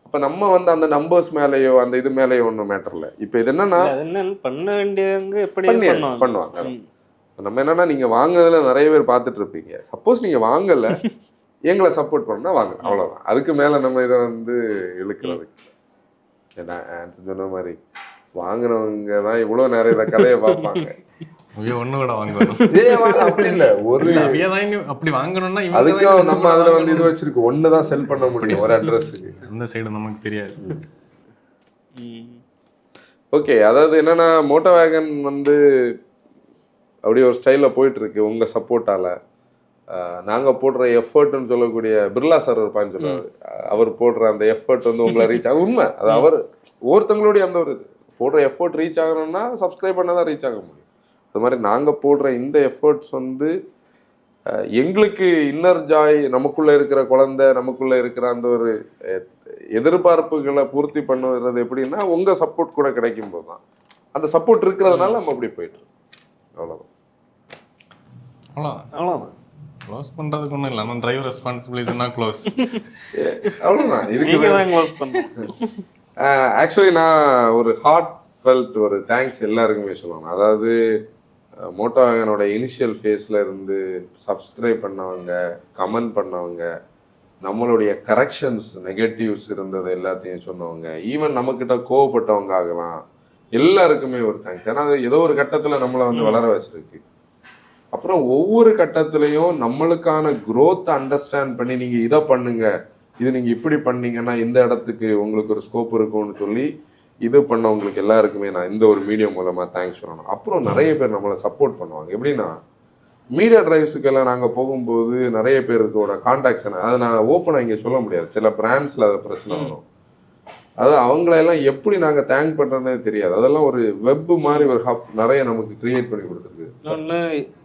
அப்ப நம்ம வந்து அந்த நம்பர்ஸ் மேலேயோ அந்த இது மேலேயோ ஒன்றும் மேட்டர் இல்லை. இப்போ இது என்னன்னா பண்ண வேண்டியவங்க பண்ணுவாங்க. நம்ம என்னன்னா நீங்க வாங்குறதுல நிறைய பேர் பார்த்துட்டு இருப்பீங்க. சப்போஸ் நீங்க வாங்கல எங்களை சப்போர்ட் பண்ணா வாங்க, அவ்வளவுதான். அதுக்கு மேல நம்ம இதை வந்து இழுக்கிறதுக்கு சொன்ன மாதிரி வாங்குறவங்க தான் இவ்வளவு நிறைய இதை கதையை பார்ப்பாங்க. ஒண்ணு கூட வாங்கணும் அப்படி இல்ல, ஒரு அப்படி வாங்கணும்னா அதுக்கும் நம்ம அதுல வந்து இது வச்சிருக்கு, ஒண்ணுதான் செல் பண்ண முடியும் ஒரு அட்ரஸுக்கு. அந்த சைடு நமக்கு தெரியாது. ஓகே, அதாவது என்னன்னா மோட்டோ வேகன் வந்து அப்படியே ஒரு ஸ்டைல்ல போயிட்டு இருக்கு உங்க சப்போர்ட்டால. நாங்க போடுற எஃபர்ட்னு சொல்லக்கூடிய பிர்லா சார் இருப்பான்னு சொல்லுவாரு, அவர் போடுற அந்த எஃபர்ட் வந்து உங்களை ரீச் ஆகும். உண்மை அது அவர் ஒவ்வொருத்தங்களுடைய அந்த ஒரு போடுற எஃபோர்ட் ரீச் ஆகணும்னா சப்ஸ்கிரைப் பண்ணால் தான் ரீச் ஆக முடியும். அது மாதிரி நாங்கள் போடுற இந்த எஃபர்ட்ஸ் வந்து எங்களுக்கு இன்னர் ஜாய், நமக்குள்ளே இருக்கிற குழந்தை, நமக்குள்ளே இருக்கிற அந்த ஒரு எதிர்பார்ப்புகளை பூர்த்தி பண்ணுறது எப்படின்னா உங்கள் சப்போர்ட் கூட கிடைக்கும் போது தான். அந்த சப்போர்ட் இருக்கிறதுனால நம்ம அப்படி போயிட்டு அவ்வளோதான். அவ்வளோதான். க்ளோஸ் பண்ணுறதுக்கு ஒன்றும் இல்லை, நம்ம டிரைவர் ரெஸ்பான்சிபிலிட்டினா க்ளோஸ் அவ்வளோதான். நீங்க தான் க்ளோஸ் பண்ணுங்க. ஆக்சுவலி நான் ஒரு ஹார்ட் ஃபெல்ட் ஒரு தேங்க்ஸ் எல்லாருக்குமே சொல்லணும். அதாவது மோட்டோ வேகனோட இனிஷியல் ஃபேஸில் இருந்து சப்ஸ்கிரைப் பண்ணவங்க, கமெண்ட் பண்ணவங்க, நம்மளுடைய கரெக்ஷன்ஸ் நெகட்டிவ்ஸ் இருந்தது எல்லாத்தையும் சொன்னவங்க, ஈவன் நம்மக்கிட்ட கோவப்பட்டவங்க ஆகலாம், எல்லாருக்குமே ஒரு தேங்க்ஸ். ஏன்னா அது ஏதோ ஒரு கட்டத்தில் நம்மளை வந்து வளர வச்சிருக்கு. அப்புறம் ஒவ்வொரு கட்டத்துலையும் நம்மளுக்கான growth அண்டர்ஸ்டாண்ட் பண்ணி நீங்கள் இதை பண்ணுங்க, இது நீங்கள் இப்படி பண்ணீங்கன்னா இந்த இடத்துக்கு உங்களுக்கு ஒரு ஸ்கோப் இருக்கும்னு சொல்லி இது பண்ணவங்களுக்கு எல்லாருக்குமே நான் இந்த ஒரு மீடியா மூலமாக தேங்க்ஸ் சொல்லணும். அப்புறம் நிறைய பேர் நம்மளை சப்போர்ட் பண்ணுவாங்க. எப்படின்னா மீடியா டிரைவ்ஸுக்கெல்லாம் நாங்கள் போகும்போது நிறைய பேருக்கோட கான்டாக்ட்ஸ் அதை நான் ஓப்பனாக இங்கே சொல்ல முடியாது, சில பிராண்ட்ஸில் அதை பிரச்சனை வரும். அது அவங்களெல்லாம் எப்படி நாங்கள் தேங்க் பண்ணுறதுனே தெரியாது. அதெல்லாம் ஒரு வெப் மாதிரி ஒரு ஹப் நிறைய நமக்கு கிரியேட் பண்ணி கொடுத்துருக்கு. இன்னொன்று,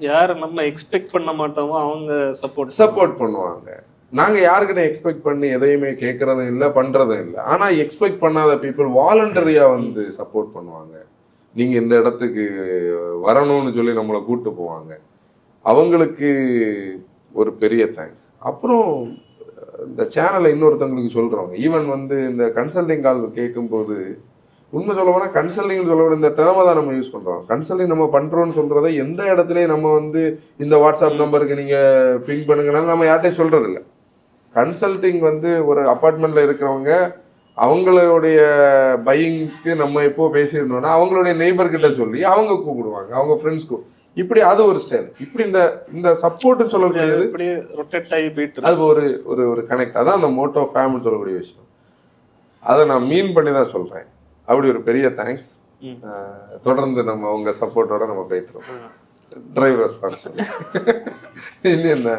யார் நம்ம எக்ஸ்பெக்ட் பண்ண மாட்டோமோ அவங்க சப்போர்ட் பண்ணுவாங்க. நாங்கள் யாருக்கிட்ட எக்ஸ்பெக்ட் பண்ணி எதையுமே கேட்குறதும் இல்லை, பண்ணுறதும் இல்லை. ஆனால் எக்ஸ்பெக்ட் பண்ணாத பீப்புள் வாலண்டரியாக வந்து சப்போர்ட் பண்ணுவாங்க. நீங்கள் இந்த இடத்துக்கு வரணும்னு சொல்லி நம்மளை கூப்பிட்டு போவாங்க. அவங்களுக்கு ஒரு பெரிய தேங்க்ஸ். அப்புறம் இந்த சேனலை இன்னொருத்தவங்களுக்கு சொல்கிறவங்க, ஈவன் வந்து இந்த கன்சல்டிங் கால் கேட்கும்போது உண்மை சொல்ல போனால் கன்சல்டிங்னு சொல்ல இந்த டேர்மை தான் நம்ம யூஸ் பண்ணுறோம். கன்சல்டிங் நம்ம பண்ணுறோன்னு சொல்கிறத எந்த இடத்துலையும் நம்ம வந்து இந்த வாட்ஸ்அப் நம்பருக்கு நீங்கள் பிங் பண்ணுங்கனாலும் நம்ம யார்கிட்டையும் சொல்கிறதில்ல. கன்சல்டிங் வந்து ஒரு அப்பார்ட்மெண்ட்டில் இருக்கிறவங்க அவங்களுடைய பையிங்க்கு நம்ம எப்போ பேசியிருந்தோம்னா அவங்களுடைய நெய்பர்கிட்ட சொல்லி அவங்க கூப்பிடுவாங்க, அவங்க ஃப்ரெண்ட்ஸ்க்கு. இப்படி அது ஒரு ஸ்டைல். இப்படி இந்த சப்போர்ட்னு சொல்லக்கூடியது இப்படி ரொட்டேட் ஆகி போயிட்டு அது ஒரு ஒரு ஒரு கனெக்ட். அதான் அந்த மோட்டோ ஃபேமிலி சொல்லக்கூடிய விஷயம். அதை நான் மீன் பண்ணி தான் சொல்கிறேன். அப்படி ஒரு பெரிய தேங்க்ஸ். தொடர்ந்து நம்ம உங்க சப்போர்ட்டோட நம்ம போயிட்டு இருக்கோம். டிரைவர் ரெஸ்பான்சிபிலிட்டி என்ன